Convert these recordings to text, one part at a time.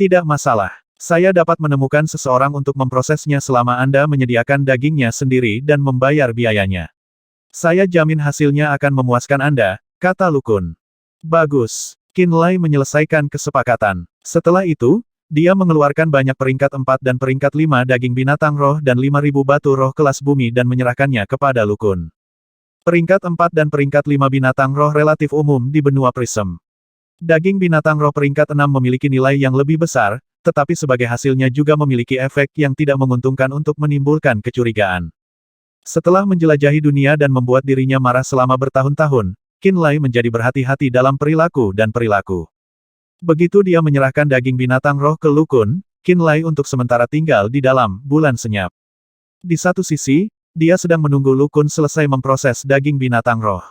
Tidak masalah. Saya dapat menemukan seseorang untuk memprosesnya selama Anda menyediakan dagingnya sendiri dan membayar biayanya. Saya jamin hasilnya akan memuaskan Anda, kata Lu Kun. Bagus. Qin Lai menyelesaikan kesepakatan. Setelah itu, dia mengeluarkan banyak peringkat 4 dan peringkat 5 daging binatang roh dan 5.000 batu roh kelas bumi dan menyerahkannya kepada Lu Kun. Peringkat 4 dan peringkat 5 binatang roh relatif umum di benua Prism. Daging binatang roh peringkat 6 memiliki nilai yang lebih besar, tetapi sebagai hasilnya juga memiliki efek yang tidak menguntungkan untuk menimbulkan kecurigaan. Setelah menjelajahi dunia dan membuat dirinya marah selama bertahun-tahun, Qin Lai menjadi berhati-hati dalam perilaku dan perilaku. Begitu dia menyerahkan daging binatang roh ke Lu Kun, Qin Lai untuk sementara tinggal di dalam bulan senyap. Di satu sisi, dia sedang menunggu Lu Kun selesai memproses daging binatang roh.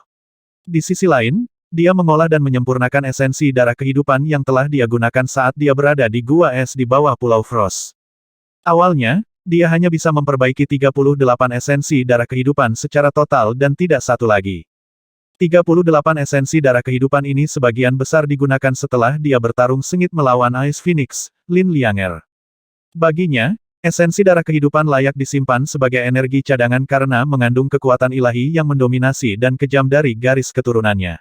Di sisi lain, dia mengolah dan menyempurnakan esensi darah kehidupan yang telah dia gunakan saat dia berada di gua es di bawah Pulau Frost. Awalnya, dia hanya bisa memperbaiki 38 esensi darah kehidupan secara total dan tidak satu lagi. 38 esensi darah kehidupan ini sebagian besar digunakan setelah dia bertarung sengit melawan Ice Phoenix, Lin Lianger. Baginya, esensi darah kehidupan layak disimpan sebagai energi cadangan karena mengandung kekuatan ilahi yang mendominasi dan kejam dari garis keturunannya.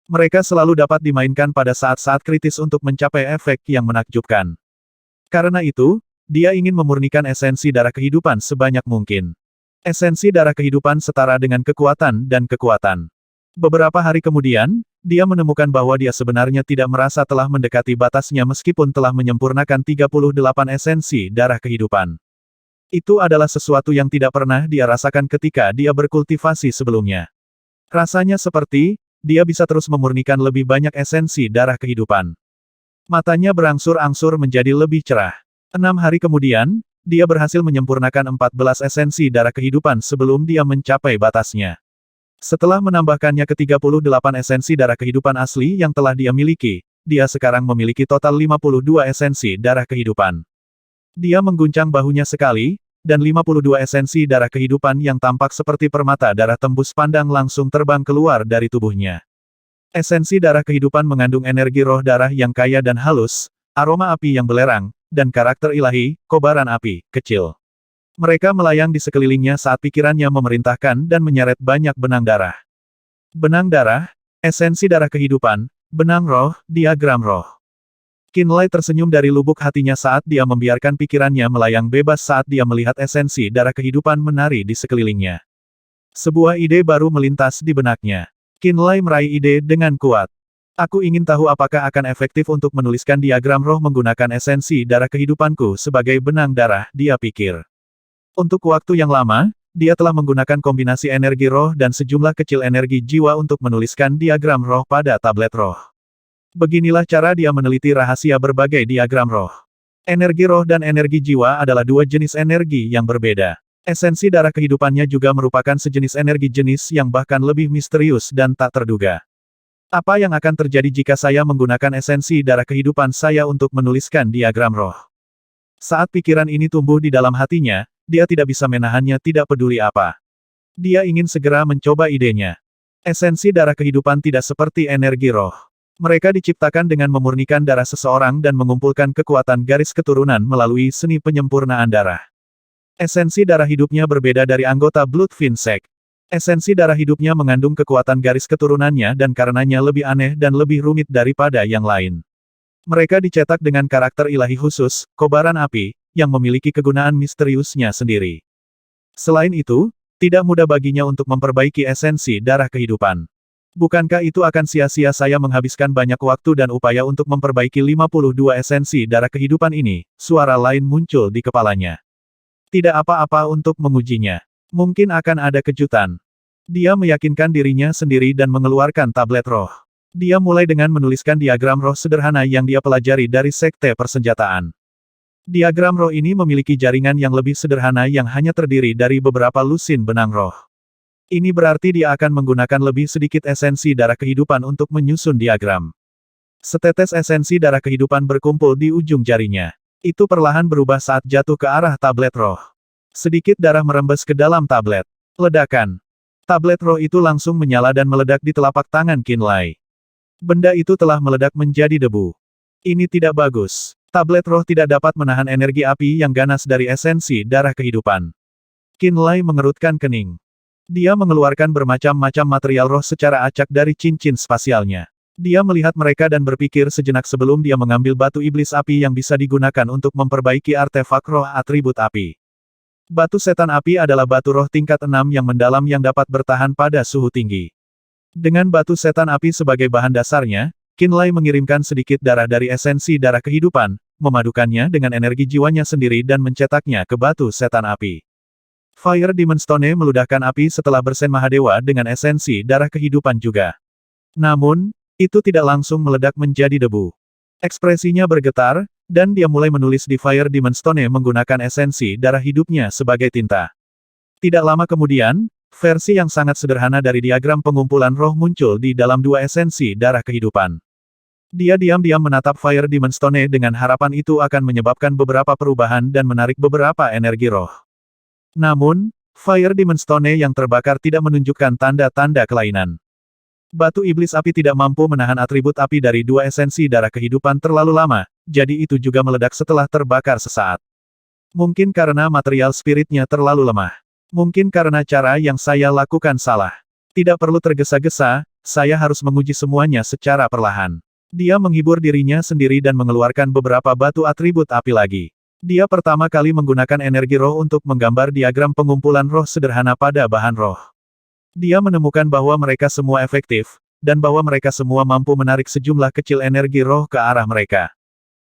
Mereka selalu dapat dimainkan pada saat-saat kritis untuk mencapai efek yang menakjubkan. Karena itu, dia ingin memurnikan esensi darah kehidupan sebanyak mungkin. Esensi darah kehidupan setara dengan kekuatan dan kekuatan. Beberapa hari kemudian, dia menemukan bahwa dia sebenarnya tidak merasa telah mendekati batasnya meskipun telah menyempurnakan 38 esensi darah kehidupan. Itu adalah sesuatu yang tidak pernah dia rasakan ketika dia berkultivasi sebelumnya. Rasanya seperti, dia bisa terus memurnikan lebih banyak esensi darah kehidupan. Matanya berangsur-angsur menjadi lebih cerah. 6 hari kemudian, dia berhasil menyempurnakan 14 esensi darah kehidupan sebelum dia mencapai batasnya. Setelah menambahkannya ke 38 esensi darah kehidupan asli yang telah dia miliki, dia sekarang memiliki total 52 esensi darah kehidupan. Dia mengguncang bahunya sekali, dan 52 esensi darah kehidupan yang tampak seperti permata darah tembus pandang langsung terbang keluar dari tubuhnya. Esensi darah kehidupan mengandung energi roh darah yang kaya dan halus, aroma api yang belerang, dan karakter ilahi, kobaran api, kecil. Mereka melayang di sekelilingnya saat pikirannya memerintahkan dan menyeret banyak benang darah. Benang darah, esensi darah kehidupan, benang roh, diagram roh. Qin Lai tersenyum dari lubuk hatinya saat dia membiarkan pikirannya melayang bebas saat dia melihat esensi darah kehidupan menari di sekelilingnya. Sebuah ide baru melintas di benaknya. Qin Lai meraih ide dengan kuat. Aku ingin tahu apakah akan efektif untuk menuliskan diagram roh menggunakan esensi darah kehidupanku sebagai benang darah, dia pikir. Untuk waktu yang lama, dia telah menggunakan kombinasi energi roh dan sejumlah kecil energi jiwa untuk menuliskan diagram roh pada tablet roh. Beginilah cara dia meneliti rahasia berbagai diagram roh. Energi roh dan energi jiwa adalah dua jenis energi yang berbeda. Esensi darah kehidupannya juga merupakan sejenis energi jenis yang bahkan lebih misterius dan tak terduga. Apa yang akan terjadi jika saya menggunakan esensi darah kehidupan saya untuk menuliskan diagram roh? Saat pikiran ini tumbuh di dalam hatinya, dia tidak bisa menahannya tidak peduli apa. Dia ingin segera mencoba idenya. Esensi darah kehidupan tidak seperti energi roh. Mereka diciptakan dengan memurnikan darah seseorang dan mengumpulkan kekuatan garis keturunan melalui seni penyempurnaan darah. Esensi darah hidupnya berbeda dari anggota Blood Fin Sect. Esensi darah hidupnya mengandung kekuatan garis keturunannya dan karenanya lebih aneh dan lebih rumit daripada yang lain. Mereka dicetak dengan karakter ilahi khusus, kobaran api, yang memiliki kegunaan misteriusnya sendiri. Selain itu, tidak mudah baginya untuk memperbaiki esensi darah kehidupan. Bukankah itu akan sia-sia saya menghabiskan banyak waktu dan upaya untuk memperbaiki 52 esensi darah kehidupan ini? Suara lain muncul di kepalanya. Tidak apa-apa untuk mengujinya. Mungkin akan ada kejutan. Dia meyakinkan dirinya sendiri dan mengeluarkan tablet roh. Dia mulai dengan menuliskan diagram roh sederhana yang dia pelajari dari sekte persenjataan. Diagram roh ini memiliki jaringan yang lebih sederhana yang hanya terdiri dari beberapa lusin benang roh. Ini berarti dia akan menggunakan lebih sedikit esensi darah kehidupan untuk menyusun diagram. Setetes esensi darah kehidupan berkumpul di ujung jarinya. Itu perlahan berubah saat jatuh ke arah tablet roh. Sedikit darah merembes ke dalam tablet. Ledakan. Tablet roh itu langsung menyala dan meledak di telapak tangan Qin Lai. Benda itu telah meledak menjadi debu. Ini tidak bagus. Tablet roh tidak dapat menahan energi api yang ganas dari esensi darah kehidupan. Qinlai mengerutkan kening. Dia mengeluarkan bermacam-macam material roh secara acak dari cincin spasialnya. Dia melihat mereka dan berpikir sejenak sebelum dia mengambil batu iblis api yang bisa digunakan untuk memperbaiki artefak roh atribut api. Batu setan api adalah batu roh tingkat 6 yang mendalam yang dapat bertahan pada suhu tinggi. Dengan batu setan api sebagai bahan dasarnya, Qinlai mengirimkan sedikit darah dari esensi darah kehidupan, memadukannya dengan energi jiwanya sendiri dan mencetaknya ke batu setan api. Fire Demon Stone meludahkan api setelah bersen Mahadewa dengan esensi darah kehidupan juga. Namun, itu tidak langsung meledak menjadi debu. Ekspresinya bergetar, dan dia mulai menulis di Fire Demon Stone menggunakan esensi darah hidupnya sebagai tinta. Tidak lama kemudian, versi yang sangat sederhana dari diagram pengumpulan roh muncul di dalam dua esensi darah kehidupan. Dia diam-diam menatap Fire Demon Stone dengan harapan itu akan menyebabkan beberapa perubahan dan menarik beberapa energi roh. Namun, Fire Demon Stone yang terbakar tidak menunjukkan tanda-tanda kelainan. Batu iblis api tidak mampu menahan atribut api dari dua esensi darah kehidupan terlalu lama, jadi itu juga meledak setelah terbakar sesaat. Mungkin karena material spiritnya terlalu lemah. Mungkin karena cara yang saya lakukan salah. Tidak perlu tergesa-gesa, saya harus menguji semuanya secara perlahan. Dia menghibur dirinya sendiri dan mengeluarkan beberapa batu atribut api lagi. Dia pertama kali menggunakan energi roh untuk menggambar diagram pengumpulan roh sederhana pada bahan roh. Dia menemukan bahwa mereka semua efektif, dan bahwa mereka semua mampu menarik sejumlah kecil energi roh ke arah mereka.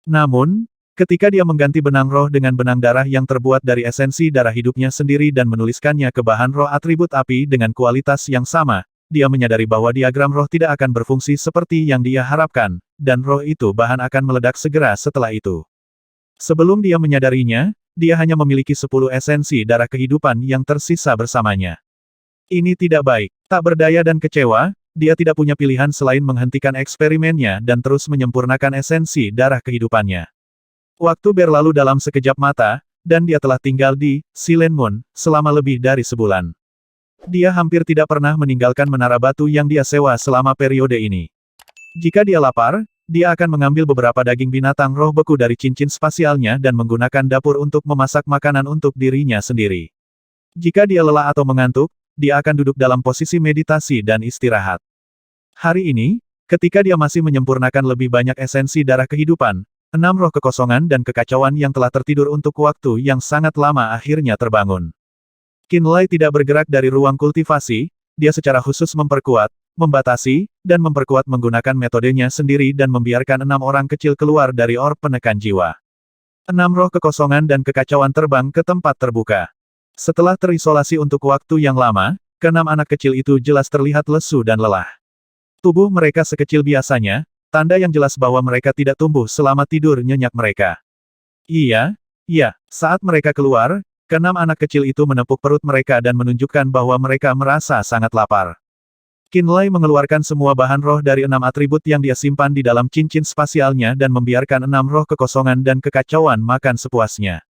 Namun, ketika dia mengganti benang roh dengan benang darah yang terbuat dari esensi darah hidupnya sendiri dan menuliskannya ke bahan roh atribut api dengan kualitas yang sama, dia menyadari bahwa diagram roh tidak akan berfungsi seperti yang dia harapkan, dan roh itu bahkan akan meledak segera setelah itu. Sebelum dia menyadarinya, dia hanya memiliki 10 esensi darah kehidupan yang tersisa bersamanya. Ini tidak baik. Tak berdaya dan kecewa, dia tidak punya pilihan selain menghentikan eksperimennya dan terus menyempurnakan esensi darah kehidupannya. Waktu berlalu dalam sekejap mata, dan dia telah tinggal di Silent Moon selama lebih dari sebulan. Dia hampir tidak pernah meninggalkan menara batu yang dia sewa selama periode ini. Jika dia lapar, dia akan mengambil beberapa daging binatang roh beku dari cincin spasialnya dan menggunakan dapur untuk memasak makanan untuk dirinya sendiri. Jika dia lelah atau mengantuk, dia akan duduk dalam posisi meditasi dan istirahat. Hari ini, ketika dia masih menyempurnakan lebih banyak esensi darah kehidupan, 6 roh kekosongan dan kekacauan yang telah tertidur untuk waktu yang sangat lama akhirnya terbangun. Qinlai tidak bergerak dari ruang kultivasi, dia secara khusus memperkuat, membatasi, dan memperkuat menggunakan metodenya sendiri dan membiarkan 6 orang kecil keluar dari orb penekan jiwa. 6 roh kekosongan dan kekacauan terbang ke tempat terbuka. Setelah terisolasi untuk waktu yang lama, ke-6 anak kecil itu jelas terlihat lesu dan lelah. Tubuh mereka sekecil biasanya, tanda yang jelas bahwa mereka tidak tumbuh selama tidur nyenyak mereka. Iya, saat mereka keluar, ke-6 anak kecil itu menepuk perut mereka dan menunjukkan bahwa mereka merasa sangat lapar. Qinlai mengeluarkan semua bahan roh dari 6 atribut yang dia simpan di dalam cincin spasialnya dan membiarkan 6 roh kekosongan dan kekacauan makan sepuasnya.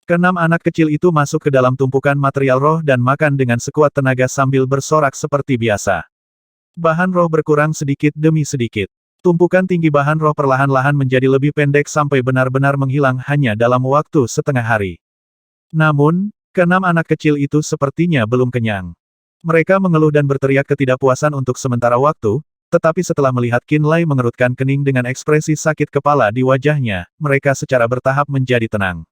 Ke-6 anak kecil itu masuk ke dalam tumpukan material roh dan makan dengan sekuat tenaga sambil bersorak seperti biasa. Bahan roh berkurang sedikit demi sedikit. Tumpukan tinggi bahan roh perlahan-lahan menjadi lebih pendek sampai benar-benar menghilang hanya dalam waktu setengah hari. Namun, ke-6 anak kecil itu sepertinya belum kenyang. Mereka mengeluh dan berteriak ketidakpuasan untuk sementara waktu, tetapi setelah melihat Qinlai mengerutkan kening dengan ekspresi sakit kepala di wajahnya, mereka secara bertahap menjadi tenang.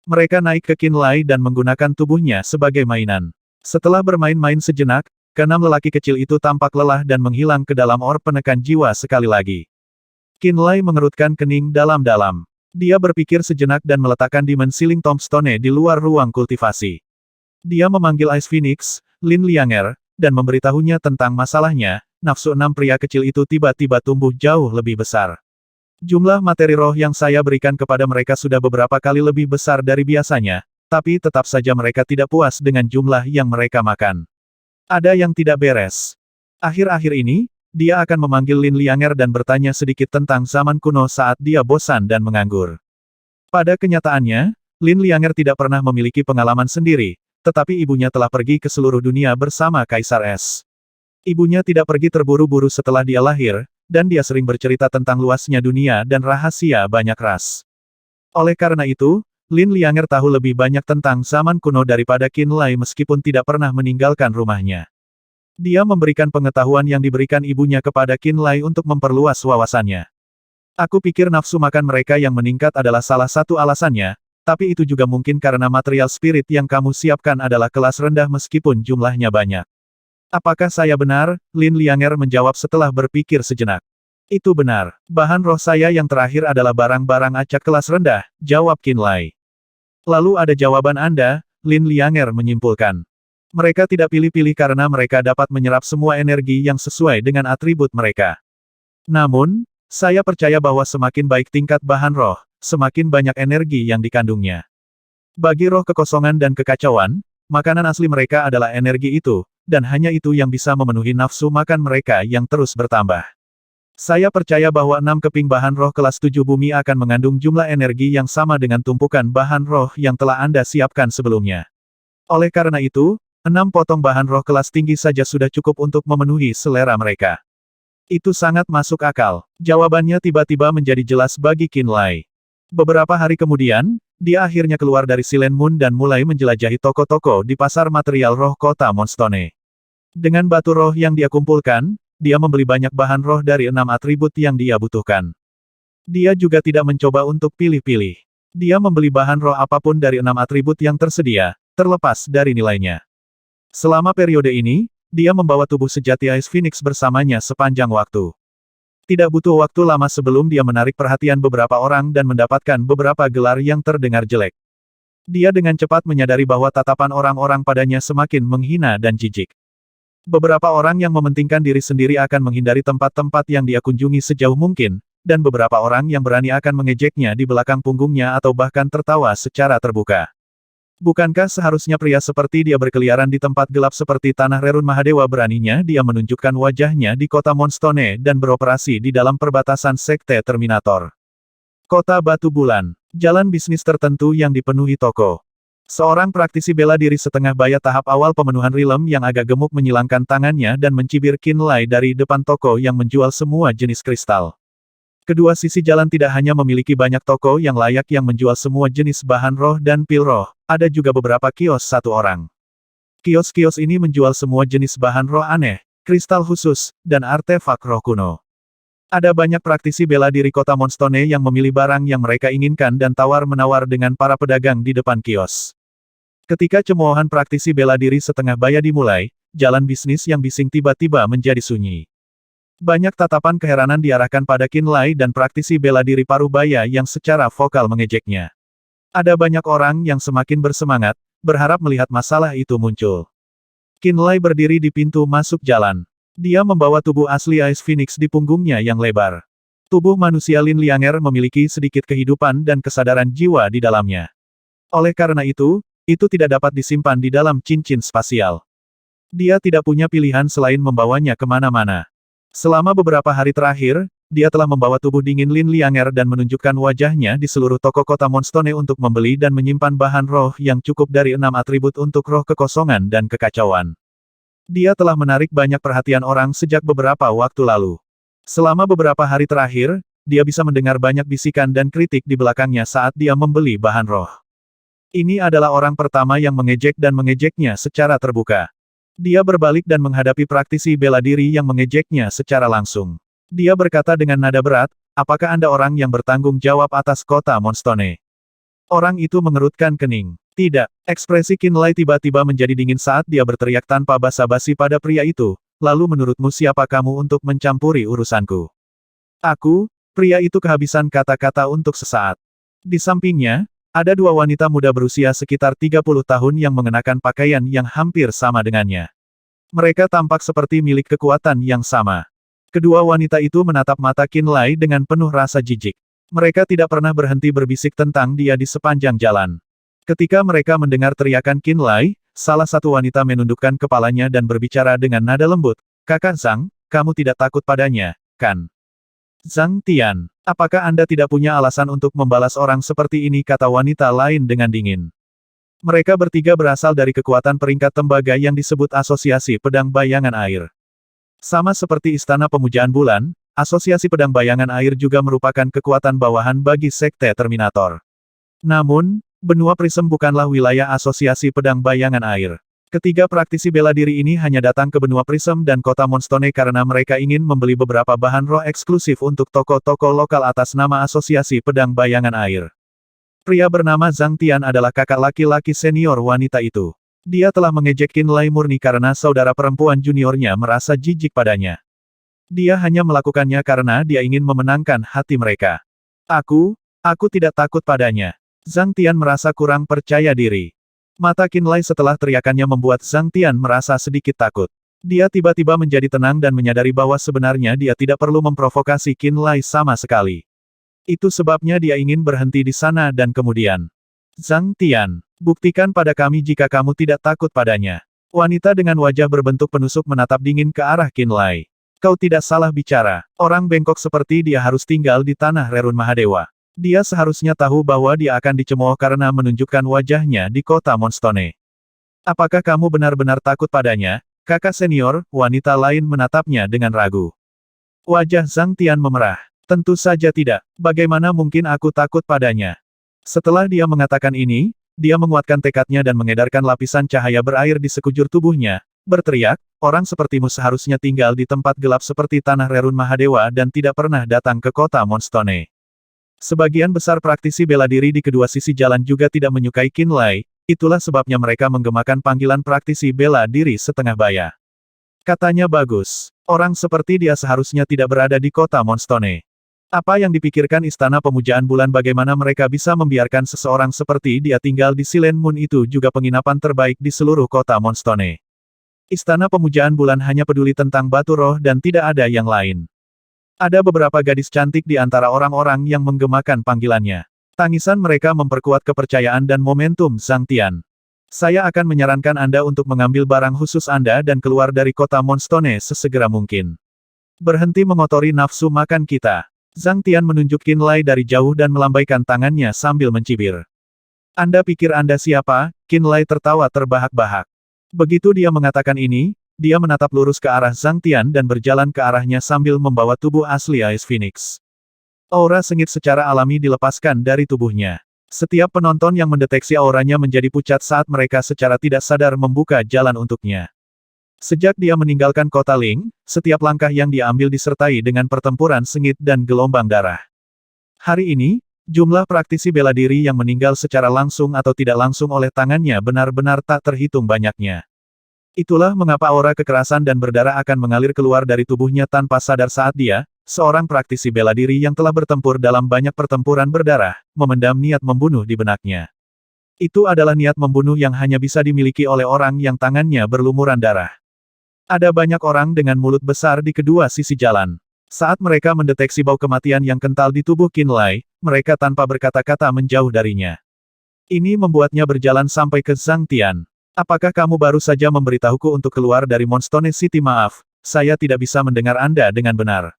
Mereka naik ke Qinlai dan menggunakan tubuhnya sebagai mainan. Setelah bermain-main sejenak, ke-6 lelaki kecil itu tampak lelah dan menghilang ke dalam orb penekan jiwa sekali lagi. Qinlai mengerutkan kening dalam-dalam. Dia berpikir sejenak dan meletakkan Demon Sealing Tombstone di luar ruang kultivasi. Dia memanggil Ice Phoenix, Lin Lianger, dan memberitahunya tentang masalahnya. Nafsu 6 pria kecil itu tiba-tiba tumbuh jauh lebih besar. Jumlah materi roh yang saya berikan kepada mereka sudah beberapa kali lebih besar dari biasanya, tapi tetap saja mereka tidak puas dengan jumlah yang mereka makan. Ada yang tidak beres. Akhir-akhir ini, dia akan memanggil Lin Lianger dan bertanya sedikit tentang zaman kuno saat dia bosan dan menganggur. Pada kenyataannya, Lin Lianger tidak pernah memiliki pengalaman sendiri, tetapi ibunya telah pergi ke seluruh dunia bersama Kaisar Es. Ibunya tidak pergi terburu-buru setelah dia lahir, dan dia sering bercerita tentang luasnya dunia dan rahasia banyak ras. Oleh karena itu, Lin Lianger tahu lebih banyak tentang zaman kuno daripada Qin Lai meskipun tidak pernah meninggalkan rumahnya. Dia memberikan pengetahuan yang diberikan ibunya kepada Qin Lai untuk memperluas wawasannya. Aku pikir nafsu makan mereka yang meningkat adalah salah satu alasannya, tapi itu juga mungkin karena material spirit yang kamu siapkan adalah kelas rendah meskipun jumlahnya banyak. Apakah saya benar? Lin Lianger menjawab setelah berpikir sejenak. Itu benar. Bahan roh saya yang terakhir adalah barang-barang acak kelas rendah, jawab Qin Lai. Lalu ada jawaban Anda, Lin Lianger menyimpulkan. Mereka tidak pilih-pilih karena mereka dapat menyerap semua energi yang sesuai dengan atribut mereka. Namun, saya percaya bahwa semakin baik tingkat bahan roh, semakin banyak energi yang dikandungnya. Bagi roh kekosongan dan kekacauan, makanan asli mereka adalah energi itu, dan hanya itu yang bisa memenuhi nafsu makan mereka yang terus bertambah. Saya percaya bahwa 6 keping bahan roh kelas 7 bumi akan mengandung jumlah energi yang sama dengan tumpukan bahan roh yang telah Anda siapkan sebelumnya. Oleh karena itu, 6 potong bahan roh kelas tinggi saja sudah cukup untuk memenuhi selera mereka. Itu sangat masuk akal. Jawabannya tiba-tiba menjadi jelas bagi Qin Lai. Beberapa hari kemudian, dia akhirnya keluar dari Silent Moon dan mulai menjelajahi toko-toko di pasar material roh kota Moonstone. Dengan batu roh yang dia kumpulkan, dia membeli banyak bahan roh dari 6 atribut yang dia butuhkan. Dia juga tidak mencoba untuk pilih-pilih. Dia membeli bahan roh apapun dari 6 atribut yang tersedia, terlepas dari nilainya. Selama periode ini, dia membawa tubuh sejati Ice Phoenix bersamanya sepanjang waktu. Tidak butuh waktu lama sebelum dia menarik perhatian beberapa orang dan mendapatkan beberapa gelar yang terdengar jelek. Dia dengan cepat menyadari bahwa tatapan orang-orang padanya semakin menghina dan jijik. Beberapa orang yang mementingkan diri sendiri akan menghindari tempat-tempat yang dia kunjungi sejauh mungkin, dan beberapa orang yang berani akan mengejeknya di belakang punggungnya atau bahkan tertawa secara terbuka. Bukankah seharusnya pria seperti dia berkeliaran di tempat gelap seperti Tanah Rerun Mahadewa? Beraninya dia menunjukkan wajahnya di kota Moonstone dan beroperasi di dalam perbatasan Sekte Terminator. Kota Batu Bulan. Jalan bisnis tertentu yang dipenuhi toko. Seorang praktisi bela diri setengah baya tahap awal pemenuhan rilem yang agak gemuk menyilangkan tangannya dan mencibir Qin Lai dari depan toko yang menjual semua jenis kristal. Kedua sisi jalan tidak hanya memiliki banyak toko yang layak yang menjual semua jenis bahan roh dan pil roh, ada juga beberapa kios satu orang. Kios-kios ini menjual semua jenis bahan roh aneh, kristal khusus, dan artefak roh kuno. Ada banyak praktisi bela diri kota Moonstone yang memilih barang yang mereka inginkan dan tawar-menawar dengan para pedagang di depan kios. Ketika cemoohan praktisi bela diri setengah baya dimulai, jalan bisnis yang bising tiba-tiba menjadi sunyi. Banyak tatapan keheranan diarahkan pada Qin Lai dan praktisi bela diri paruh baya yang secara vokal mengejeknya. Ada banyak orang yang semakin bersemangat, berharap melihat masalah itu muncul. Qin Lai berdiri di pintu masuk jalan. Dia membawa tubuh asli Ice Phoenix di punggungnya yang lebar. Tubuh manusia Lin Lianger memiliki sedikit kehidupan dan kesadaran jiwa di dalamnya. Oleh karena itu tidak dapat disimpan di dalam cincin spasial. Dia tidak punya pilihan selain membawanya kemana-mana. Selama beberapa hari terakhir, dia telah membawa tubuh dingin Lin Lianger dan menunjukkan wajahnya di seluruh toko kota Moonstone untuk membeli dan menyimpan bahan roh yang cukup dari 6 atribut untuk roh kekosongan dan kekacauan. Dia telah menarik banyak perhatian orang sejak beberapa waktu lalu. Selama beberapa hari terakhir, dia bisa mendengar banyak bisikan dan kritik di belakangnya saat dia membeli bahan roh. Ini adalah orang pertama yang mengejek dan mengejeknya secara terbuka. Dia berbalik dan menghadapi praktisi bela diri yang mengejeknya secara langsung. Dia berkata dengan nada berat, "Apakah Anda orang yang bertanggung jawab atas kota Moonstone?" Orang itu mengerutkan kening. Tidak, ekspresi Qin Lai tiba-tiba menjadi dingin saat dia berteriak tanpa basa-basi pada pria itu, "Lalu menurutmu siapa kamu untuk mencampuri urusanku?" "Aku," pria itu kehabisan kata-kata untuk sesaat. Di sampingnya, ada dua wanita muda berusia sekitar 30 tahun yang mengenakan pakaian yang hampir sama dengannya. Mereka tampak seperti milik kekuatan yang sama. Kedua wanita itu menatap mata Qin Lai dengan penuh rasa jijik. Mereka tidak pernah berhenti berbisik tentang dia di sepanjang jalan. Ketika mereka mendengar teriakan Qin Lai, salah satu wanita menundukkan kepalanya dan berbicara dengan nada lembut, "Kakak Zhang, kamu tidak takut padanya, kan?" "Zhang Tian, apakah Anda tidak punya alasan untuk membalas orang seperti ini?" kata wanita lain dengan dingin. Mereka bertiga berasal dari kekuatan peringkat tembaga yang disebut Asosiasi Pedang Bayangan Air. Sama seperti Istana Pemujaan Bulan, Asosiasi Pedang Bayangan Air juga merupakan kekuatan bawahan bagi Sekte Terminator. Namun, benua Prism bukanlah wilayah Asosiasi Pedang Bayangan Air. Ketiga praktisi bela diri ini hanya datang ke benua Prism dan kota Moonstone karena mereka ingin membeli beberapa bahan roh eksklusif untuk toko-toko lokal atas nama Asosiasi Pedang Bayangan Air. Pria bernama Zhang Tian adalah kakak laki-laki senior wanita itu. Dia telah mengejek Qin Lai murni karena saudara perempuan juniornya merasa jijik padanya. Dia hanya melakukannya karena dia ingin memenangkan hati mereka. Aku tidak takut padanya. Zhang Tian merasa kurang percaya diri. Mata Qin Lai setelah teriakannya membuat Zhang Tian merasa sedikit takut. Dia tiba-tiba menjadi tenang dan menyadari bahwa sebenarnya dia tidak perlu memprovokasi Qin Lai sama sekali. Itu sebabnya dia ingin berhenti di sana dan kemudian. Zhang Tian, buktikan pada kami jika kamu tidak takut padanya. Wanita dengan wajah berbentuk penusuk menatap dingin ke arah Qin Lai. Kau tidak salah bicara. Orang bengkok seperti dia harus tinggal di tanah Rerun Mahadewa. Dia seharusnya tahu bahwa dia akan dicemooh karena menunjukkan wajahnya di kota Moonstone. Apakah kamu benar-benar takut padanya? Kakak senior, wanita lain menatapnya dengan ragu. Wajah Zhang Tian memerah. Tentu saja tidak. Bagaimana mungkin aku takut padanya? Setelah dia mengatakan ini, dia menguatkan tekadnya dan mengedarkan lapisan cahaya berair di sekujur tubuhnya, berteriak, orang sepertimu seharusnya tinggal di tempat gelap seperti tanah Rerun Mahadewa dan tidak pernah datang ke kota Moonstone. Sebagian besar praktisi bela diri di kedua sisi jalan juga tidak menyukai Qin Lai, itulah sebabnya mereka menggemakan panggilan praktisi bela diri setengah baya. Katanya bagus. Orang seperti dia seharusnya tidak berada di kota Moonstone. Apa yang dipikirkan Istana Pemujaan Bulan bagaimana mereka bisa membiarkan seseorang seperti dia tinggal di Silent Moon itu juga penginapan terbaik di seluruh kota Moonstone. Istana Pemujaan Bulan hanya peduli tentang batu roh dan tidak ada yang lain. Ada beberapa gadis cantik di antara orang-orang yang menggemakan panggilannya. Tangisan mereka memperkuat kepercayaan dan momentum Zhang Tian. Saya akan menyarankan Anda untuk mengambil barang khusus Anda dan keluar dari kota Moonstone sesegera mungkin. Berhenti mengotori nafsu makan kita. Zhang Tian menunjuk Qin Lai dari jauh dan melambaikan tangannya sambil mencibir. Anda pikir Anda siapa? Qin Lai tertawa terbahak-bahak. Begitu dia mengatakan ini, dia menatap lurus ke arah Zhang Tian dan berjalan ke arahnya sambil membawa tubuh asli Ice Phoenix. Aura sengit secara alami dilepaskan dari tubuhnya. Setiap penonton yang mendeteksi auranya menjadi pucat saat mereka secara tidak sadar membuka jalan untuknya. Sejak dia meninggalkan kota Ling, setiap langkah yang dia ambil disertai dengan pertempuran sengit dan gelombang darah. Hari ini, jumlah praktisi bela diri yang meninggal secara langsung atau tidak langsung oleh tangannya benar-benar tak terhitung banyaknya. Itulah mengapa aura kekerasan dan berdarah akan mengalir keluar dari tubuhnya tanpa sadar saat dia, seorang praktisi bela diri yang telah bertempur dalam banyak pertempuran berdarah, memendam niat membunuh di benaknya. Itu adalah niat membunuh yang hanya bisa dimiliki oleh orang yang tangannya berlumuran darah. Ada banyak orang dengan mulut besar di kedua sisi jalan. Saat mereka mendeteksi bau kematian yang kental di tubuh Qin Lai, mereka tanpa berkata-kata menjauh darinya. Ini membuatnya berjalan sampai ke Zhang Tian. Apakah kamu baru saja memberitahuku untuk keluar dari Moonstone City? Maaf, saya tidak bisa mendengar Anda dengan benar.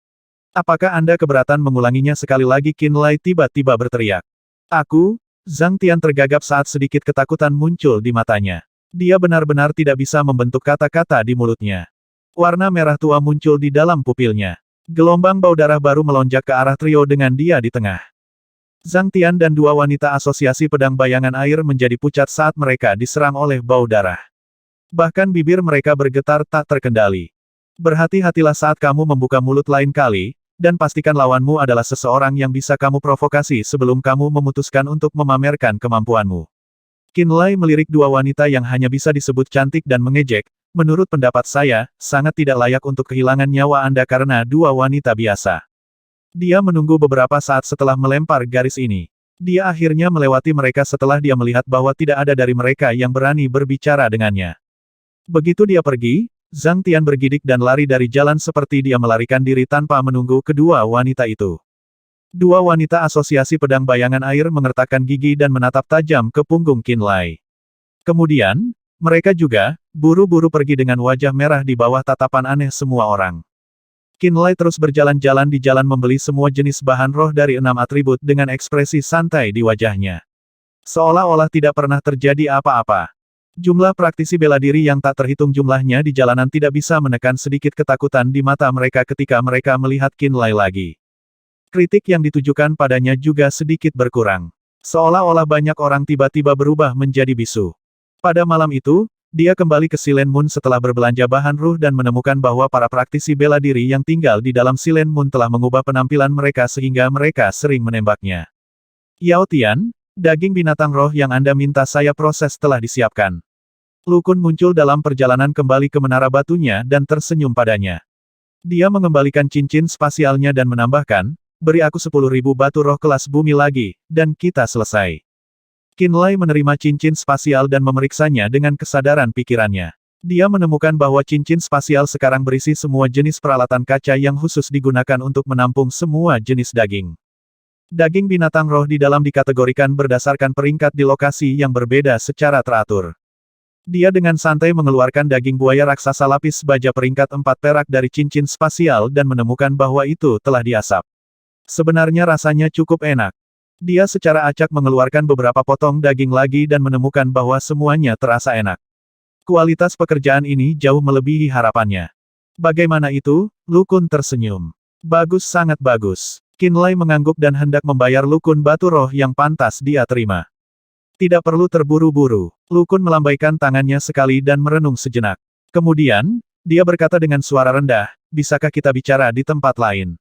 Apakah Anda keberatan mengulanginya sekali lagi? Qin Lai tiba-tiba berteriak. Aku? Zhang Tian tergagap saat sedikit ketakutan muncul di matanya. Dia benar-benar tidak bisa membentuk kata-kata di mulutnya. Warna merah tua muncul di dalam pupilnya. Gelombang bau darah baru melonjak ke arah trio dengan dia di tengah. Zhang Tian dan dua wanita Asosiasi Pedang Bayangan Air menjadi pucat saat mereka diserang oleh bau darah. Bahkan bibir mereka bergetar tak terkendali. Berhati-hatilah saat kamu membuka mulut lain kali, dan pastikan lawanmu adalah seseorang yang bisa kamu provokasi sebelum kamu memutuskan untuk memamerkan kemampuanmu. Qin Lai melirik dua wanita yang hanya bisa disebut cantik dan mengejek, menurut pendapat saya, sangat tidak layak untuk kehilangan nyawa Anda karena dua wanita biasa. Dia menunggu beberapa saat setelah melempar garis ini. Dia akhirnya melewati mereka setelah dia melihat bahwa tidak ada dari mereka yang berani berbicara dengannya. Begitu dia pergi, Zhang Tian bergidik dan lari dari jalan seperti dia melarikan diri tanpa menunggu kedua wanita itu. Dua wanita Asosiasi Pedang Bayangan Air mengertakkan gigi dan menatap tajam ke punggung Qin Lai. Kemudian, mereka juga, buru-buru pergi dengan wajah merah di bawah tatapan aneh semua orang. Qin Lai terus berjalan-jalan di jalan membeli semua jenis bahan roh dari 6 atribut dengan ekspresi santai di wajahnya. Seolah-olah tidak pernah terjadi apa-apa. Jumlah praktisi bela diri yang tak terhitung jumlahnya di jalanan tidak bisa menekan sedikit ketakutan di mata mereka ketika mereka melihat Qin Lai lagi. Kritik yang ditujukan padanya juga sedikit berkurang. Seolah-olah banyak orang tiba-tiba berubah menjadi bisu. Pada malam itu, dia kembali ke Silent Moon setelah berbelanja bahan ruh dan menemukan bahwa para praktisi bela diri yang tinggal di dalam Silent Moon telah mengubah penampilan mereka sehingga mereka sering menembaknya. Yao Tian, daging binatang roh yang Anda minta saya proses telah disiapkan. Lu Kun muncul dalam perjalanan kembali ke menara batunya dan tersenyum padanya. Dia mengembalikan cincin spasialnya dan menambahkan, beri aku 10.000 batu roh kelas bumi lagi, dan kita selesai. Qin Lai menerima cincin spasial dan memeriksanya dengan kesadaran pikirannya. Dia menemukan bahwa cincin spasial sekarang berisi semua jenis peralatan kaca yang khusus digunakan untuk menampung semua jenis daging. Daging binatang roh di dalam dikategorikan berdasarkan peringkat di lokasi yang berbeda secara teratur. Dia dengan santai mengeluarkan daging buaya raksasa lapis baja peringkat 4 perak dari cincin spasial dan menemukan bahwa itu telah diasap. Sebenarnya rasanya cukup enak. Dia secara acak mengeluarkan beberapa potong daging lagi dan menemukan bahwa semuanya terasa enak. Kualitas pekerjaan ini jauh melebihi harapannya. Bagaimana itu? Lu Kun tersenyum. Bagus, sangat bagus. Qin Lai mengangguk dan hendak membayar Lu Kun batu roh yang pantas dia terima. Tidak perlu terburu-buru. Lu Kun melambaikan tangannya sekali dan merenung sejenak. Kemudian, dia berkata dengan suara rendah, bisakah kita bicara di tempat lain?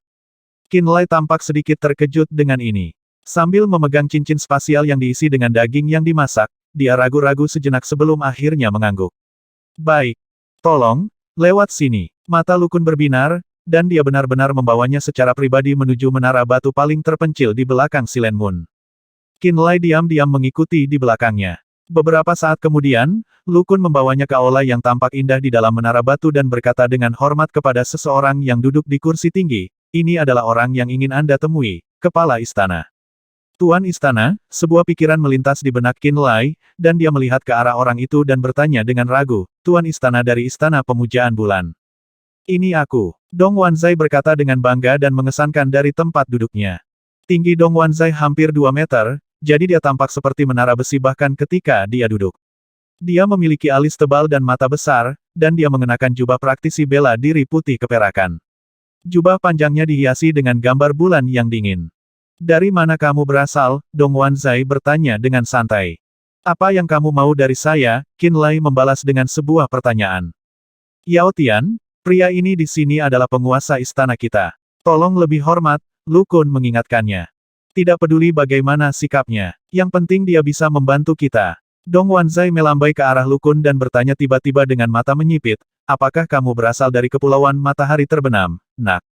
Qin Lai tampak sedikit terkejut dengan ini. Sambil memegang cincin spasial yang diisi dengan daging yang dimasak, dia ragu-ragu sejenak sebelum akhirnya mengangguk. Baik. Tolong, lewat sini. Mata Lu Kun berbinar, dan dia benar-benar membawanya secara pribadi menuju menara batu paling terpencil di belakang Silent Moon. Qin Lai diam-diam mengikuti di belakangnya. Beberapa saat kemudian, Lu Kun membawanya ke aula yang tampak indah di dalam menara batu dan berkata dengan hormat kepada seseorang yang duduk di kursi tinggi, ini adalah orang yang ingin Anda temui, Kepala Istana. Tuan Istana, sebuah pikiran melintas di benak Qin Lai, dan dia melihat ke arah orang itu dan bertanya dengan ragu, Tuan Istana dari Istana Pemujaan Bulan. Ini aku. Dong Wanzai berkata dengan bangga dan mengesankan dari tempat duduknya. Tinggi Dong Wanzai hampir 2 meter, jadi dia tampak seperti menara besi bahkan ketika dia duduk. Dia memiliki alis tebal dan mata besar, dan dia mengenakan jubah praktisi bela diri putih keperakan. Jubah panjangnya dihiasi dengan gambar bulan yang dingin. Dari mana kamu berasal? Dong Wanzai bertanya dengan santai. Apa yang kamu mau dari saya? Qin Lai membalas dengan sebuah pertanyaan. Yao Tian, pria ini di sini adalah penguasa istana kita. Tolong lebih hormat, Lu Kun mengingatkannya. Tidak peduli bagaimana sikapnya, yang penting dia bisa membantu kita. Dong Wanzai melambai ke arah Lu Kun dan bertanya tiba-tiba dengan mata menyipit, apakah kamu berasal dari kepulauan matahari terbenam, nak?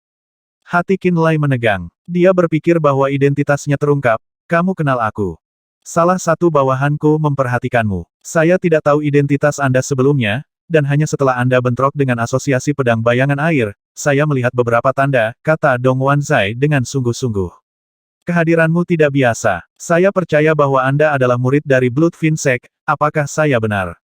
Hati Qin Lai menegang. Dia berpikir bahwa identitasnya terungkap, kamu kenal aku. Salah satu bawahanku memperhatikanmu. Saya tidak tahu identitas Anda sebelumnya, dan hanya setelah Anda bentrok dengan asosiasi pedang bayangan air, saya melihat beberapa tanda, kata Dong Wanzai dengan sungguh-sungguh. Kehadiranmu tidak biasa. Saya percaya bahwa Anda adalah murid dari Blood Fin Sect, apakah saya benar?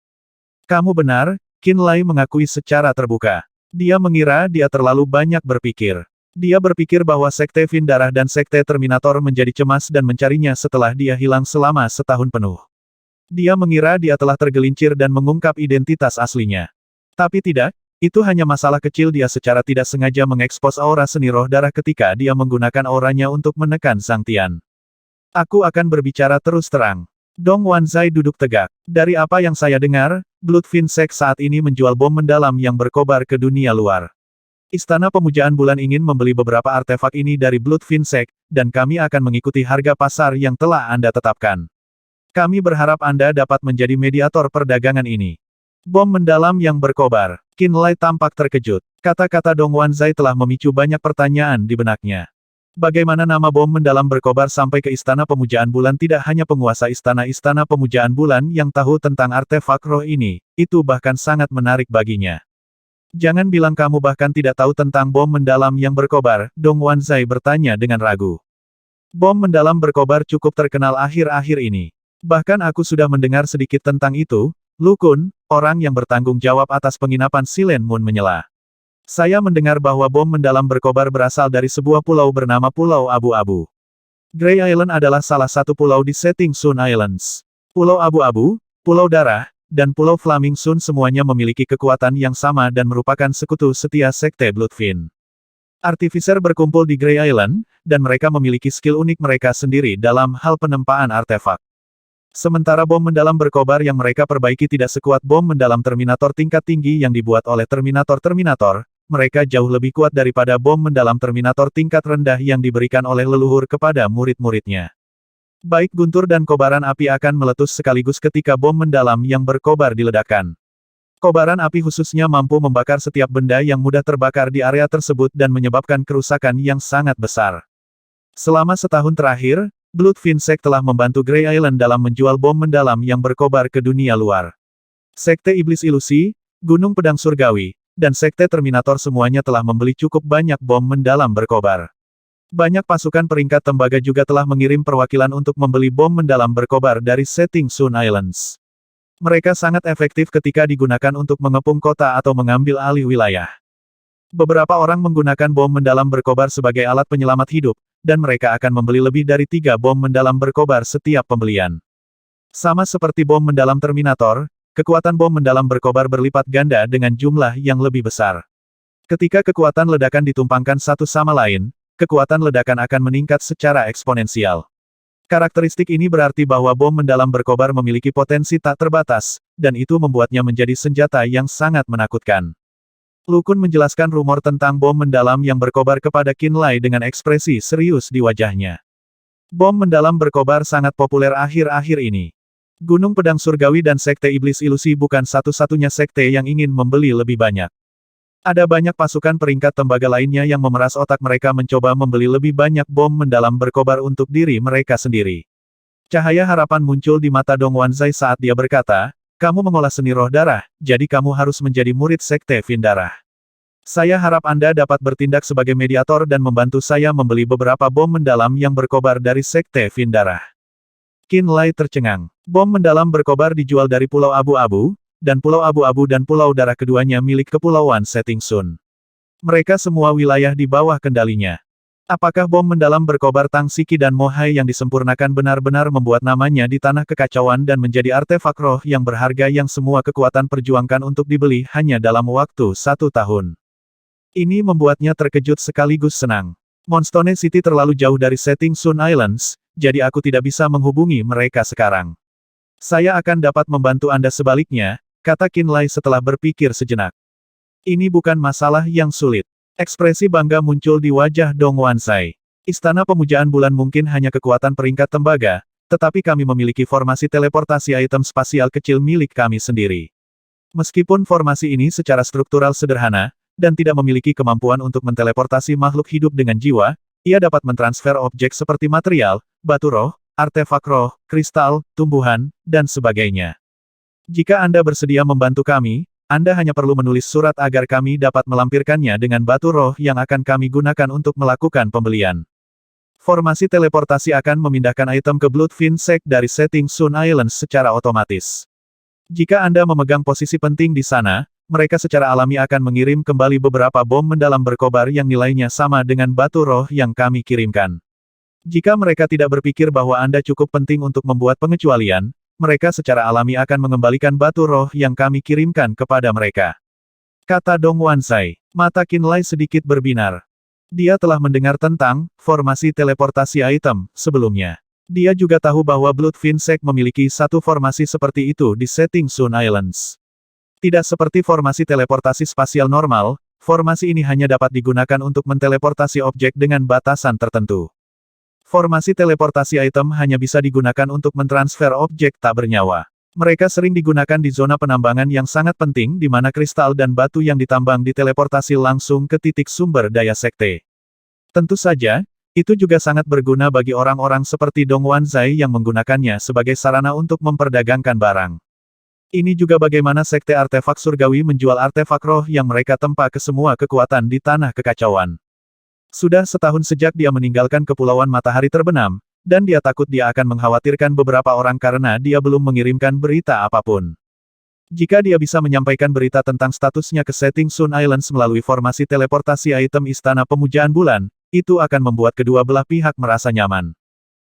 Kamu benar, Qin Lai mengakui secara terbuka. Dia mengira dia terlalu banyak berpikir. Dia berpikir bahwa Sekte Fin Darah dan Sekte Terminator menjadi cemas dan mencarinya setelah dia hilang selama setahun penuh. Dia mengira dia telah tergelincir dan mengungkap identitas aslinya. Tapi tidak, itu hanya masalah kecil. Dia secara tidak sengaja mengekspos aura seni roh darah ketika dia menggunakan auranya untuk menekan Sang Tian. Aku akan berbicara terus terang. Dong Wanzai duduk tegak. Dari apa yang saya dengar, Blood Fin Sect saat ini menjual bom mendalam yang berkobar ke dunia luar. Istana Pemujaan Bulan ingin membeli beberapa artefak ini dari Blood Fin Sect, dan kami akan mengikuti harga pasar yang telah Anda tetapkan. Kami berharap Anda dapat menjadi mediator perdagangan ini. Bom mendalam yang berkobar. Qin Lai tampak terkejut. Kata-kata Dong Wanzai telah memicu banyak pertanyaan di benaknya. Bagaimana nama bom mendalam berkobar sampai ke Istana Pemujaan Bulan? Tidak hanya penguasa Istana Pemujaan Bulan yang tahu tentang artefak roh ini, itu bahkan sangat menarik baginya. Jangan bilang kamu bahkan tidak tahu tentang bom mendalam yang berkobar, Dong Wanzai bertanya dengan ragu. Bom mendalam berkobar cukup terkenal akhir-akhir ini. Bahkan aku sudah mendengar sedikit tentang itu, Lu Kun, orang yang bertanggung jawab atas penginapan Silent Moon menyela. Saya mendengar bahwa bom mendalam berkobar berasal dari sebuah pulau bernama Pulau Abu-Abu. Grey Island adalah salah satu pulau di setting Sun Islands. Pulau Abu-Abu, Pulau Darah, dan Pulau Flaming Sun semuanya memiliki kekuatan yang sama dan merupakan sekutu setia Sekte Bloodfin. Artificer berkumpul di Grey Island, dan mereka memiliki skill unik mereka sendiri dalam hal penempaan artefak. Sementara bom mendalam berkobar yang mereka perbaiki tidak sekuat bom mendalam Terminator tingkat tinggi yang dibuat oleh Terminator-Terminator, mereka jauh lebih kuat daripada bom mendalam Terminator tingkat rendah yang diberikan oleh leluhur kepada murid-muridnya. Baik guntur dan kobaran api akan meletus sekaligus ketika bom mendalam yang berkobar diledakkan. Kobaran api khususnya mampu membakar setiap benda yang mudah terbakar di area tersebut dan menyebabkan kerusakan yang sangat besar. Selama setahun terakhir, Bloodfin Sect telah membantu Grey Island dalam menjual bom mendalam yang berkobar ke dunia luar. Sekte Iblis Ilusi, Gunung Pedang Surgawi, dan Sekte Terminator semuanya telah membeli cukup banyak bom mendalam berkobar. Banyak pasukan peringkat tembaga juga telah mengirim perwakilan untuk membeli bom mendalam berkobar dari Setting Sun Islands. Mereka sangat efektif ketika digunakan untuk mengepung kota atau mengambil alih wilayah. Beberapa orang menggunakan bom mendalam berkobar sebagai alat penyelamat hidup, dan mereka akan membeli lebih dari 3 bom mendalam berkobar setiap pembelian. Sama seperti bom mendalam Terminator, kekuatan bom mendalam berkobar berlipat ganda dengan jumlah yang lebih besar. Ketika kekuatan ledakan ditumpangkan satu sama lain, kekuatan ledakan akan meningkat secara eksponensial. Karakteristik ini berarti bahwa bom mendalam berkobar memiliki potensi tak terbatas, dan itu membuatnya menjadi senjata yang sangat menakutkan. Lukun menjelaskan rumor tentang bom mendalam yang berkobar kepada Qinlai dengan ekspresi serius di wajahnya. Bom mendalam berkobar sangat populer akhir-akhir ini. Gunung Pedang Surgawi dan Sekte Iblis Ilusi bukan satu-satunya sekte yang ingin membeli lebih banyak. Ada banyak pasukan peringkat tembaga lainnya yang memeras otak mereka mencoba membeli lebih banyak bom mendalam berkobar untuk diri mereka sendiri. Cahaya harapan muncul di mata Dong Wanzai saat dia berkata, "Kamu mengolah seni roh darah, jadi kamu harus menjadi murid Sekte Fin Darah. Saya harap Anda dapat bertindak sebagai mediator dan membantu saya membeli beberapa bom mendalam yang berkobar dari Sekte Fin Darah." Qinlai tercengang. Bom mendalam berkobar dijual dari Pulau Abu-Abu, dan Pulau Abu-Abu dan Pulau Darah keduanya milik Kepulauan Setting Sun. Mereka semua wilayah di bawah kendalinya. Apakah bom mendalam berkobar Tang Siki dan Mohai yang disempurnakan benar-benar membuat namanya di tanah kekacauan dan menjadi artefak roh yang berharga yang semua kekuatan perjuangkan untuk dibeli hanya dalam waktu 1 tahun? Ini membuatnya terkejut sekaligus senang. Moonstone City terlalu jauh dari Setting Sun Islands, jadi aku tidak bisa menghubungi mereka sekarang. Saya akan dapat membantu Anda sebaliknya, kata Qinlai setelah berpikir sejenak. Ini bukan masalah yang sulit. Ekspresi bangga muncul di wajah Dong Wanzai. Istana Pemujaan Bulan mungkin hanya kekuatan peringkat tembaga, tetapi kami memiliki formasi teleportasi item spasial kecil milik kami sendiri. Meskipun formasi ini secara struktural sederhana, dan tidak memiliki kemampuan untuk menteleportasi makhluk hidup dengan jiwa, ia dapat mentransfer objek seperti material, batu roh, artefak roh, kristal, tumbuhan, dan sebagainya. Jika Anda bersedia membantu kami, Anda hanya perlu menulis surat agar kami dapat melampirkannya dengan batu roh yang akan kami gunakan untuk melakukan pembelian. Formasi teleportasi akan memindahkan item ke Bloodfin Sect dari Setting Sun Islands secara otomatis. Jika Anda memegang posisi penting di sana, mereka secara alami akan mengirim kembali beberapa bom mendalam berkobar yang nilainya sama dengan batu roh yang kami kirimkan. Jika mereka tidak berpikir bahwa Anda cukup penting untuk membuat pengecualian, mereka secara alami akan mengembalikan batu roh yang kami kirimkan kepada mereka. Kata Dong Wanzai. Mata Qinlai sedikit berbinar. Dia telah mendengar tentang formasi teleportasi item sebelumnya. Dia juga tahu bahwa Bloodfin Sect memiliki satu formasi seperti itu di Setting Sun Islands. Tidak seperti formasi teleportasi spasial normal, formasi ini hanya dapat digunakan untuk menteleportasi objek dengan batasan tertentu. Formasi teleportasi item hanya bisa digunakan untuk mentransfer objek tak bernyawa. Mereka sering digunakan di zona penambangan yang sangat penting di mana kristal dan batu yang ditambang diteleportasi langsung ke titik sumber daya sekte. Tentu saja, itu juga sangat berguna bagi orang-orang seperti Dong Wanzai yang menggunakannya sebagai sarana untuk memperdagangkan barang. Ini juga bagaimana Sekte Artefak Surgawi menjual artefak roh yang mereka tempa ke semua kekuatan di tanah kekacauan. Sudah setahun sejak dia meninggalkan Kepulauan Matahari Terbenam, dan dia takut dia akan mengkhawatirkan beberapa orang karena dia belum mengirimkan berita apapun. Jika dia bisa menyampaikan berita tentang statusnya ke Setting Sun Islands melalui formasi teleportasi item Istana Pemujaan Bulan, itu akan membuat kedua belah pihak merasa nyaman.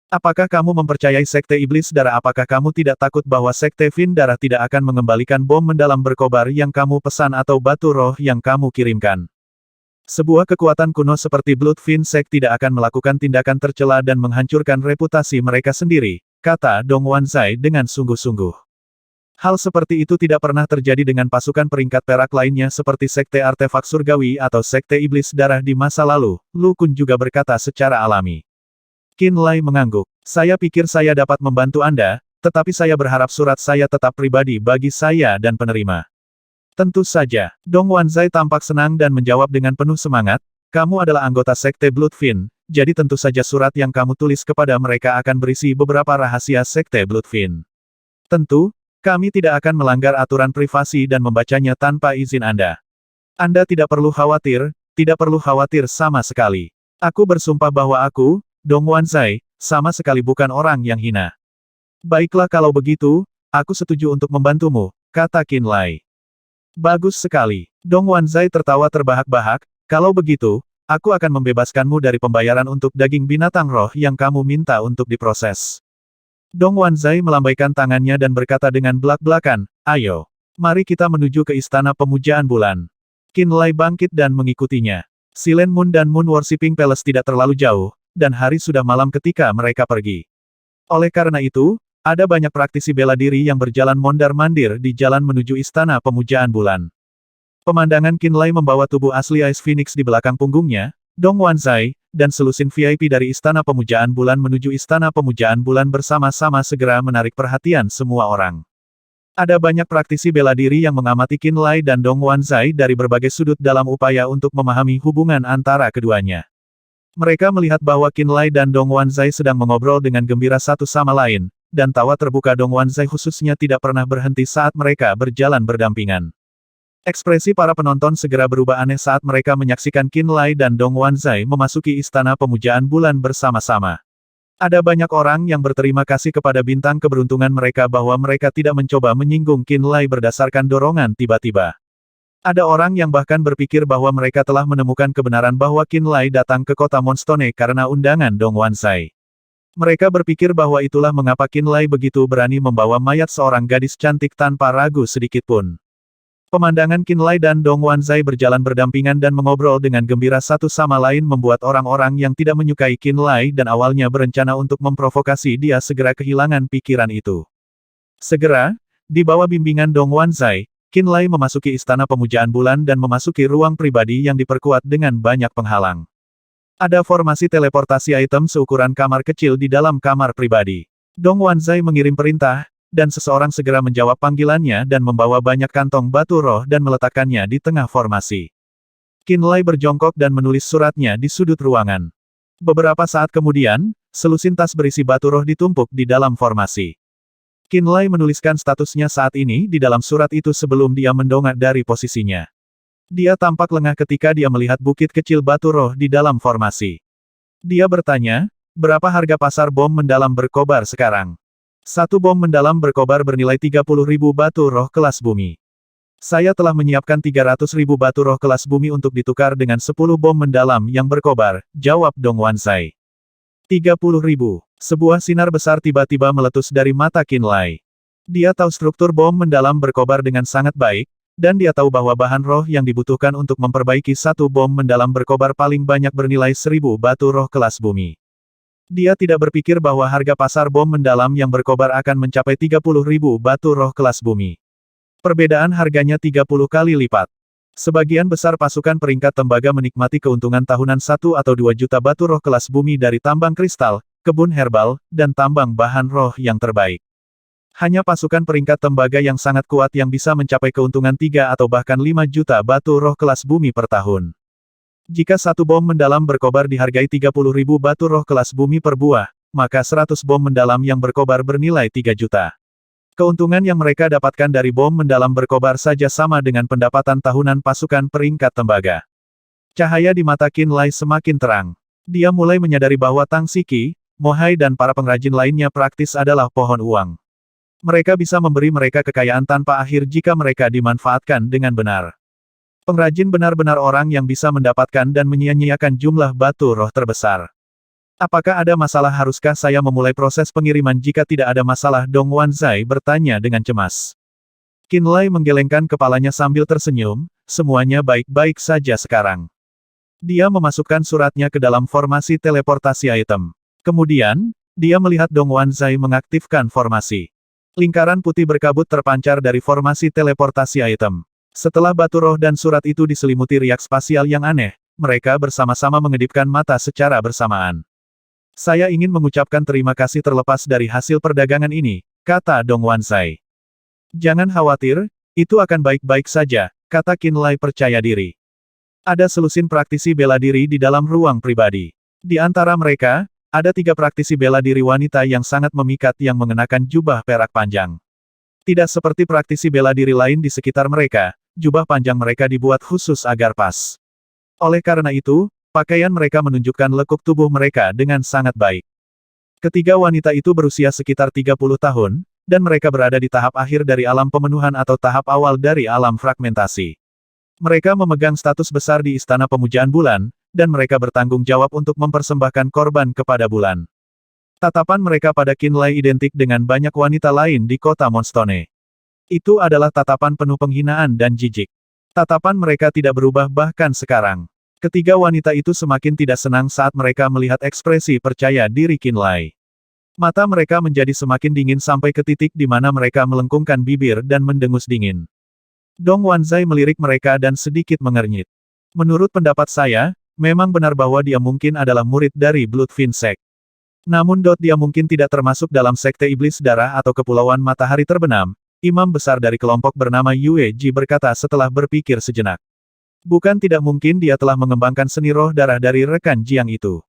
Apakah kamu mempercayai Sekte Iblis Darah? Apakah kamu tidak takut bahwa Sekte Fin Darah tidak akan mengembalikan bom mendalam berkobar yang kamu pesan atau batu roh yang kamu kirimkan? Sebuah kekuatan kuno seperti Blood Fin Sect tidak akan melakukan tindakan tercela dan menghancurkan reputasi mereka sendiri, kata Dong Wanzai dengan sungguh-sungguh. Hal seperti itu tidak pernah terjadi dengan pasukan peringkat perak lainnya seperti Sekte Artefak Surgawi atau Sekte Iblis Darah di masa lalu, Lu Kun juga berkata secara alami. Qin Lai mengangguk. Saya pikir saya dapat membantu Anda, tetapi saya berharap surat saya tetap pribadi bagi saya dan penerima. Tentu saja. Dong Wanzai tampak senang dan menjawab dengan penuh semangat, kamu adalah anggota Sekte Bloodfin, jadi tentu saja surat yang kamu tulis kepada mereka akan berisi beberapa rahasia Sekte Bloodfin. Tentu, kami tidak akan melanggar aturan privasi dan membacanya tanpa izin Anda. Anda tidak perlu khawatir sama sekali. Aku bersumpah bahwa aku, Dong Wanzai, sama sekali bukan orang yang hina. Baiklah kalau begitu, aku setuju untuk membantumu, kata Qin Lai. Bagus sekali. Dong Wanzai tertawa terbahak-bahak, kalau begitu, aku akan membebaskanmu dari pembayaran untuk daging binatang roh yang kamu minta untuk diproses. Dong Wanzai melambaikan tangannya dan berkata dengan belak-belakan, ayo, mari kita menuju ke Istana Pemujaan Bulan. Qin Lai bangkit dan mengikutinya. Silent Moon dan Moon Worshipping Palace tidak terlalu jauh, dan hari sudah malam ketika mereka pergi. Oleh karena itu, ada banyak praktisi bela diri yang berjalan mondar-mandir di jalan menuju Istana Pemujaan Bulan. Pemandangan Qin Lai membawa tubuh asli Ice Phoenix di belakang punggungnya, Dong Wanzai, dan selusin VIP dari Istana Pemujaan Bulan menuju Istana Pemujaan Bulan bersama-sama segera menarik perhatian semua orang. Ada banyak praktisi bela diri yang mengamati Qin Lai dan Dong Wanzai dari berbagai sudut dalam upaya untuk memahami hubungan antara keduanya. Mereka melihat bahwa Qin Lai dan Dong Wanzai sedang mengobrol dengan gembira satu sama lain, dan tawa terbuka Dong Wanzai khususnya tidak pernah berhenti saat mereka berjalan berdampingan. Ekspresi para penonton segera berubah aneh saat mereka menyaksikan Qin Lai dan Dong Wanzai memasuki Istana Pemujaan Bulan bersama-sama. Ada banyak orang yang berterima kasih kepada bintang keberuntungan mereka bahwa mereka tidak mencoba menyinggung Qin Lai berdasarkan dorongan tiba-tiba. Ada orang yang bahkan berpikir bahwa mereka telah menemukan kebenaran bahwa Qin Lai datang ke kota Moonstone karena undangan Dong Wanzai. Mereka berpikir bahwa itulah mengapa Qin Lai begitu berani membawa mayat seorang gadis cantik tanpa ragu sedikitpun. Pemandangan Qin Lai dan Dong Wanzai berjalan berdampingan dan mengobrol dengan gembira satu sama lain membuat orang-orang yang tidak menyukai Qin Lai dan awalnya berencana untuk memprovokasi dia segera kehilangan pikiran itu. Segera, di bawah bimbingan Dong Wanzai, Qin Lai memasuki Istana Pemujaan Bulan dan memasuki ruang pribadi yang diperkuat dengan banyak penghalang. Ada formasi teleportasi item seukuran kamar kecil di dalam kamar pribadi. Dong Wanzai mengirim perintah, dan seseorang segera menjawab panggilannya dan membawa banyak kantong batu roh dan meletakkannya di tengah formasi. Qin Lai berjongkok dan menulis suratnya di sudut ruangan. Beberapa saat kemudian, selusin tas berisi batu roh ditumpuk di dalam formasi. Qin Lai menuliskan statusnya saat ini di dalam surat itu sebelum dia mendongak dari posisinya. Dia tampak lengah ketika dia melihat bukit kecil batu roh di dalam formasi. Dia bertanya, berapa harga pasar bom mendalam berkobar sekarang? Satu bom mendalam berkobar bernilai 30.000 batu roh kelas bumi. Saya telah menyiapkan 300.000 batu roh kelas bumi untuk ditukar dengan 10 bom mendalam yang berkobar, jawab Dong Wanzai. 30.000. Sebuah sinar besar tiba-tiba meletus dari mata Qin Lai. Dia tahu struktur bom mendalam berkobar dengan sangat baik, dan dia tahu bahwa bahan roh yang dibutuhkan untuk memperbaiki satu bom mendalam berkobar paling banyak bernilai 1.000 batu roh kelas bumi. Dia tidak berpikir bahwa harga pasar bom mendalam yang berkobar akan mencapai 30.000 batu roh kelas bumi. Perbedaan harganya 30 kali lipat. Sebagian besar pasukan peringkat tembaga menikmati keuntungan tahunan 1 atau 2 juta batu roh kelas bumi dari tambang kristal, kebun herbal, dan tambang bahan roh yang terbaik. Hanya pasukan peringkat tembaga yang sangat kuat yang bisa mencapai keuntungan 3 atau bahkan 5 juta batu roh kelas bumi per tahun. Jika satu bom mendalam berkobar dihargai 30.000 batu roh kelas bumi per buah, maka 100 bom mendalam yang berkobar bernilai 3 juta. Keuntungan yang mereka dapatkan dari bom mendalam berkobar saja sama dengan pendapatan tahunan pasukan peringkat tembaga. Cahaya di mata Qin Lai semakin terang. Dia mulai menyadari bahwa Tang Siki, Mo Hai dan para pengrajin lainnya praktis adalah pohon uang. Mereka bisa memberi mereka kekayaan tanpa akhir jika mereka dimanfaatkan dengan benar. Pengrajin benar-benar orang yang bisa mendapatkan dan menyia-nyiakan jumlah batu roh terbesar. Apakah ada masalah? Haruskah saya memulai proses pengiriman jika tidak ada masalah? Dong Wanzai bertanya dengan cemas. Qinlai menggelengkan kepalanya sambil tersenyum, semuanya baik-baik saja sekarang. Dia memasukkan suratnya ke dalam formasi teleportasi item. Kemudian, dia melihat Dong Wanzai mengaktifkan formasi. Lingkaran putih berkabut terpancar dari formasi teleportasi item. Setelah batu roh dan surat itu diselimuti riak spasial yang aneh, mereka bersama-sama mengedipkan mata secara bersamaan. Saya ingin mengucapkan terima kasih terlepas dari hasil perdagangan ini, kata Dong Wanzai. Jangan khawatir, itu akan baik-baik saja, kata Qinlai percaya diri. Ada selusin praktisi bela diri di dalam ruang pribadi. Di antara mereka, ada 3 praktisi bela diri wanita yang sangat memikat yang mengenakan jubah perak panjang. Tidak seperti praktisi bela diri lain di sekitar mereka, jubah panjang mereka dibuat khusus agar pas. Oleh karena itu, pakaian mereka menunjukkan lekuk tubuh mereka dengan sangat baik. Ketiga wanita itu berusia sekitar 30 tahun, dan mereka berada di tahap akhir dari alam pemenuhan atau tahap awal dari alam fragmentasi. Mereka memegang status besar di Istana Pemujaan Bulan, dan mereka bertanggung jawab untuk mempersembahkan korban kepada bulan. Tatapan mereka pada Qinlai identik dengan banyak wanita lain di kota Monstone. Itu adalah tatapan penuh penghinaan dan jijik. Tatapan mereka tidak berubah bahkan sekarang. Ketiga wanita itu semakin tidak senang saat mereka melihat ekspresi percaya diri Qinlai. Mata mereka menjadi semakin dingin sampai ke titik di mana mereka melengkungkan bibir dan mendengus dingin. Dong Wanzai melirik mereka dan sedikit mengernyit. Menurut pendapat saya, memang benar bahwa dia mungkin adalah murid dari Bloodfin Sect. Namun dia mungkin tidak termasuk dalam Sekte Iblis Darah atau Kepulauan Matahari Terbenam, imam besar dari kelompok bernama Yue Ji berkata setelah berpikir sejenak. Bukan tidak mungkin dia telah mengembangkan seni roh darah dari rekan Jiang itu.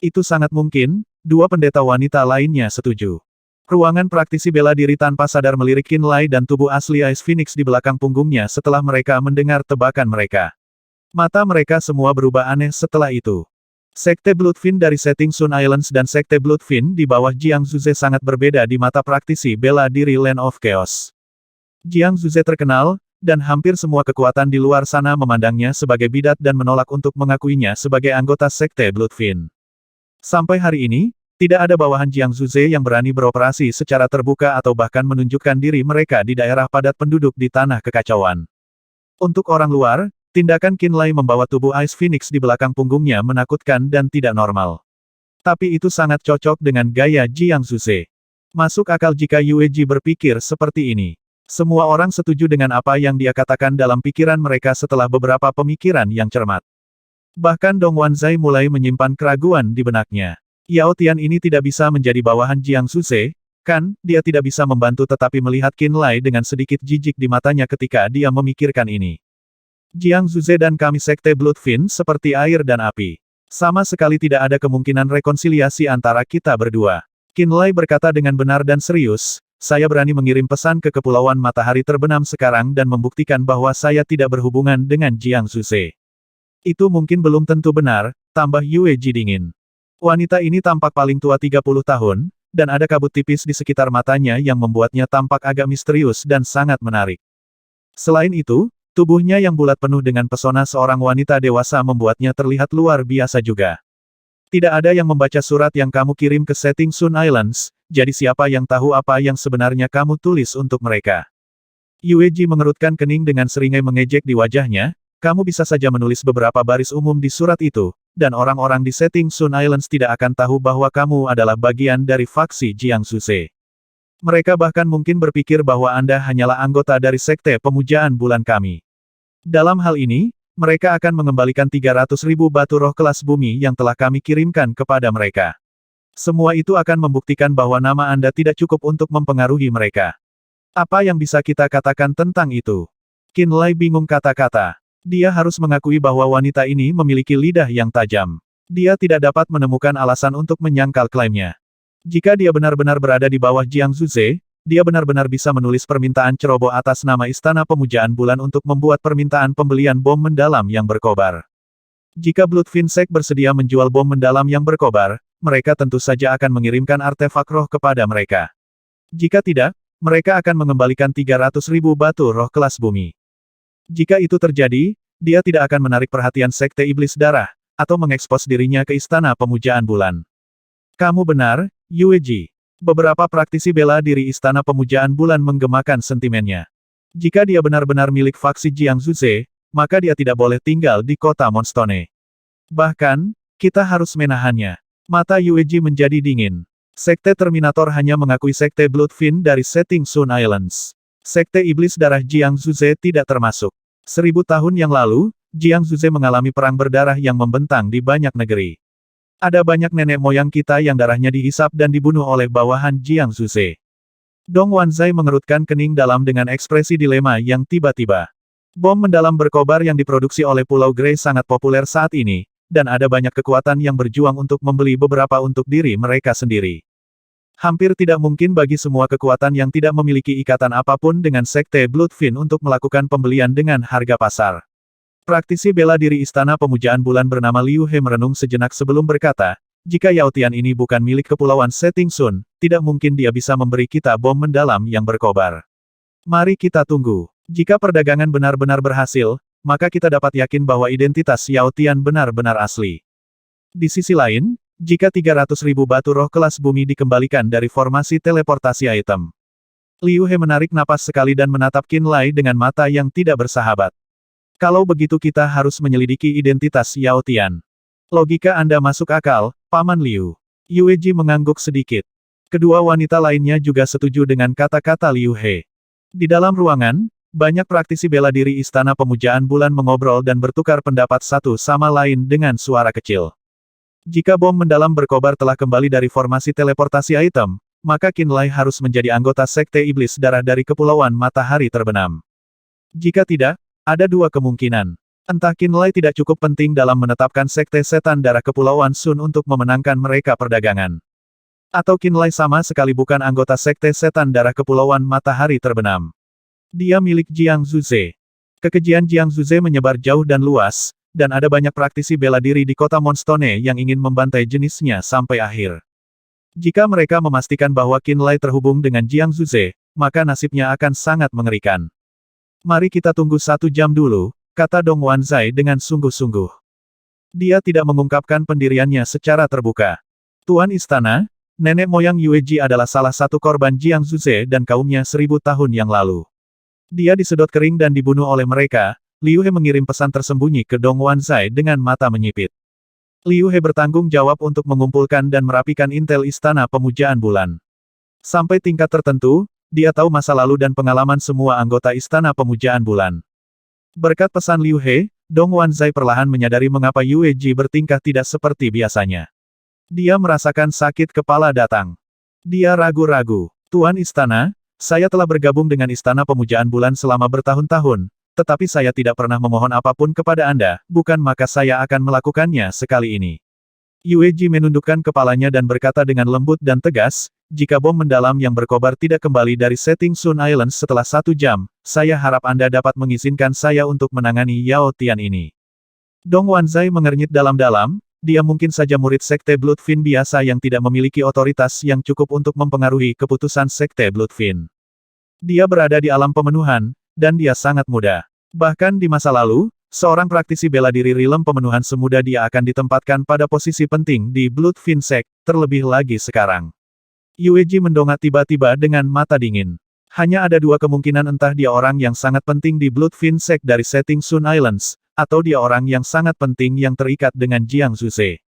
Itu sangat mungkin, 2 pendeta wanita lainnya setuju. Ruangan praktisi bela diri tanpa sadar melirik Qinlai dan tubuh asli Ice Phoenix di belakang punggungnya setelah mereka mendengar tebakan mereka. Mata mereka semua berubah aneh setelah itu. Sekte Bloodfin dari setting Sun Islands dan Sekte Bloodfin di bawah Jiang Zuze sangat berbeda di mata praktisi bela diri Land of Chaos. Jiang Zuze terkenal, dan hampir semua kekuatan di luar sana memandangnya sebagai bidat dan menolak untuk mengakuinya sebagai anggota Sekte Bloodfin. Sampai hari ini, tidak ada bawahan Jiang Zuze yang berani beroperasi secara terbuka atau bahkan menunjukkan diri mereka di daerah padat penduduk di tanah kekacauan. Untuk orang luar, tindakan Qinlai membawa tubuh Ice Phoenix di belakang punggungnya menakutkan dan tidak normal. Tapi itu sangat cocok dengan gaya Jiang Zuze. Masuk akal jika Yue Ji berpikir seperti ini. Semua orang setuju dengan apa yang dia katakan dalam pikiran mereka setelah beberapa pemikiran yang cermat. Bahkan Dong Wanzai mulai menyimpan keraguan di benaknya. Yao Tian ini tidak bisa menjadi bawahan Jiang Zuze, kan, dia tidak bisa membantu tetapi melihat Qinlai dengan sedikit jijik di matanya ketika dia memikirkan ini. Jiang Zuze dan kami Sekte Bloodfin seperti air dan api. Sama sekali tidak ada kemungkinan rekonsiliasi antara kita berdua. Qinlai berkata dengan benar dan serius, saya berani mengirim pesan ke Kepulauan Matahari Terbenam sekarang dan membuktikan bahwa saya tidak berhubungan dengan Jiang Zuze. Itu mungkin belum tentu benar, tambah Yue Ji dingin. Wanita ini tampak paling tua 30 tahun, dan ada kabut tipis di sekitar matanya yang membuatnya tampak agak misterius dan sangat menarik. Selain itu, tubuhnya yang bulat penuh dengan pesona seorang wanita dewasa membuatnya terlihat luar biasa juga. Tidak ada yang membaca surat yang kamu kirim ke setting Sun Islands, jadi siapa yang tahu apa yang sebenarnya kamu tulis untuk mereka? Yue Ji mengerutkan kening dengan seringai mengejek di wajahnya, kamu bisa saja menulis beberapa baris umum di surat itu, dan orang-orang di setting Sun Islands tidak akan tahu bahwa kamu adalah bagian dari faksi Jiang Zuze. Mereka bahkan mungkin berpikir bahwa Anda hanyalah anggota dari Sekte Pemujaan Bulan kami. Dalam hal ini, mereka akan mengembalikan 300.000 batu roh kelas bumi yang telah kami kirimkan kepada mereka. Semua itu akan membuktikan bahwa nama Anda tidak cukup untuk mempengaruhi mereka. Apa yang bisa kita katakan tentang itu? Qinlai bingung kata-kata. Dia harus mengakui bahwa wanita ini memiliki lidah yang tajam. Dia tidak dapat menemukan alasan untuk menyangkal klaimnya. Jika dia benar-benar berada di bawah Jiang Zuze, dia benar-benar bisa menulis permintaan ceroboh atas nama Istana Pemujaan Bulan untuk membuat permintaan pembelian bom mendalam yang berkobar. Jika Bloodfin Sect bersedia menjual bom mendalam yang berkobar, mereka tentu saja akan mengirimkan artefak roh kepada mereka. Jika tidak, mereka akan mengembalikan 300.000 batu roh kelas bumi. Jika itu terjadi, dia tidak akan menarik perhatian Sekte Iblis Darah, atau mengekspos dirinya ke Istana Pemujaan Bulan. Kamu benar, Yueji. Beberapa praktisi bela diri Istana Pemujaan Bulan menggemakan sentimennya. Jika dia benar-benar milik faksi Jiang Zuze, maka dia tidak boleh tinggal di kota Moonstone. Bahkan, kita harus menahannya. Mata Yueji menjadi dingin. Sekte Terminator hanya mengakui Sekte Bloodfin dari Setting Sun Islands. Sekte Iblis Darah Jiang Zuze tidak termasuk. 1000 tahun yang lalu, Jiang Zuze mengalami perang berdarah yang membentang di banyak negeri. Ada banyak nenek moyang kita yang darahnya dihisap dan dibunuh oleh bawahan Jiang Zuze. Dong Wanzai mengerutkan kening dalam dengan ekspresi dilema yang tiba-tiba. Bom mendalam berkobar yang diproduksi oleh Pulau Grey sangat populer saat ini, dan ada banyak kekuatan yang berjuang untuk membeli beberapa untuk diri mereka sendiri. Hampir tidak mungkin bagi semua kekuatan yang tidak memiliki ikatan apapun dengan Sekte Bloodfin untuk melakukan pembelian dengan harga pasar. Praktisi bela diri Istana Pemujaan Bulan bernama Liu He merenung sejenak sebelum berkata, jika Yao Tian ini bukan milik Kepulauan Setting Sun, tidak mungkin dia bisa memberi kita bom mendalam yang berkobar. Mari kita tunggu. Jika perdagangan benar-benar berhasil, maka kita dapat yakin bahwa identitas Yao Tian benar-benar asli. Di sisi lain, jika 300.000 batu roh kelas bumi dikembalikan dari formasi teleportasi item. Liu He menarik napas sekali dan menatap Qin Lai dengan mata yang tidak bersahabat. Kalau begitu kita harus menyelidiki identitas Yao Tian. Logika Anda masuk akal, Paman Liu. Yueji mengangguk sedikit. Kedua wanita lainnya juga setuju dengan kata-kata Liu He. Di dalam ruangan, banyak praktisi bela diri Istana Pemujaan Bulan mengobrol dan bertukar pendapat satu sama lain dengan suara kecil. Jika bom mendalam berkobar telah kembali dari formasi teleportasi item, maka Qin Lai harus menjadi anggota Sekte Iblis Darah dari Kepulauan Matahari Terbenam. Jika tidak, ada dua kemungkinan. Entah Qin Lai tidak cukup penting dalam menetapkan Sekte Setan Darah Kepulauan Sun untuk memenangkan mereka perdagangan. Atau Qin Lai sama sekali bukan anggota Sekte Setan Darah Kepulauan Matahari Terbenam. Dia milik Jiang Zuze. Kekejian Jiang Zuze menyebar jauh dan luas, dan ada banyak praktisi bela diri di kota Moonstone yang ingin membantai jenisnya sampai akhir. Jika mereka memastikan bahwa Qin Lai terhubung dengan Jiang Zuze, maka nasibnya akan sangat mengerikan. Mari kita tunggu 1 jam dulu, kata Dong Wanzai dengan sungguh-sungguh. Dia tidak mengungkapkan pendiriannya secara terbuka. Tuan Istana, nenek moyang Yueji adalah salah satu korban Jiang Zuze dan kaumnya 1000 tahun yang lalu. Dia disedot kering dan dibunuh oleh mereka. Liu He mengirim pesan tersembunyi ke Dong Wanzai dengan mata menyipit. Liu He bertanggung jawab untuk mengumpulkan dan merapikan intel Istana Pemujaan Bulan. Sampai tingkat tertentu, dia tahu masa lalu dan pengalaman semua anggota Istana Pemujaan Bulan. Berkat pesan Liu He, Dong Wanzai perlahan menyadari mengapa Yueji bertingkah tidak seperti biasanya. Dia merasakan sakit kepala datang. Dia ragu-ragu. Tuan Istana, saya telah bergabung dengan Istana Pemujaan Bulan selama bertahun-tahun, tetapi saya tidak pernah memohon apapun kepada Anda, bukan maka saya akan melakukannya sekali ini. Yueji menundukkan kepalanya dan berkata dengan lembut dan tegas, jika bom mendalam yang berkobar tidak kembali dari Setting Sun Islands setelah 1 jam, saya harap Anda dapat mengizinkan saya untuk menangani Yao Tian ini. Dong Wanzai mengernyit dalam-dalam, dia mungkin saja murid Sekte Bloodfin biasa yang tidak memiliki otoritas yang cukup untuk mempengaruhi keputusan Sekte Bloodfin. Dia berada di alam pemenuhan, dan dia sangat muda. Bahkan di masa lalu, seorang praktisi bela diri Rilem pemenuhan semuda dia akan ditempatkan pada posisi penting di Bloodfin Sect, terlebih lagi sekarang. Yueji mendongak tiba-tiba dengan mata dingin. Hanya ada dua kemungkinan, entah dia orang yang sangat penting di Bloodfin Sect dari Setting Sun Islands, atau dia orang yang sangat penting yang terikat dengan Jiang Zuze.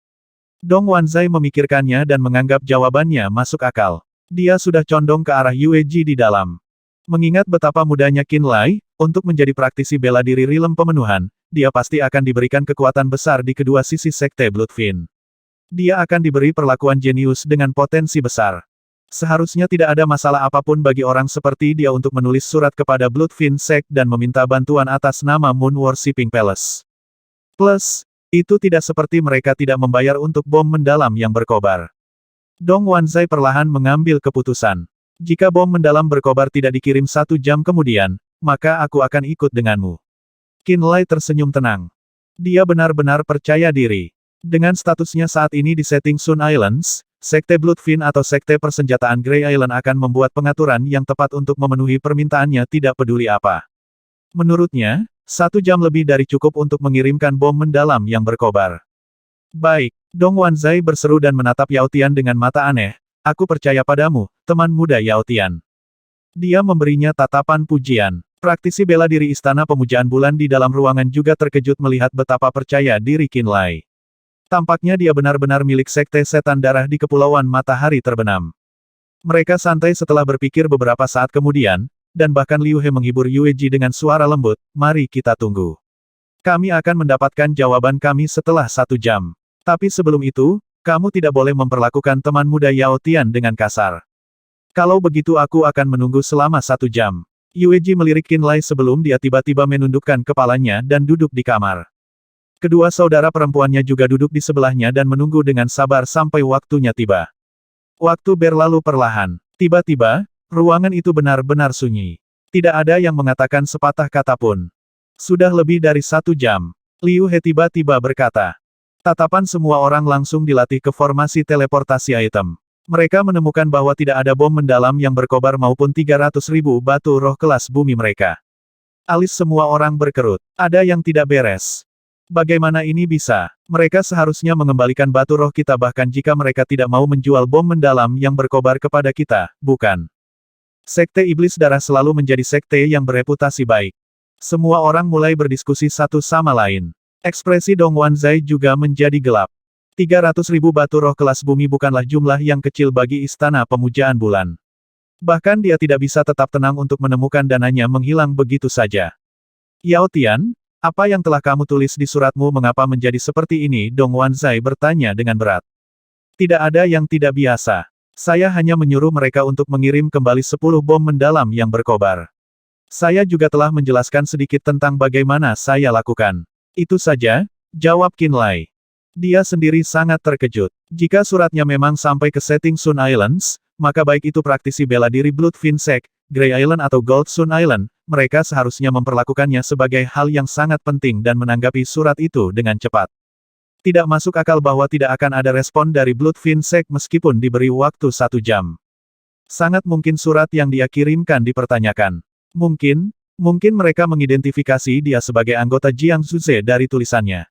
Dong Wanzai memikirkannya dan menganggap jawabannya masuk akal. Dia sudah condong ke arah Yueji di dalam. Mengingat betapa mudanya Qin Lai, untuk menjadi praktisi bela diri Rilem pemenuhan, dia pasti akan diberikan kekuatan besar di kedua sisi Sekte Bloodfin. Dia akan diberi perlakuan jenius dengan potensi besar. Seharusnya tidak ada masalah apapun bagi orang seperti dia untuk menulis surat kepada Bloodfin Sect dan meminta bantuan atas nama Moon Worshipping Palace. Plus, itu tidak seperti mereka tidak membayar untuk bom mendalam yang berkobar. Dong Wanzai perlahan mengambil keputusan. Jika bom mendalam berkobar tidak dikirim 1 jam kemudian, maka aku akan ikut denganmu. Qin Lai tersenyum tenang. Dia benar-benar percaya diri. Dengan statusnya saat ini di Setting Sun Islands, Sekte Bloodfin atau Sekte Persenjataan Grey Island akan membuat pengaturan yang tepat untuk memenuhi permintaannya tidak peduli apa. Menurutnya, 1 jam lebih dari cukup untuk mengirimkan bom mendalam yang berkobar. Baik, Dong Wanzai berseru dan menatap Yao Tian dengan mata aneh. Aku percaya padamu, teman muda Yao Tian. Dia memberinya tatapan pujian. Praktisi bela diri Istana Pemujaan Bulan di dalam ruangan juga terkejut melihat betapa percaya diri Qin Lai. Tampaknya dia benar-benar milik Sekte Setan Darah di Kepulauan Matahari Terbenam. Mereka santai setelah berpikir beberapa saat kemudian, dan bahkan Liu He menghibur Yue Ji dengan suara lembut, mari kita tunggu. Kami akan mendapatkan jawaban kami setelah 1 jam. Tapi sebelum itu, kamu tidak boleh memperlakukan teman muda Yao Tian dengan kasar. Kalau begitu aku akan menunggu selama 1 jam. Yue Ji melirik Qin Lai sebelum dia tiba-tiba menundukkan kepalanya dan duduk di kamar. Kedua saudara perempuannya juga duduk di sebelahnya dan menunggu dengan sabar sampai waktunya tiba. Waktu berlalu perlahan. Tiba-tiba, ruangan itu benar-benar sunyi. Tidak ada yang mengatakan sepatah kata pun. Sudah lebih dari 1 jam. Liu He tiba-tiba berkata. Tatapan semua orang langsung dilatih ke formasi teleportasi item. Mereka menemukan bahwa tidak ada bom mendalam yang berkobar maupun 300.000 batu roh kelas bumi mereka. Alis semua orang berkerut. Ada yang tidak beres. Bagaimana ini bisa? Mereka seharusnya mengembalikan batu roh kita bahkan jika mereka tidak mau menjual bom mendalam yang berkobar kepada kita, bukan? Sekte Iblis Darah selalu menjadi sekte yang bereputasi baik. Semua orang mulai berdiskusi satu sama lain. Ekspresi Dong Wanzai juga menjadi gelap. 300.000 batu roh kelas bumi bukanlah jumlah yang kecil bagi Istana Pemujaan Bulan. Bahkan dia tidak bisa tetap tenang untuk menemukan dananya menghilang begitu saja. Yao Tian, apa yang telah kamu tulis di suratmu mengapa menjadi seperti ini? Dong Wanzai bertanya dengan berat. Tidak ada yang tidak biasa. Saya hanya menyuruh mereka untuk mengirim kembali 10 bom mendalam yang berkobar. Saya juga telah menjelaskan sedikit tentang bagaimana saya lakukan. Itu saja, jawab Qin Lai. Dia sendiri sangat terkejut. Jika suratnya memang sampai ke setting Sun Islands, maka baik itu praktisi bela diri Bloodfin Sect, Grey Island atau Gold Sun Island, mereka seharusnya memperlakukannya sebagai hal yang sangat penting dan menanggapi surat itu dengan cepat. Tidak masuk akal bahwa tidak akan ada respon dari Bloodfin Sect meskipun diberi waktu 1 jam. Sangat mungkin surat yang dia kirimkan dipertanyakan. Mungkin mereka mengidentifikasi dia sebagai anggota Jiang Zuze dari tulisannya.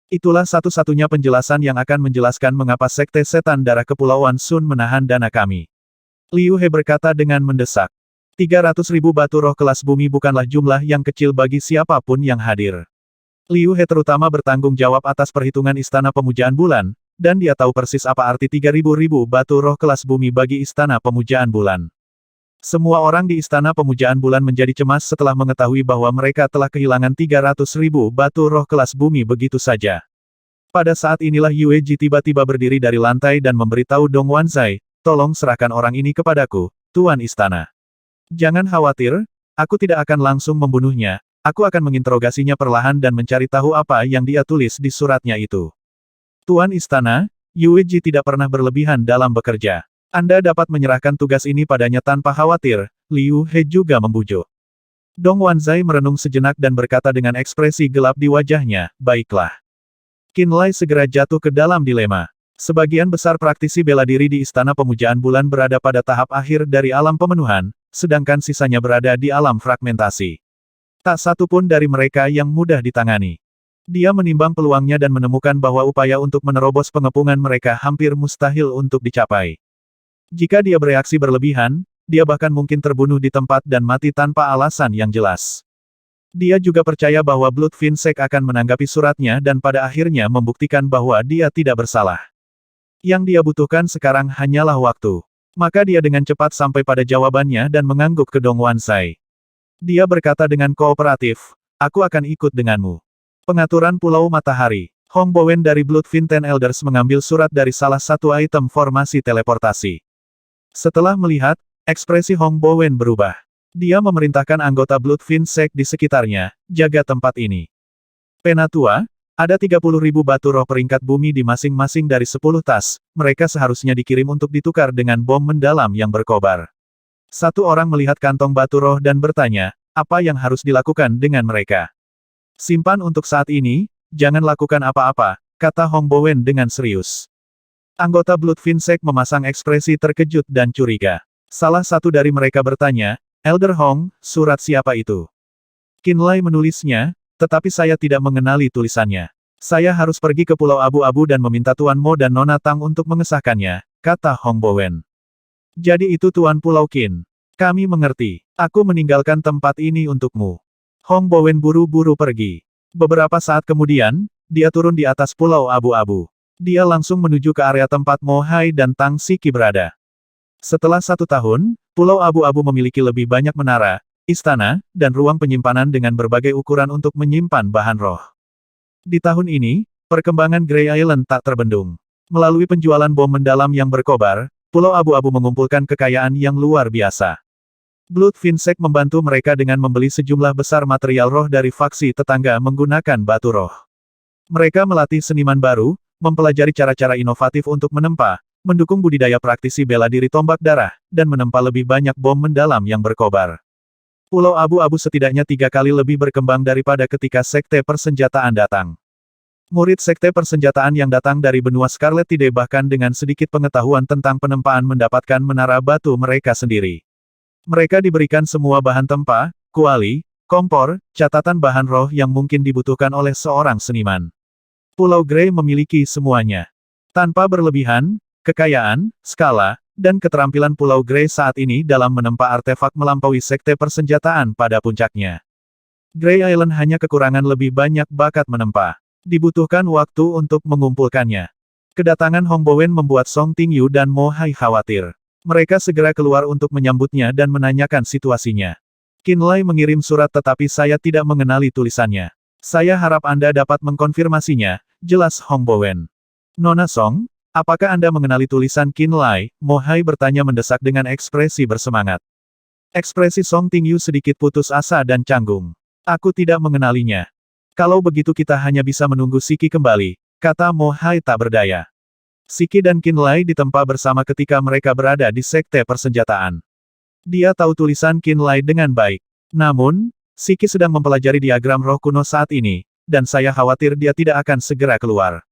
Itulah satu-satunya penjelasan yang akan menjelaskan mengapa Sekte Setan Darah Kepulauan Sun menahan dana kami. Liu He berkata dengan mendesak. 300.000 batu roh kelas bumi bukanlah jumlah yang kecil bagi siapapun yang hadir. Liu He terutama bertanggung jawab atas perhitungan Istana Pemujaan Bulan, dan dia tahu persis apa arti 3.000 batu roh kelas bumi bagi Istana Pemujaan Bulan. Semua orang di Istana Pemujaan Bulan menjadi cemas setelah mengetahui bahwa mereka telah kehilangan 300.000 batu roh kelas bumi begitu saja. Pada saat inilah Yue Ji tiba-tiba berdiri dari lantai dan memberitahu Dong Wanzai, tolong serahkan orang ini kepadaku, Tuan Istana. Jangan khawatir, aku tidak akan langsung membunuhnya, aku akan menginterogasinya perlahan dan mencari tahu apa yang dia tulis di suratnya itu. Tuan Istana, Yue Ji tidak pernah berlebihan dalam bekerja. Anda dapat menyerahkan tugas ini padanya tanpa khawatir, Liu He juga membujuk. Dong Wanzai merenung sejenak dan berkata dengan ekspresi gelap di wajahnya, baiklah. Qin Lai segera jatuh ke dalam dilema. Sebagian besar praktisi bela diri di Istana Pemujaan Bulan berada pada tahap akhir dari alam pemenuhan, sedangkan sisanya berada di alam fragmentasi. Tak satu pun dari mereka yang mudah ditangani. Dia menimbang peluangnya dan menemukan bahwa upaya untuk menerobos pengepungan mereka hampir mustahil untuk dicapai. Jika dia bereaksi berlebihan, dia bahkan mungkin terbunuh di tempat dan mati tanpa alasan yang jelas. Dia juga percaya bahwa Bloodfin Sect akan menanggapi suratnya dan pada akhirnya membuktikan bahwa dia tidak bersalah. Yang dia butuhkan sekarang hanyalah waktu. Maka dia dengan cepat sampai pada jawabannya dan mengangguk ke Dong Wanzai. Dia berkata dengan kooperatif, aku akan ikut denganmu. Pengaturan Pulau Matahari. Hong Bowen dari Bloodfin Ten Elders mengambil surat dari salah satu item formasi teleportasi. Setelah melihat, ekspresi Hong Bowen berubah. Dia memerintahkan anggota Bloodfin Sect di sekitarnya, jaga tempat ini. Penatua, ada 30.000 batu roh peringkat bumi di masing-masing dari 10 tas, mereka seharusnya dikirim untuk ditukar dengan bom mendalam yang berkobar. Satu orang melihat kantong batu roh dan bertanya, apa yang harus dilakukan dengan mereka? Simpan untuk saat ini, jangan lakukan apa-apa, kata Hong Bowen dengan serius. Anggota Bloodfin Sect memasang ekspresi terkejut dan curiga. Salah satu dari mereka bertanya, Elder Hong, surat siapa itu? Qin Lai menulisnya, tetapi saya tidak mengenali tulisannya. Saya harus pergi ke Pulau Abu-Abu dan meminta Tuan Mo dan Nona Tang untuk mengesahkannya, kata Hong Bowen. Jadi itu Tuan Pulau Qin. Kami mengerti. Aku meninggalkan tempat ini untukmu. Hong Bowen buru-buru pergi. Beberapa saat kemudian, dia turun di atas Pulau Abu-Abu. Dia langsung menuju ke area tempat Mo Hai dan Tang Siki berada. Setelah 1 tahun, Pulau Abu-Abu memiliki lebih banyak menara, istana, dan ruang penyimpanan dengan berbagai ukuran untuk menyimpan bahan roh. Di tahun ini, perkembangan Grey Island tak terbendung. Melalui penjualan bom mendalam yang berkobar, Pulau Abu-Abu mengumpulkan kekayaan yang luar biasa. Blood Finsec membantu mereka dengan membeli sejumlah besar material roh dari faksi tetangga menggunakan batu roh. Mereka melatih seniman baru, mempelajari cara-cara inovatif untuk menempa, mendukung budidaya praktisi bela diri tombak darah, dan menempa lebih banyak bom mendalam yang berkobar. Pulau Abu-Abu setidaknya 3 kali lebih berkembang daripada ketika Sekte Persenjataan datang. Murid Sekte Persenjataan yang datang dari benua Scarlet Tide bahkan dengan sedikit pengetahuan tentang penempaan mendapatkan menara batu mereka sendiri. Mereka diberikan semua bahan tempa, kuali, kompor, catatan bahan roh yang mungkin dibutuhkan oleh seorang seniman. Pulau Grey memiliki semuanya. Tanpa berlebihan, kekayaan, skala, dan keterampilan Pulau Grey saat ini dalam menempa artefak melampaui Sekte Persenjataan pada puncaknya. Grey Island hanya kekurangan lebih banyak bakat menempa. Dibutuhkan waktu untuk mengumpulkannya. Kedatangan Hong Bowen membuat Song Tingyu dan Mo Hai khawatir. Mereka segera keluar untuk menyambutnya dan menanyakan situasinya. Qin Lai mengirim surat tetapi saya tidak mengenali tulisannya. Saya harap Anda dapat mengkonfirmasinya, jelas Hong Bowen. Nona Song, apakah Anda mengenali tulisan Qin Lai? Mo Hai bertanya mendesak dengan ekspresi bersemangat. Ekspresi Song Tingyu sedikit putus asa dan canggung. Aku tidak mengenalinya. Kalau begitu kita hanya bisa menunggu Siki kembali, kata Mo Hai tak berdaya. Siki dan Qin Lai ditempa bersama ketika mereka berada di Sekte Persenjataan. Dia tahu tulisan Qin Lai dengan baik. Namun, Siki sedang mempelajari diagram roh kuno saat ini, dan saya khawatir dia tidak akan segera keluar.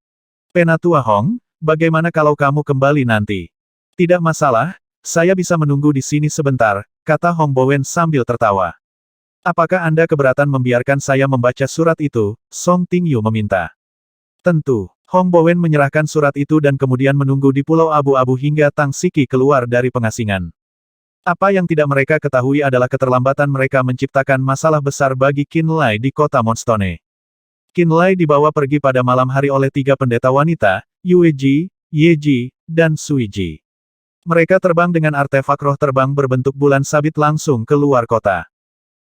Penatua Hong, bagaimana kalau kamu kembali nanti? Tidak masalah, saya bisa menunggu di sini sebentar, kata Hong Bowen sambil tertawa. Apakah Anda keberatan membiarkan saya membaca surat itu? Song Tingyu meminta. Tentu. Hong Bowen menyerahkan surat itu dan kemudian menunggu di Pulau Abu-Abu hingga Tang Siki keluar dari pengasingan. Apa yang tidak mereka ketahui adalah keterlambatan mereka menciptakan masalah besar bagi Qin Lai di kota Moonstone. Qin Lai dibawa pergi pada malam hari oleh 3 pendeta wanita, Yue Ji, Ye Ji, dan Sui Ji. Mereka terbang dengan artefak roh terbang berbentuk bulan sabit langsung ke luar kota.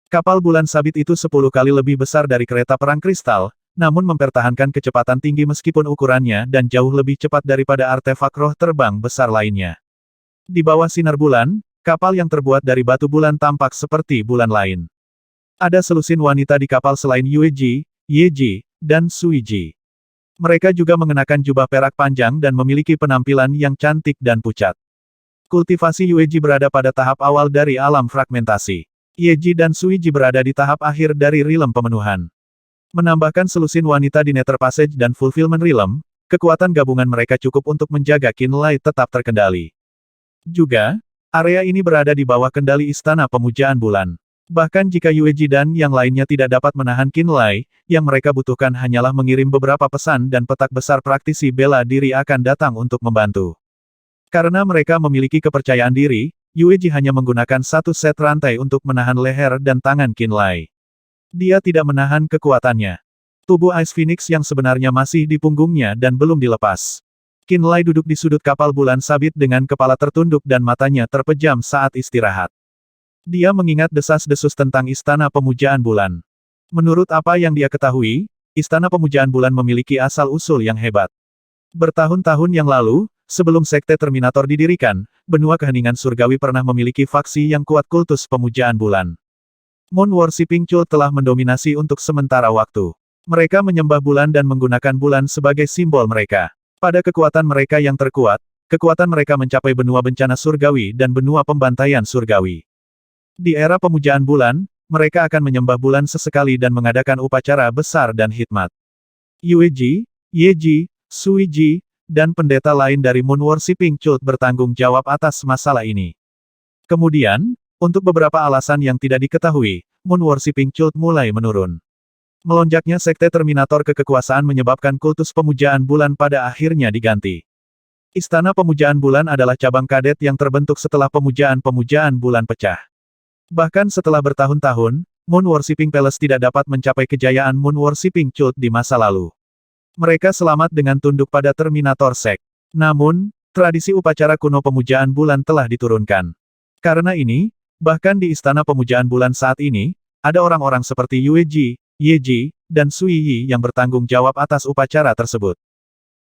Kapal bulan sabit itu 10 kali lebih besar dari kereta perang kristal, namun mempertahankan kecepatan tinggi meskipun ukurannya dan jauh lebih cepat daripada artefak roh terbang besar lainnya. Di bawah sinar bulan, kapal yang terbuat dari batu bulan tampak seperti bulan lain. Ada selusin wanita di kapal selain Yue Ji, Ye Ji, dan Sui Ji. Mereka juga mengenakan jubah perak panjang dan memiliki penampilan yang cantik dan pucat. Kultivasi Yue Ji berada pada tahap awal dari alam fragmentasi. Ye Ji dan Sui Ji berada di tahap akhir dari rilem pemenuhan. Menambahkan selusin wanita di Nether Passage dan Fulfillment Realm, kekuatan gabungan mereka cukup untuk menjaga Qin Lai tetap terkendali. Juga, area ini berada di bawah kendali Istana Pemujaan Bulan. Bahkan jika Yue Ji dan yang lainnya tidak dapat menahan Qin Lai, yang mereka butuhkan hanyalah mengirim beberapa pesan dan petak besar praktisi bela diri akan datang untuk membantu. Karena mereka memiliki kepercayaan diri, Yue Ji hanya menggunakan 1 set rantai untuk menahan leher dan tangan Qin Lai. Dia tidak menahan kekuatannya. Tubuh Ice Phoenix yang sebenarnya masih di punggungnya dan belum dilepas. Qin Lai duduk di sudut kapal bulan sabit dengan kepala tertunduk dan matanya terpejam saat istirahat. Dia mengingat desas-desus tentang Istana Pemujaan Bulan. Menurut apa yang dia ketahui, Istana Pemujaan Bulan memiliki asal-usul yang hebat. Bertahun-tahun yang lalu, sebelum Sekte Terminator didirikan, benua keheningan surgawi pernah memiliki faksi yang kuat kultus Pemujaan Bulan. Moon Worshipping Cult telah mendominasi untuk sementara waktu. Mereka menyembah bulan dan menggunakan bulan sebagai simbol mereka. Pada kekuatan mereka yang terkuat, kekuatan mereka mencapai benua bencana surgawi dan benua pembantaian surgawi. Di era pemujaan bulan, mereka akan menyembah bulan sesekali dan mengadakan upacara besar dan hikmat. Yue Ji, Ye Ji, Sui Ji, dan pendeta lain dari Moon Worshipping Cult bertanggung jawab atas masalah ini. Kemudian, untuk beberapa alasan yang tidak diketahui, Moon Worshipping Cult mulai menurun. Melonjaknya sekte Terminator ke kekuasaan menyebabkan kultus pemujaan bulan pada akhirnya diganti. Istana Pemujaan Bulan adalah cabang kadet yang terbentuk setelah pemujaan-pemujaan bulan pecah. Bahkan setelah bertahun-tahun, Moon Worshipping Palace tidak dapat mencapai kejayaan Moon Worshipping Cult di masa lalu. Mereka selamat dengan tunduk pada Terminator Sect. Namun, tradisi upacara kuno pemujaan bulan telah diturunkan. Karena ini, bahkan di Istana Pemujaan Bulan saat ini, ada orang-orang seperti Yue Ji, Ye Ji, dan Sui Yi yang bertanggung jawab atas upacara tersebut.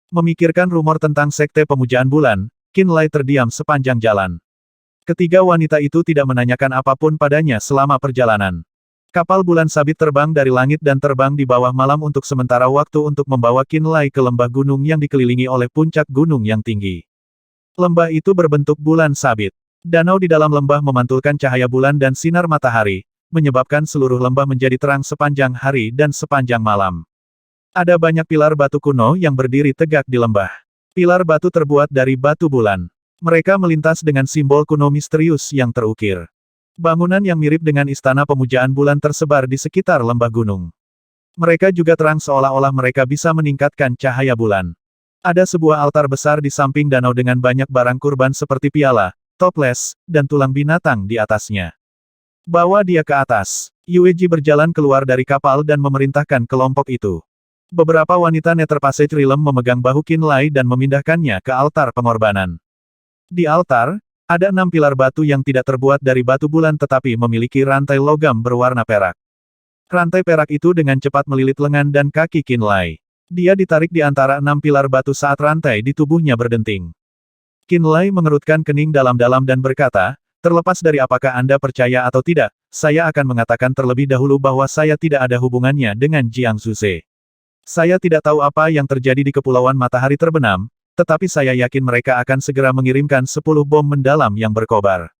Memikirkan rumor tentang sekte pemujaan bulan, Qin Lai terdiam sepanjang jalan. Ketiga wanita itu tidak menanyakan apapun padanya selama perjalanan. Kapal bulan sabit terbang dari langit dan terbang di bawah malam untuk sementara waktu untuk membawa Qin Lai ke lembah gunung yang dikelilingi oleh puncak gunung yang tinggi. Lembah itu berbentuk bulan sabit. Danau di dalam lembah memantulkan cahaya bulan dan sinar matahari, menyebabkan seluruh lembah menjadi terang sepanjang hari dan sepanjang malam. Ada banyak pilar batu kuno yang berdiri tegak di lembah. Pilar batu terbuat dari batu bulan. Mereka melintas dengan simbol kuno misterius yang terukir. Bangunan yang mirip dengan istana pemujaan bulan tersebar di sekitar lembah gunung. Mereka juga terang seolah-olah mereka bisa meningkatkan cahaya bulan. Ada sebuah altar besar di samping danau dengan banyak barang kurban seperti piala, toples, dan tulang binatang di atasnya. Bawa dia ke atas. Yue Ji berjalan keluar dari kapal dan memerintahkan kelompok itu. Beberapa wanita Nether Passage Realm memegang bahu Qin Lai dan memindahkannya ke altar pengorbanan. Di altar, ada 6 pilar batu yang tidak terbuat dari batu bulan tetapi memiliki rantai logam berwarna perak. Rantai perak itu dengan cepat melilit lengan dan kaki Qin Lai. Dia ditarik di antara 6 pilar batu saat rantai di tubuhnya berdenting. Qin Lai mengerutkan kening dalam-dalam dan berkata, terlepas dari apakah Anda percaya atau tidak, saya akan mengatakan terlebih dahulu bahwa saya tidak ada hubungannya dengan Jiang Zuze. Saya tidak tahu apa yang terjadi di Kepulauan Matahari Terbenam, tetapi saya yakin mereka akan segera mengirimkan 10 bom mendalam yang berkobar.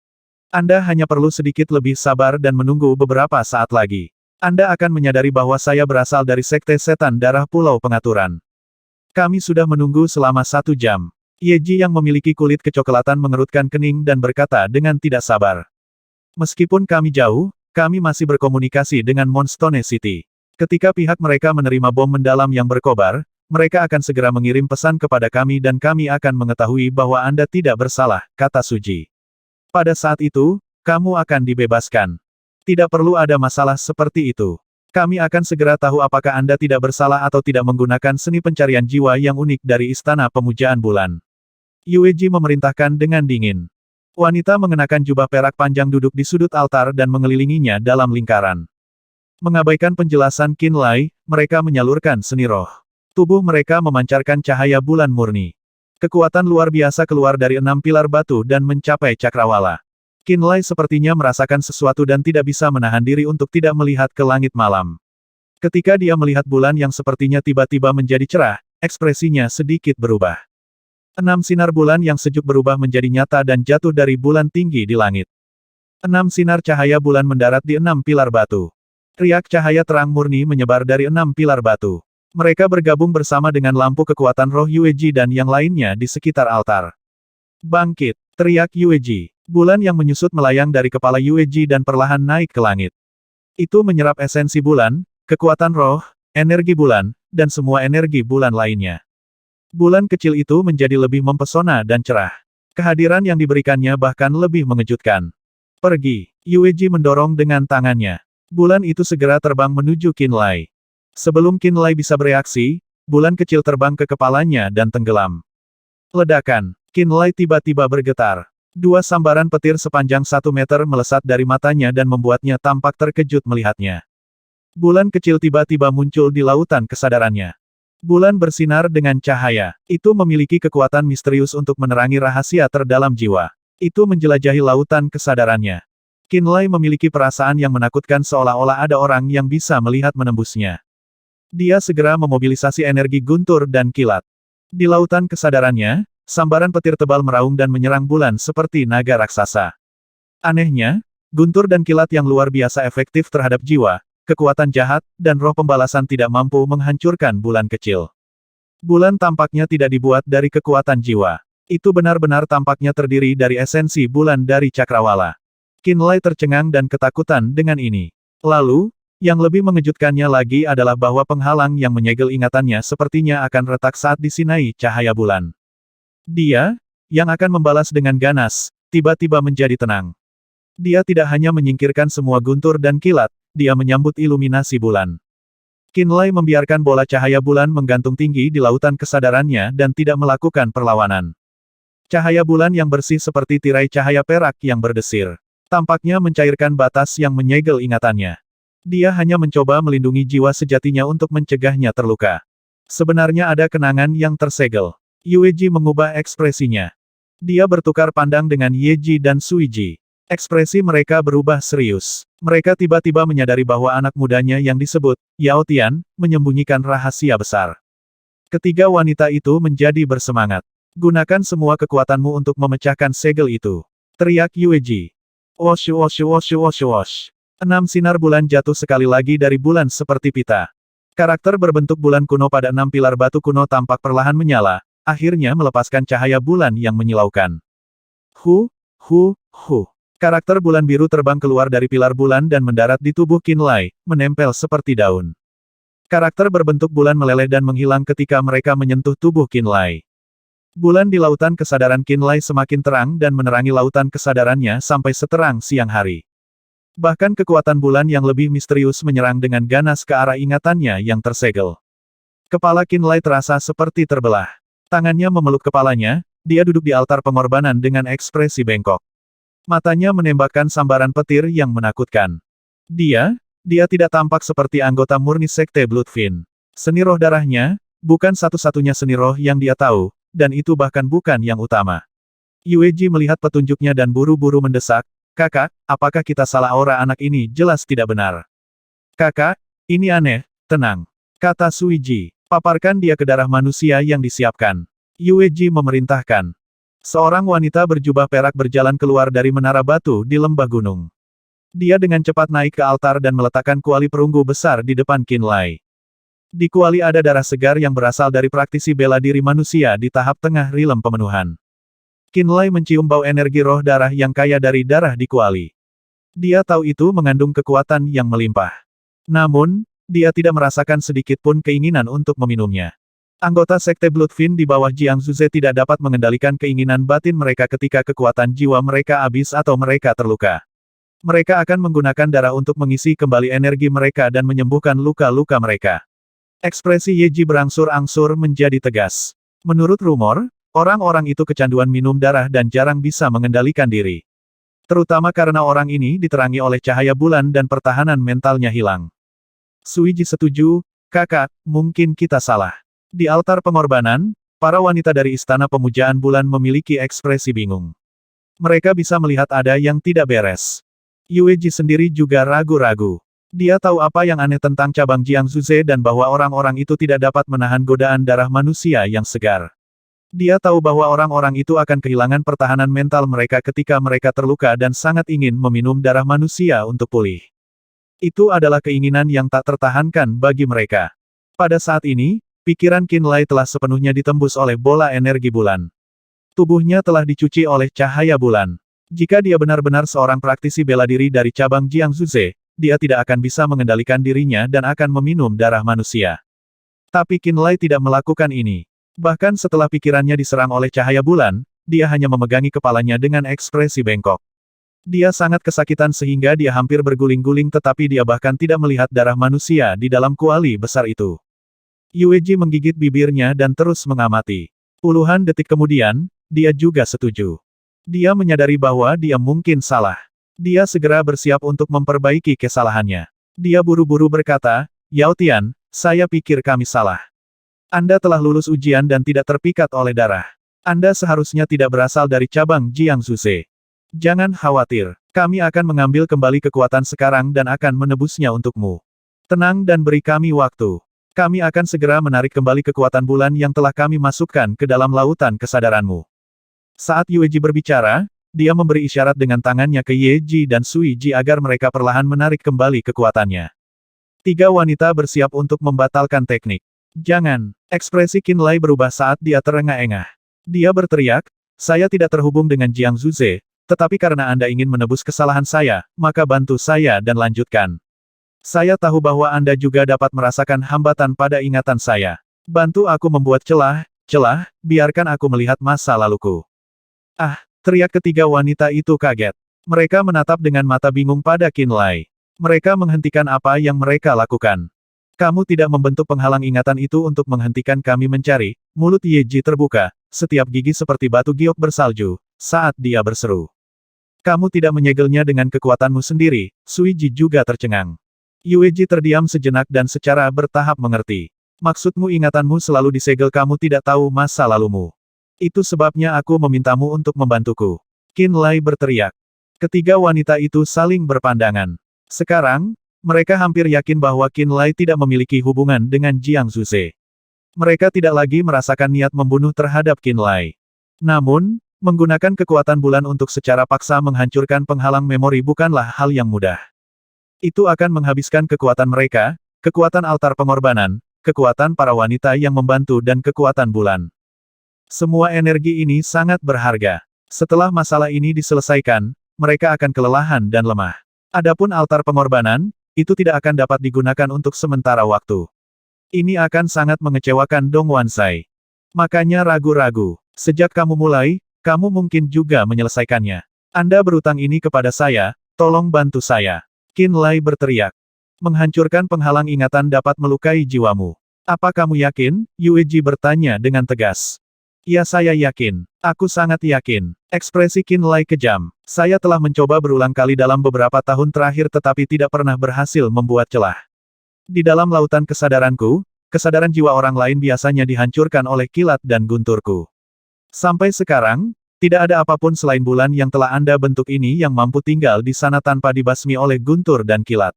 Anda hanya perlu sedikit lebih sabar dan menunggu beberapa saat lagi. Anda akan menyadari bahwa saya berasal dari Sekte Setan Darah Pulau Pengaturan. Kami sudah menunggu selama 1 jam. Ye Ji yang memiliki kulit kecoklatan mengerutkan kening dan berkata dengan tidak sabar. Meskipun kami jauh, kami masih berkomunikasi dengan Moonstone City. Ketika pihak mereka menerima bom mendalam yang berkobar, mereka akan segera mengirim pesan kepada kami dan kami akan mengetahui bahwa Anda tidak bersalah, kata Suji. Pada saat itu, kamu akan dibebaskan. Tidak perlu ada masalah seperti itu. Kami akan segera tahu apakah Anda tidak bersalah atau tidak menggunakan seni pencarian jiwa yang unik dari Istana Pemujaan Bulan. Yue Ji memerintahkan dengan dingin. Wanita mengenakan jubah perak panjang duduk di sudut altar dan mengelilinginya dalam lingkaran. Mengabaikan penjelasan Qin Lai, mereka menyalurkan seni roh. Tubuh mereka memancarkan cahaya bulan murni. Kekuatan luar biasa keluar dari 6 pilar batu dan mencapai cakrawala. Qin Lai sepertinya merasakan sesuatu dan tidak bisa menahan diri untuk tidak melihat ke langit malam. Ketika dia melihat bulan yang sepertinya tiba-tiba menjadi cerah, ekspresinya sedikit berubah. 6 sinar bulan yang sejuk berubah menjadi nyata dan jatuh dari bulan tinggi di langit. 6 sinar cahaya bulan mendarat di 6 pilar batu. Riak cahaya terang murni menyebar dari 6 pilar batu. Mereka bergabung bersama dengan lampu kekuatan roh Yue Ji dan yang lainnya di sekitar altar. Bangkit, teriak Yue Ji. Bulan yang menyusut melayang dari kepala Yue Ji dan perlahan naik ke langit. Itu menyerap esensi bulan, kekuatan roh, energi bulan, dan semua energi bulan lainnya. Bulan kecil itu menjadi lebih mempesona dan cerah. Kehadiran yang diberikannya bahkan lebih mengejutkan. Pergi, Yue Ji mendorong dengan tangannya. Bulan itu segera terbang menuju Qin Lai. Sebelum Qin Lai bisa bereaksi, bulan kecil terbang ke kepalanya dan tenggelam. Ledakan, Qin Lai tiba-tiba bergetar. 2 sambaran petir sepanjang 1 meter melesat dari matanya dan membuatnya tampak terkejut melihatnya. Bulan kecil tiba-tiba muncul di lautan kesadarannya. Bulan bersinar dengan cahaya. Itu memiliki kekuatan misterius untuk menerangi rahasia terdalam jiwa. Itu menjelajahi lautan kesadarannya. Qin Lai memiliki perasaan yang menakutkan seolah-olah ada orang yang bisa melihat menembusnya. Dia segera memobilisasi energi guntur dan kilat. Di lautan kesadarannya, sambaran petir tebal meraung dan menyerang bulan seperti naga raksasa. Anehnya, guntur dan kilat yang luar biasa efektif terhadap jiwa, kekuatan jahat, dan roh pembalasan tidak mampu menghancurkan bulan kecil. Bulan tampaknya tidak dibuat dari kekuatan jiwa. Itu benar-benar tampaknya terdiri dari esensi bulan dari cakrawala. Qin Lai tercengang dan ketakutan dengan ini. Lalu, Yang lebih mengejutkannya lagi adalah bahwa penghalang yang menyegel ingatannya sepertinya akan retak saat disinai cahaya bulan. Dia, yang akan membalas dengan ganas, tiba-tiba menjadi tenang. Dia tidak hanya menyingkirkan semua guntur dan kilat, dia menyambut iluminasi bulan. Qinlai membiarkan bola cahaya bulan menggantung tinggi di lautan kesadarannya dan tidak melakukan perlawanan. Cahaya bulan yang bersih seperti tirai cahaya perak yang berdesir. Tampaknya mencairkan batas yang menyegel ingatannya. Dia hanya mencoba melindungi jiwa sejatinya untuk mencegahnya terluka. Sebenarnya ada kenangan yang tersegel. Yueji mengubah ekspresinya. Dia bertukar pandang dengan Yeji dan Suiji. Ekspresi mereka berubah serius. Mereka tiba-tiba menyadari bahwa anak mudanya yang disebut Yao Tian menyembunyikan rahasia besar. Ketiga wanita itu menjadi bersemangat. Gunakan semua kekuatanmu untuk memecahkan segel itu. Teriak Yueji. Wosh wosh wosh wosh wosh. 6 sinar bulan jatuh sekali lagi dari bulan seperti pita. Karakter berbentuk bulan kuno pada 6 pilar batu kuno tampak perlahan menyala, akhirnya melepaskan cahaya bulan yang menyilaukan. Hu. Karakter bulan biru terbang keluar dari pilar bulan dan mendarat di tubuh Qinlai, menempel seperti daun. Karakter berbentuk bulan meleleh dan menghilang ketika mereka menyentuh tubuh Qinlai. Bulan di lautan kesadaran Qinlai semakin terang dan menerangi lautan kesadarannya sampai seterang siang hari. Bahkan kekuatan bulan yang lebih misterius menyerang dengan ganas ke arah ingatannya yang tersegel. Kepala Qinlai terasa seperti terbelah. Tangannya memeluk kepalanya, dia duduk di altar pengorbanan dengan ekspresi bengkok. Matanya menembakkan sambaran petir yang menakutkan. Dia tidak tampak seperti anggota murni Sekte Bloodfin. Seni roh darahnya, bukan satu-satunya seni roh yang dia tahu, dan itu bahkan bukan yang utama. Yueji melihat petunjuknya dan buru-buru mendesak, "Kakak, apakah kita salah aura anak ini jelas tidak benar?" "Kakak, ini aneh, tenang," kata Suiji. "Paparkan dia ke darah manusia yang disiapkan." Yueji memerintahkan. Seorang wanita berjubah perak berjalan keluar dari menara batu di lembah gunung. Dia dengan cepat naik ke altar dan meletakkan kuali perunggu besar di depan Qinlai. Di kuali ada darah segar yang berasal dari praktisi bela diri manusia di tahap tengah rilem pemenuhan. Qinlai mencium bau energi roh darah yang kaya dari darah di kuali. Dia tahu itu mengandung kekuatan yang melimpah. Namun, dia tidak merasakan sedikit pun keinginan untuk meminumnya. Anggota Sekte Bloodfin di bawah Jiang Zuze tidak dapat mengendalikan keinginan batin mereka ketika kekuatan jiwa mereka habis atau mereka terluka. Mereka akan menggunakan darah untuk mengisi kembali energi mereka dan menyembuhkan luka-luka mereka. Ekspresi Yeji berangsur-angsur menjadi tegas. Menurut rumor, orang-orang itu kecanduan minum darah dan jarang bisa mengendalikan diri. Terutama karena orang ini diterangi oleh cahaya bulan dan pertahanan mentalnya hilang. Suiji setuju, "Kakak, mungkin kita salah." Di altar pengorbanan, para wanita dari Istana Pemujaan Bulan memiliki ekspresi bingung. Mereka bisa melihat ada yang tidak beres. Yueji sendiri juga ragu-ragu. Dia tahu apa yang aneh tentang cabang Jiang Zuze dan bahwa orang-orang itu tidak dapat menahan godaan darah manusia yang segar. Dia tahu bahwa orang-orang itu akan kehilangan pertahanan mental mereka ketika mereka terluka dan sangat ingin meminum darah manusia untuk pulih. Itu adalah keinginan yang tak tertahankan bagi mereka. Pada saat ini, pikiran Qinlai telah sepenuhnya ditembus oleh bola energi bulan. Tubuhnya telah dicuci oleh cahaya bulan. Jika dia benar-benar seorang praktisi bela diri dari cabang Jiang Zuze, dia tidak akan bisa mengendalikan dirinya dan akan meminum darah manusia. Tapi Qinlai tidak melakukan ini. Bahkan setelah pikirannya diserang oleh cahaya bulan, dia hanya memegangi kepalanya dengan ekspresi bengkok. Dia sangat kesakitan sehingga dia hampir berguling-guling tetapi dia bahkan tidak melihat darah manusia di dalam kuali besar itu. Yueji menggigit bibirnya dan terus mengamati. Puluhan detik kemudian, dia juga setuju. Dia menyadari bahwa dia mungkin salah. Dia segera bersiap untuk memperbaiki kesalahannya. Dia buru-buru berkata, "Yao Tian, saya pikir kami salah. Anda telah lulus ujian dan tidak terpikat oleh darah. Anda seharusnya tidak berasal dari cabang Jiang Zuze. Jangan khawatir, kami akan mengambil kembali kekuatan sekarang dan akan menebusnya untukmu. Tenang dan beri kami waktu. Kami akan segera menarik kembali kekuatan bulan yang telah kami masukkan ke dalam lautan kesadaranmu." Saat Yueji berbicara, dia memberi isyarat dengan tangannya ke Yeji dan Suiji agar mereka perlahan menarik kembali kekuatannya. Tiga wanita bersiap untuk membatalkan teknik. "Jangan!" Ekspresi Qinlai berubah saat dia terengah-engah. Dia berteriak, "Saya tidak terhubung dengan Jiang Zuze, tetapi karena Anda ingin menebus kesalahan saya, maka bantu saya dan lanjutkan." Saya tahu bahwa Anda juga dapat merasakan hambatan pada ingatan saya. Bantu aku membuat celah, biarkan aku melihat masa laluku. Ah, teriak ketiga wanita itu kaget. Mereka menatap dengan mata bingung pada Qinlai. Mereka menghentikan apa yang mereka lakukan. Kamu tidak membentuk penghalang ingatan itu untuk menghentikan kami mencari. Mulut Ye Ji terbuka, setiap gigi seperti batu giok bersalju, saat dia berseru. Kamu tidak menyegelnya dengan kekuatanmu sendiri. Sui Ji juga tercengang. Yue Ji terdiam sejenak dan secara bertahap mengerti. Maksudmu ingatanmu selalu disegel, kamu tidak tahu masa lalumu. Itu sebabnya aku memintamu untuk membantuku. Qinlai berteriak. Ketiga wanita itu saling berpandangan. Sekarang, mereka hampir yakin bahwa Qinlai tidak memiliki hubungan dengan Jiang Zuze. Mereka tidak lagi merasakan niat membunuh terhadap Qinlai. Namun, menggunakan kekuatan bulan untuk secara paksa menghancurkan penghalang memori bukanlah hal yang mudah. Itu akan menghabiskan kekuatan mereka, kekuatan altar pengorbanan, kekuatan para wanita yang membantu dan kekuatan bulan. Semua energi ini sangat berharga. Setelah masalah ini diselesaikan, mereka akan kelelahan dan lemah. Adapun altar pengorbanan, itu tidak akan dapat digunakan untuk sementara waktu. Ini akan sangat mengecewakan Dong Wansai. Makanya ragu-ragu. Sejak kamu mulai, kamu mungkin juga menyelesaikannya. Anda berutang ini kepada saya, tolong bantu saya. Qinlai berteriak. Menghancurkan penghalang ingatan dapat melukai jiwamu. Apa kamu yakin? Yue Ji bertanya dengan tegas. Ya, saya yakin. Aku sangat yakin. Ekspresi Qinlai kejam. Saya telah mencoba berulang kali dalam beberapa tahun terakhir tetapi tidak pernah berhasil membuat celah. Di dalam lautan kesadaranku, kesadaran jiwa orang lain biasanya dihancurkan oleh kilat dan gunturku. Sampai sekarang, tidak ada apapun selain bulan yang telah Anda bentuk ini yang mampu tinggal di sana tanpa dibasmi oleh guntur dan kilat.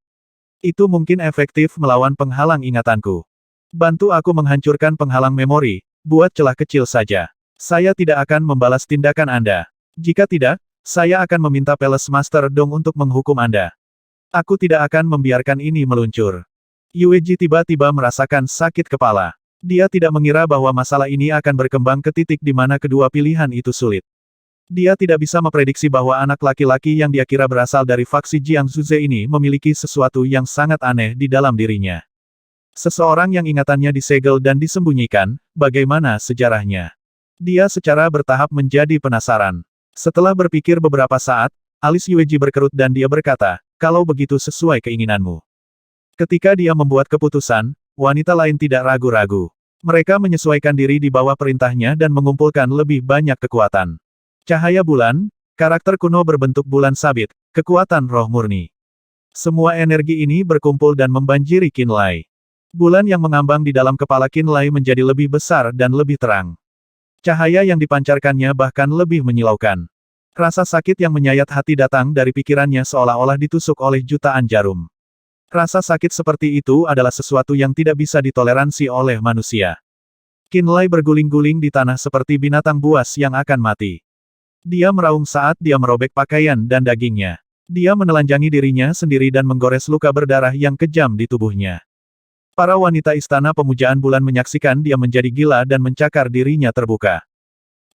Itu mungkin efektif melawan penghalang ingatanku. Bantu aku menghancurkan penghalang memori, buat celah kecil saja. Saya tidak akan membalas tindakan Anda. Jika tidak, saya akan meminta Palace Master Dong untuk menghukum Anda. Aku tidak akan membiarkan ini meluncur. Yue Ji tiba-tiba merasakan sakit kepala. Dia tidak mengira bahwa masalah ini akan berkembang ke titik di mana kedua pilihan itu sulit. Dia tidak bisa memprediksi bahwa anak laki-laki yang dia kira berasal dari faksi Jiang Zuze ini memiliki sesuatu yang sangat aneh di dalam dirinya. Seseorang yang ingatannya disegel dan disembunyikan, bagaimana sejarahnya? Dia secara bertahap menjadi penasaran. Setelah berpikir beberapa saat, alis Yue Ji berkerut dan dia berkata, kalau begitu sesuai keinginanmu. Ketika dia membuat keputusan, wanita lain tidak ragu-ragu. Mereka menyesuaikan diri di bawah perintahnya dan mengumpulkan lebih banyak kekuatan. Cahaya bulan, karakter kuno berbentuk bulan sabit, kekuatan roh murni. Semua energi ini berkumpul dan membanjiri Qinlai. Bulan yang mengambang di dalam kepala Qinlai menjadi lebih besar dan lebih terang. Cahaya yang dipancarkannya bahkan lebih menyilaukan. Rasa sakit yang menyayat hati datang dari pikirannya seolah-olah ditusuk oleh jutaan jarum. Rasa sakit seperti itu adalah sesuatu yang tidak bisa ditoleransi oleh manusia. Qinlai berguling-guling di tanah seperti binatang buas yang akan mati. Dia meraung saat dia merobek pakaian dan dagingnya. Dia menelanjangi dirinya sendiri dan menggores luka berdarah yang kejam di tubuhnya. Para wanita istana pemujaan bulan menyaksikan dia menjadi gila dan mencakar dirinya terbuka.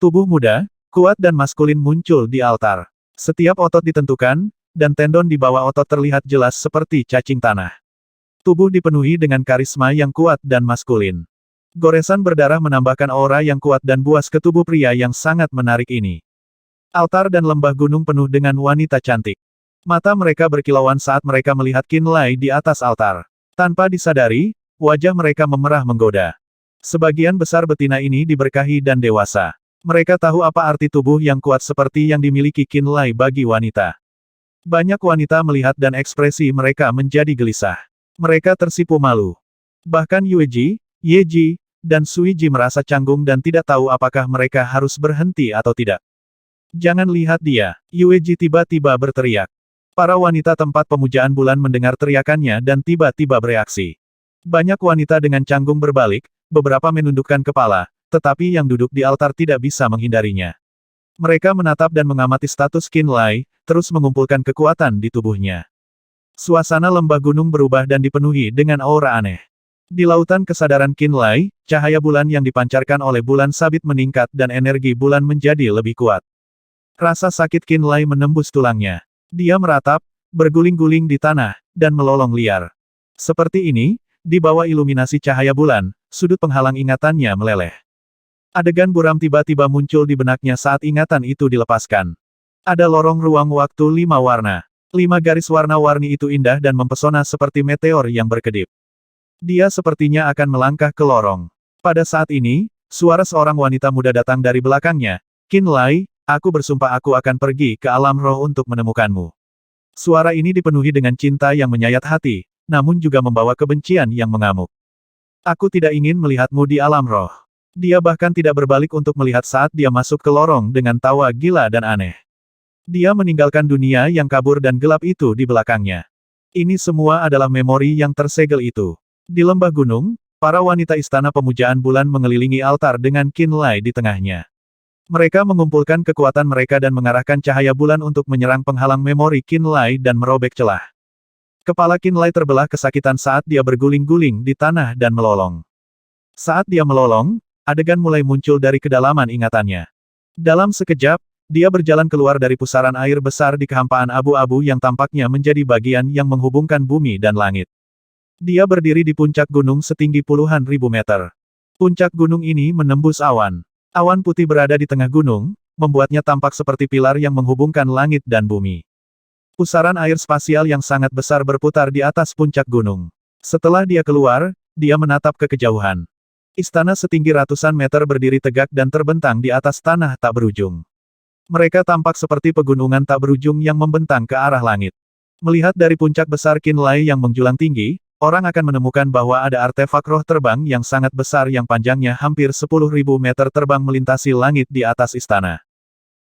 Tubuh muda, kuat dan maskulin muncul di altar. Setiap otot ditentukan, dan tendon di bawah otot terlihat jelas seperti cacing tanah. Tubuh dipenuhi dengan karisma yang kuat dan maskulin. Goresan berdarah menambahkan aura yang kuat dan buas ke tubuh pria yang sangat menarik ini. Altar dan lembah gunung penuh dengan wanita cantik. Mata mereka berkilauan saat mereka melihat Qinlai di atas altar. Tanpa disadari, wajah mereka memerah menggoda. Sebagian besar betina ini diberkahi dan dewasa. Mereka tahu apa arti tubuh yang kuat seperti yang dimiliki Qinlai bagi wanita. Banyak wanita melihat dan ekspresi mereka menjadi gelisah. Mereka tersipu malu. Bahkan Yue Ji, Ye Ji, dan Sui Ji merasa canggung dan tidak tahu apakah mereka harus berhenti atau tidak. Jangan lihat dia, Yue Ji tiba-tiba berteriak. Para wanita tempat pemujaan bulan mendengar teriakannya dan tiba-tiba bereaksi. Banyak wanita dengan canggung berbalik, beberapa menundukkan kepala, tetapi yang duduk di altar tidak bisa menghindarinya. Mereka menatap dan mengamati status Qinlai, terus mengumpulkan kekuatan di tubuhnya. Suasana lembah gunung berubah dan dipenuhi dengan aura aneh. Di lautan kesadaran Qinlai, cahaya bulan yang dipancarkan oleh bulan sabit meningkat dan energi bulan menjadi lebih kuat. Rasa sakit Qinlai menembus tulangnya. Dia meratap, berguling-guling di tanah, dan melolong liar. Seperti ini, di bawah iluminasi cahaya bulan, sudut penghalang ingatannya meleleh. Adegan buram tiba-tiba muncul di benaknya saat ingatan itu dilepaskan. Ada lorong ruang waktu 5 warna. 5 garis warna-warni itu indah dan mempesona seperti meteor yang berkedip. Dia sepertinya akan melangkah ke lorong. Pada saat ini, suara seorang wanita muda datang dari belakangnya. Qin Lai, aku bersumpah aku akan pergi ke alam roh untuk menemukanmu. Suara ini dipenuhi dengan cinta yang menyayat hati, namun juga membawa kebencian yang mengamuk. Aku tidak ingin melihatmu di alam roh. Dia bahkan tidak berbalik untuk melihat saat dia masuk ke lorong dengan tawa gila dan aneh. Dia meninggalkan dunia yang kabur dan gelap itu di belakangnya. Ini semua adalah memori yang tersegel itu. Di lembah gunung, para wanita istana pemujaan bulan mengelilingi altar dengan Qin Lai di tengahnya. Mereka mengumpulkan kekuatan mereka dan mengarahkan cahaya bulan untuk menyerang penghalang memori Qin Lai dan merobek celah. Kepala Qin Lai terbelah kesakitan saat dia berguling-guling di tanah dan melolong. Saat dia melolong, adegan mulai muncul dari kedalaman ingatannya. Dalam sekejap, dia berjalan keluar dari pusaran air besar di kehampaan abu-abu yang tampaknya menjadi bagian yang menghubungkan bumi dan langit. Dia berdiri di puncak gunung setinggi puluhan ribu meter. Puncak gunung ini menembus awan. Awan putih berada di tengah gunung, membuatnya tampak seperti pilar yang menghubungkan langit dan bumi. Pusaran air spasial yang sangat besar berputar di atas puncak gunung. Setelah dia keluar, dia menatap ke kejauhan. Istana setinggi ratusan meter berdiri tegak dan terbentang di atas tanah tak berujung. Mereka tampak seperti pegunungan tak berujung yang membentang ke arah langit. Melihat dari puncak besar Qin Lai yang menjulang tinggi, orang akan menemukan bahwa ada artefak roh terbang yang sangat besar yang panjangnya hampir 10.000 meter terbang melintasi langit di atas istana.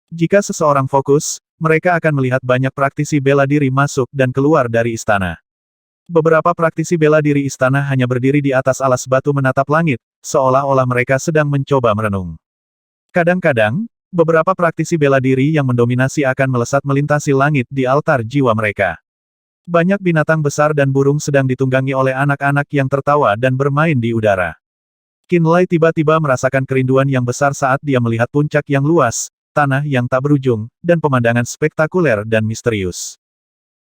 Jika seseorang fokus, mereka akan melihat banyak praktisi bela diri masuk dan keluar dari istana. Beberapa praktisi bela diri istana hanya berdiri di atas alas batu menatap langit, seolah-olah mereka sedang mencoba merenung. Kadang-kadang, beberapa praktisi bela diri yang mendominasi akan melesat melintasi langit di altar jiwa mereka. Banyak binatang besar dan burung sedang ditunggangi oleh anak-anak yang tertawa dan bermain di udara. Qin Lai tiba-tiba merasakan kerinduan yang besar saat dia melihat puncak yang luas, tanah yang tak berujung, dan pemandangan spektakuler dan misterius.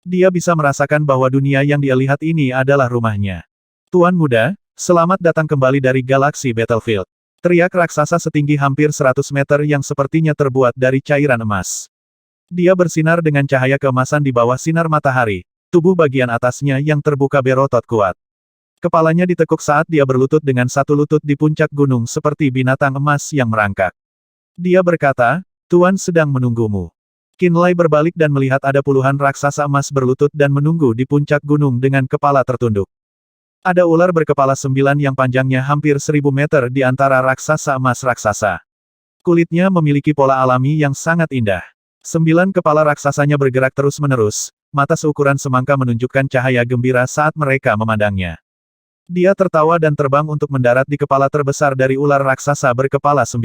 Dia bisa merasakan bahwa dunia yang dia lihat ini adalah rumahnya. Tuan muda, selamat datang kembali dari galaksi Battlefield. Teriak raksasa setinggi hampir 100 meter yang sepertinya terbuat dari cairan emas. Dia bersinar dengan cahaya keemasan di bawah sinar matahari, tubuh bagian atasnya yang terbuka berotot kuat. Kepalanya ditekuk saat dia berlutut dengan satu lutut di puncak gunung seperti binatang emas yang merangkak. Dia berkata, Tuan sedang menunggumu. Qin Lai berbalik dan melihat ada puluhan raksasa emas berlutut dan menunggu di puncak gunung dengan kepala tertunduk. Ada ular berkepala 9 yang panjangnya hampir 1000 meter di antara raksasa emas raksasa. Kulitnya memiliki pola alami yang sangat indah. 9 kepala raksasanya bergerak terus-menerus, mata seukuran semangka menunjukkan cahaya gembira saat mereka memandangnya. Dia tertawa dan terbang untuk mendarat di kepala terbesar dari ular raksasa berkepala 9.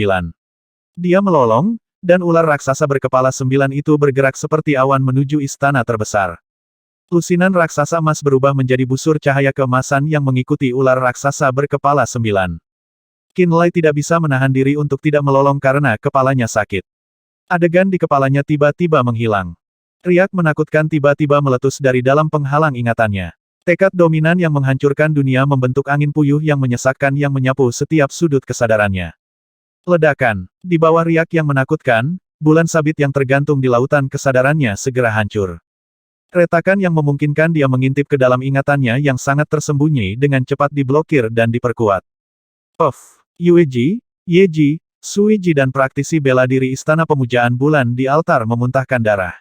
Dia melolong, dan ular raksasa berkepala 9 itu bergerak seperti awan menuju istana terbesar. Lusinan raksasa emas berubah menjadi busur cahaya keemasan yang mengikuti ular raksasa berkepala 9. Qin Lai tidak bisa menahan diri untuk tidak melolong karena kepalanya sakit. Adegan di kepalanya tiba-tiba menghilang. Riak menakutkan tiba-tiba meletus dari dalam penghalang ingatannya. Tekad dominan yang menghancurkan dunia membentuk angin puyuh yang menyesakkan yang menyapu setiap sudut kesadarannya. Ledakan. Di bawah riak yang menakutkan, bulan sabit yang tergantung di lautan kesadarannya segera hancur. Retakan yang memungkinkan dia mengintip ke dalam ingatannya yang sangat tersembunyi dengan cepat diblokir dan diperkuat. Yueji, Yeji, Suiji dan praktisi bela diri istana pemujaan bulan di altar memuntahkan darah.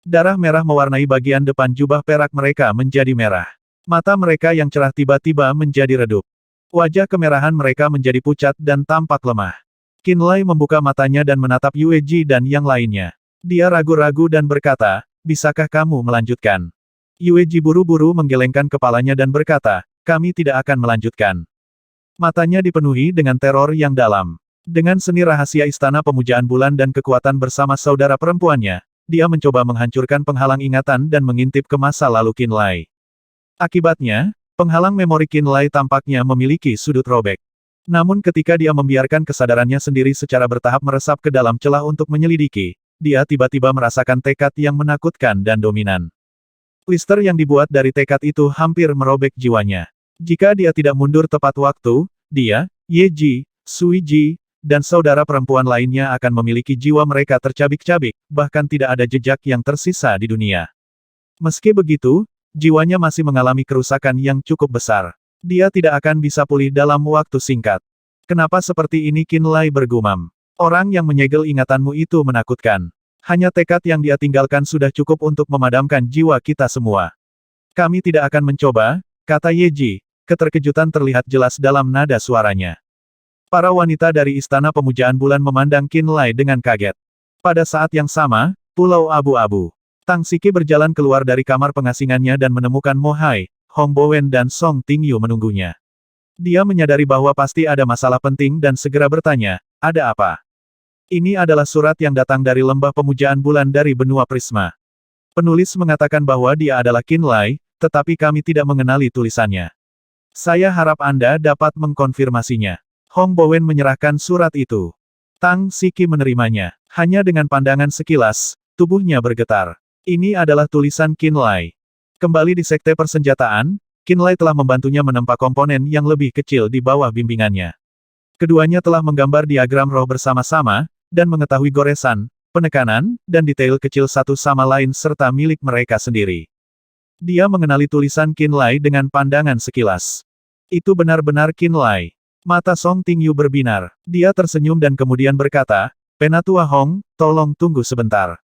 Darah merah mewarnai bagian depan jubah perak mereka menjadi merah. Mata mereka yang cerah tiba-tiba menjadi redup. Wajah kemerahan mereka menjadi pucat dan tampak lemah. Qin Lai membuka matanya dan menatap Yueji dan yang lainnya. Dia ragu-ragu dan berkata, bisakah kamu melanjutkan? Yueji buru-buru menggelengkan kepalanya dan berkata, kami tidak akan melanjutkan. Matanya dipenuhi dengan teror yang dalam. Dengan seni rahasia istana pemujaan bulan dan kekuatan bersama saudara perempuannya, dia mencoba menghancurkan penghalang ingatan dan mengintip ke masa lalu Qin Lai. Akibatnya, penghalang memori Qin Lai tampaknya memiliki sudut robek. Namun ketika dia membiarkan kesadarannya sendiri secara bertahap meresap ke dalam celah untuk menyelidiki, dia tiba-tiba merasakan tekad yang menakutkan dan dominan. Twister yang dibuat dari tekad itu hampir merobek jiwanya. Jika dia tidak mundur tepat waktu, dia, Yeji, Suiji, dan saudara perempuan lainnya akan memiliki jiwa mereka tercabik-cabik, bahkan tidak ada jejak yang tersisa di dunia. Meski begitu, jiwanya masih mengalami kerusakan yang cukup besar. Dia tidak akan bisa pulih dalam waktu singkat. Kenapa seperti ini? Qin Lai bergumam. Orang yang menyegel ingatanmu itu menakutkan. Hanya tekad yang dia tinggalkan sudah cukup untuk memadamkan jiwa kita semua. Kami tidak akan mencoba, kata Yeji. Keterkejutan terlihat jelas dalam nada suaranya. Para wanita dari Istana Pemujaan Bulan memandang Qin Lai dengan kaget. Pada saat yang sama, Pulau Abu-Abu. Tang Siki berjalan keluar dari kamar pengasingannya dan menemukan Mo Hai, Hong Bowen dan Song Tingyu menunggunya. Dia menyadari bahwa pasti ada masalah penting dan segera bertanya, ada apa? Ini adalah surat yang datang dari Lembah Pemujaan Bulan dari benua Prisma. Penulis mengatakan bahwa dia adalah Qin Lai, tetapi kami tidak mengenali tulisannya. Saya harap Anda dapat mengkonfirmasinya. Hong Bowen menyerahkan surat itu. Tang Siki menerimanya. Hanya dengan pandangan sekilas, tubuhnya bergetar. Ini adalah tulisan Qin Lai. Kembali di sekte persenjataan, Qin Lai telah membantunya menempa komponen yang lebih kecil di bawah bimbingannya. Keduanya telah menggambar diagram roh bersama-sama, dan mengetahui goresan, penekanan, dan detail kecil satu sama lain serta milik mereka sendiri. Dia mengenali tulisan Qin Lai dengan pandangan sekilas. Itu benar-benar Qin Lai. Mata Song Tingyu berbinar. Dia tersenyum dan kemudian berkata, Penatua Hong, tolong tunggu sebentar.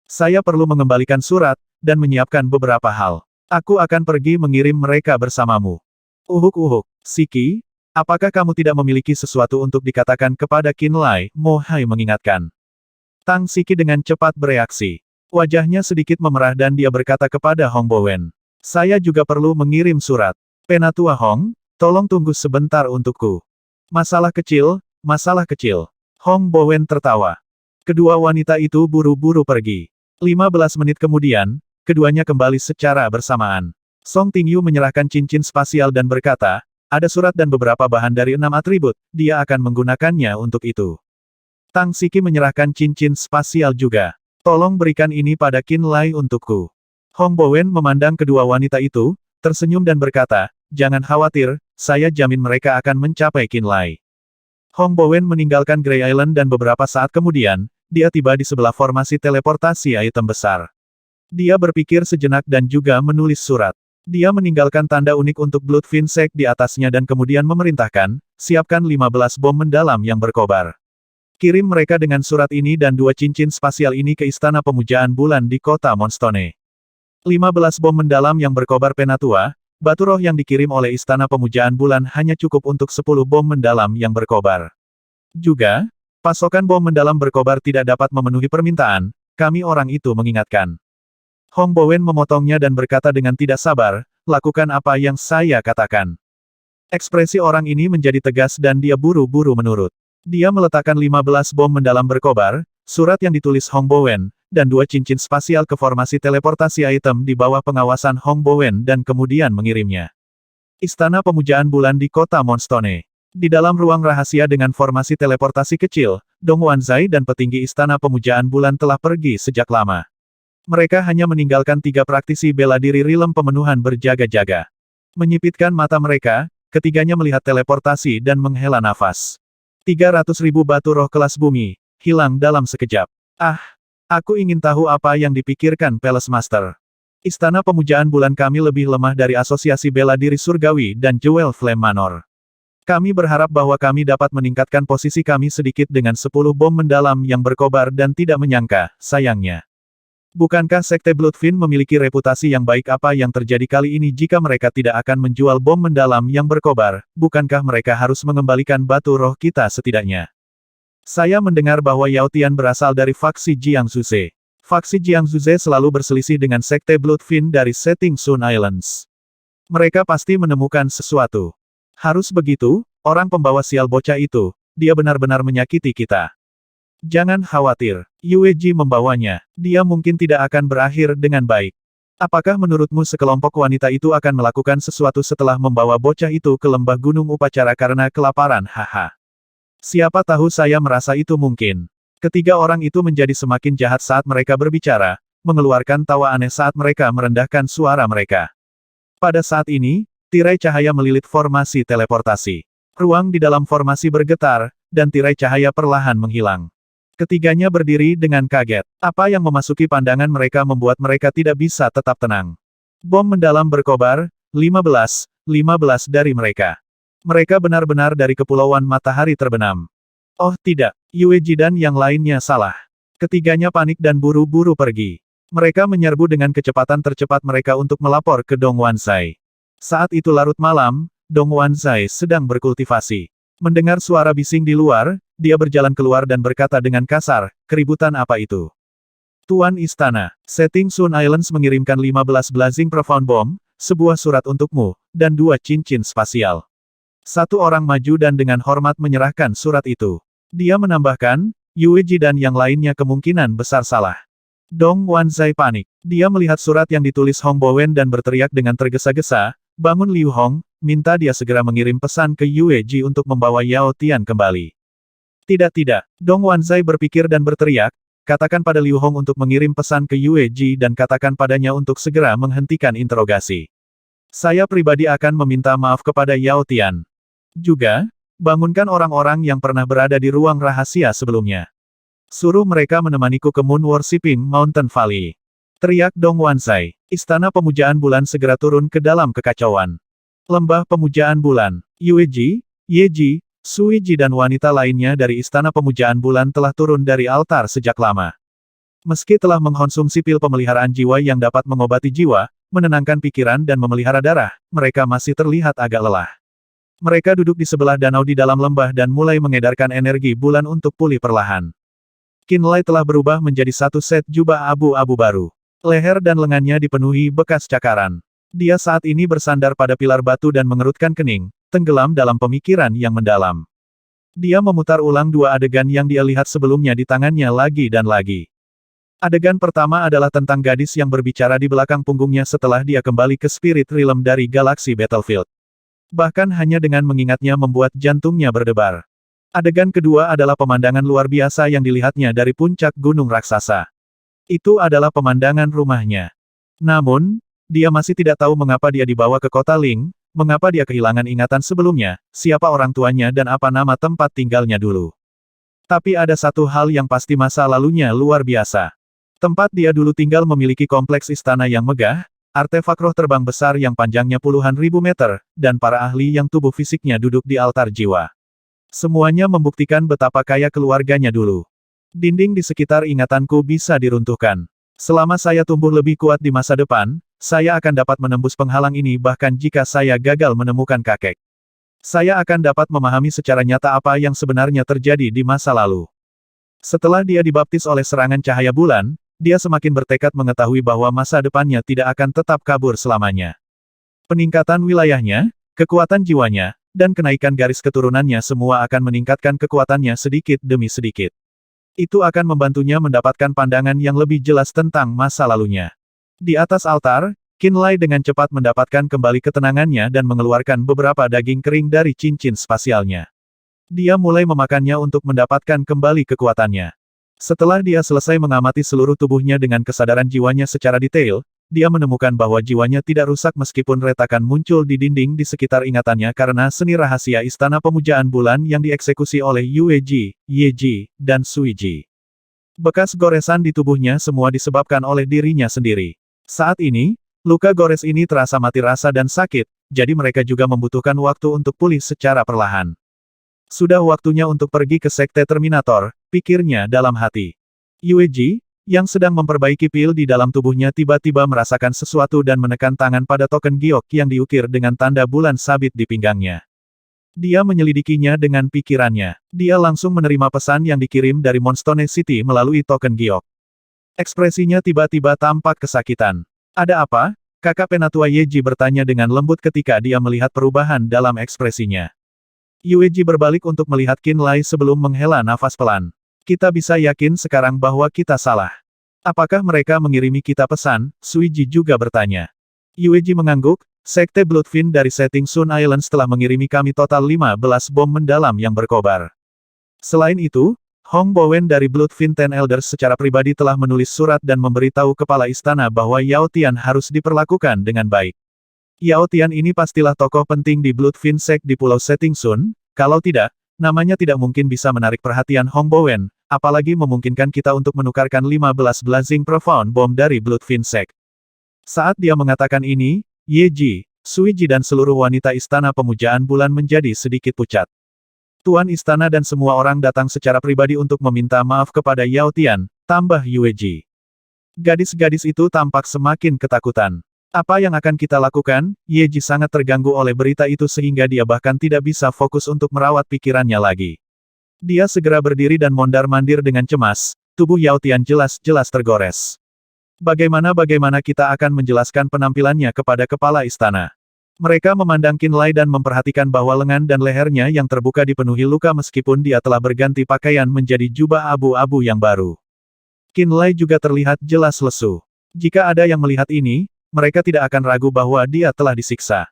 Saya perlu mengembalikan surat, dan menyiapkan beberapa hal. Aku akan pergi mengirim mereka bersamamu. Uhuk-uhuk, Siki, apakah kamu tidak memiliki sesuatu untuk dikatakan kepada Qin Lai? Mo Hai mengingatkan. Tang Siki dengan cepat bereaksi. Wajahnya sedikit memerah dan dia berkata kepada Hong Bowen. Saya juga perlu mengirim surat. Penatua Hong, tolong tunggu sebentar untukku. Masalah kecil, masalah kecil. Hong Bowen tertawa. Kedua wanita itu buru-buru pergi. 15 menit kemudian, keduanya kembali secara bersamaan. Song Tingyu menyerahkan cincin spasial dan berkata, ada surat dan beberapa bahan dari 6 atribut, dia akan menggunakannya untuk itu. Tang Siki menyerahkan cincin spasial juga. Tolong berikan ini pada Qin Lai untukku. Hong Bowen memandang kedua wanita itu, tersenyum dan berkata, jangan khawatir, saya jamin mereka akan mencapai Qin Lai. Hong Bowen meninggalkan Grey Island dan beberapa saat kemudian, dia tiba di sebelah formasi teleportasi item besar. Dia berpikir sejenak dan juga menulis surat. Dia meninggalkan tanda unik untuk Bloodfin Sect di atasnya dan kemudian memerintahkan, siapkan 15 bom mendalam yang berkobar. Kirim mereka dengan surat ini dan 2 cincin spasial ini ke Istana Pemujaan Bulan di kota Monstone. 15 bom mendalam yang berkobar Penatua, batu roh yang dikirim oleh Istana Pemujaan Bulan hanya cukup untuk 10 bom mendalam yang berkobar. Juga, pasokan bom mendalam berkobar tidak dapat memenuhi permintaan, kami orang itu mengingatkan. Hong Bowen memotongnya dan berkata dengan tidak sabar, lakukan apa yang saya katakan. Ekspresi orang ini menjadi tegas dan dia buru-buru menurut. Dia meletakkan 15 bom mendalam berkobar, surat yang ditulis Hong Bowen, dan 2 cincin spasial ke formasi teleportasi item di bawah pengawasan Hong Bowen dan kemudian mengirimnya. Istana Pemujaan Bulan di kota Monstone. Di dalam ruang rahasia dengan formasi teleportasi kecil, Dong Wanzai dan petinggi Istana Pemujaan Bulan telah pergi sejak lama. Mereka hanya meninggalkan 3 praktisi bela diri rilem pemenuhan berjaga-jaga. Menyipitkan mata mereka, ketiganya melihat teleportasi dan menghela nafas. 300.000 batu roh kelas bumi, hilang dalam sekejap. Ah, aku ingin tahu apa yang dipikirkan Palace Master. Istana Pemujaan Bulan kami lebih lemah dari Asosiasi Bela Diri Surgawi dan Jewel Flame Manor. Kami berharap bahwa kami dapat meningkatkan posisi kami sedikit dengan 10 bom mendalam yang berkobar dan tidak menyangka, sayangnya. Bukankah Sekte Bloodfin memiliki reputasi yang baik? Apa yang terjadi kali ini jika mereka tidak akan menjual bom mendalam yang berkobar? Bukankah mereka harus mengembalikan batu roh kita setidaknya? Saya mendengar bahwa Yao Tian berasal dari faksi Jiang Zuze. Faksi Jiang Zuze selalu berselisih dengan Sekte Bloodfin dari Setting Sun Islands. Mereka pasti menemukan sesuatu. Harus begitu, orang pembawa sial bocah itu, dia benar-benar menyakiti kita. Jangan khawatir, Yue Ji membawanya, dia mungkin tidak akan berakhir dengan baik. Apakah menurutmu sekelompok wanita itu akan melakukan sesuatu setelah membawa bocah itu ke lembah gunung upacara karena kelaparan? Haha. Siapa tahu, saya merasa itu mungkin. Ketiga orang itu menjadi semakin jahat saat mereka berbicara, mengeluarkan tawa aneh saat mereka merendahkan suara mereka. Pada saat ini, tirai cahaya melilit formasi teleportasi. Ruang di dalam formasi bergetar, dan tirai cahaya perlahan menghilang. Ketiganya berdiri dengan kaget. Apa yang memasuki pandangan mereka membuat mereka tidak bisa tetap tenang. Bom mendalam berkobar, 15 dari mereka. Mereka benar-benar dari kepulauan matahari terbenam. Oh tidak, Yue Ji dan yang lainnya salah. Ketiganya panik dan buru-buru pergi. Mereka menyerbu dengan kecepatan tercepat mereka untuk melapor ke Dong Wanzai. Saat itu larut malam, Dong Wanzai sedang berkultivasi. Mendengar suara bising di luar, dia berjalan keluar dan berkata dengan kasar, keributan apa itu? Tuan Istana, Setting Sun Islands mengirimkan 15 Blazing Profound Bomb, sebuah surat untukmu, dan 2 cincin spasial. Satu orang maju dan dengan hormat menyerahkan surat itu. Dia menambahkan, Yue Ji dan yang lainnya kemungkinan besar salah. Dong Wanzai panik. Dia melihat surat yang ditulis Hong Bowen dan berteriak dengan tergesa-gesa, bangun Liu Hong, minta dia segera mengirim pesan ke Yue Ji untuk membawa Yao Tian kembali. Tidak, Dong Wanzai berpikir dan berteriak, katakan pada Liu Hong untuk mengirim pesan ke Yue Ji dan katakan padanya untuk segera menghentikan interogasi. Saya pribadi akan meminta maaf kepada Yao Tian. Juga, bangunkan orang-orang yang pernah berada di ruang rahasia sebelumnya. Suruh mereka menemaniku ke Moon Worshipping Mountain Valley. Teriak Dong Wanzai. Istana Pemujaan Bulan segera turun ke dalam kekacauan. Lembah Pemujaan Bulan. Yue Ji, Ye Ji, Sui Ji dan wanita lainnya dari Istana Pemujaan Bulan telah turun dari altar sejak lama. Meski telah mengkonsumsi pil pemeliharaan jiwa yang dapat mengobati jiwa, menenangkan pikiran dan memelihara darah, mereka masih terlihat agak lelah. Mereka duduk di sebelah danau di dalam lembah dan mulai mengedarkan energi bulan untuk pulih perlahan. Qin Lai telah berubah menjadi satu set jubah abu-abu baru. Leher dan lengannya dipenuhi bekas cakaran. Dia saat ini bersandar pada pilar batu dan mengerutkan kening, tenggelam dalam pemikiran yang mendalam. Dia memutar ulang 2 adegan yang dia lihat sebelumnya di tangannya lagi dan lagi. Adegan pertama adalah tentang gadis yang berbicara di belakang punggungnya setelah dia kembali ke Spirit Realm dari Galaxy Battlefield. Bahkan hanya dengan mengingatnya membuat jantungnya berdebar. Adegan kedua adalah pemandangan luar biasa yang dilihatnya dari puncak gunung raksasa. Itu adalah pemandangan rumahnya. Namun, dia masih tidak tahu mengapa dia dibawa ke kota Ling, mengapa dia kehilangan ingatan sebelumnya, siapa orang tuanya dan apa nama tempat tinggalnya dulu. Tapi ada satu hal yang pasti masa lalunya luar biasa. Tempat dia dulu tinggal memiliki kompleks istana yang megah, artefak roh terbang besar yang panjangnya puluhan ribu meter, dan para ahli yang tubuh fisiknya duduk di altar jiwa. Semuanya membuktikan betapa kaya keluarganya dulu. Dinding di sekitar ingatanku bisa diruntuhkan. Selama saya tumbuh lebih kuat di masa depan, saya akan dapat menembus penghalang ini bahkan jika saya gagal menemukan kakek. Saya akan dapat memahami secara nyata apa yang sebenarnya terjadi di masa lalu. Setelah dia dibaptis oleh serangan cahaya bulan, dia semakin bertekad mengetahui bahwa masa depannya tidak akan tetap kabur selamanya. Peningkatan wilayahnya, kekuatan jiwanya, dan kenaikan garis keturunannya semua akan meningkatkan kekuatannya sedikit demi sedikit. Itu akan membantunya mendapatkan pandangan yang lebih jelas tentang masa lalunya. Di atas altar, Qin Lai dengan cepat mendapatkan kembali ketenangannya dan mengeluarkan beberapa daging kering dari cincin spasialnya. Dia mulai memakannya untuk mendapatkan kembali kekuatannya. Setelah dia selesai mengamati seluruh tubuhnya dengan kesadaran jiwanya secara detail, dia menemukan bahwa jiwanya tidak rusak meskipun retakan muncul di dinding di sekitar ingatannya karena seni rahasia Istana Pemujaan Bulan yang dieksekusi oleh Yue Ji, Ye Ji, dan Sui Ji. Bekas goresan di tubuhnya semua disebabkan oleh dirinya sendiri. Saat ini, luka gores ini terasa mati rasa dan sakit, jadi mereka juga membutuhkan waktu untuk pulih secara perlahan. Sudah waktunya untuk pergi ke Sekte Terminator, pikirnya dalam hati. Yue Ji, yang sedang memperbaiki pil di dalam tubuhnya tiba-tiba merasakan sesuatu dan menekan tangan pada token giok yang diukir dengan tanda bulan sabit di pinggangnya. Dia menyelidikinya dengan pikirannya. Dia langsung menerima pesan yang dikirim dari Moonstone City melalui token giok. Ekspresinya tiba-tiba tampak kesakitan. Ada apa? Kakak penatua Ye Ji bertanya dengan lembut ketika dia melihat perubahan dalam ekspresinya. Yue Ji berbalik untuk melihat Qin Lai sebelum menghela nafas pelan. Kita bisa yakin sekarang bahwa kita salah. Apakah mereka mengirimi kita pesan? Sui Ji juga bertanya. Yue Ji mengangguk, Sekte Bloodfin dari Setting Sun Islands telah mengirimi kami total 15 bom mendalam yang berkobar. Selain itu, Hong Bowen dari Bloodfin Ten Elders secara pribadi telah menulis surat dan memberitahu kepala istana bahwa Yao Tian harus diperlakukan dengan baik. Yao Tian ini pastilah tokoh penting di Bloodfin Sect di Pulau Setting Sun, kalau tidak, namanya tidak mungkin bisa menarik perhatian Hong Bowen, apalagi memungkinkan kita untuk menukarkan 15 Blazing Profound Bomb dari Bloodfin Sect. Saat dia mengatakan ini, Ye Ji, Sui Ji dan seluruh wanita Istana Pemujaan Bulan menjadi sedikit pucat. Tuan Istana dan semua orang datang secara pribadi untuk meminta maaf kepada Yao Tian, tambah Yue Ji. Gadis-gadis itu tampak semakin ketakutan. Apa yang akan kita lakukan? Ye Ji sangat terganggu oleh berita itu sehingga dia bahkan tidak bisa fokus untuk merawat pikirannya lagi. Dia segera berdiri dan mondar-mandir dengan cemas, tubuh Yao Tian jelas-jelas tergores. Bagaimana kita akan menjelaskan penampilannya kepada kepala istana? Mereka memandang Qin Lai dan memperhatikan bahwa lengan dan lehernya yang terbuka dipenuhi luka meskipun dia telah berganti pakaian menjadi jubah abu-abu yang baru. Qin Lai juga terlihat jelas lesu. Jika ada yang melihat ini, mereka tidak akan ragu bahwa dia telah disiksa.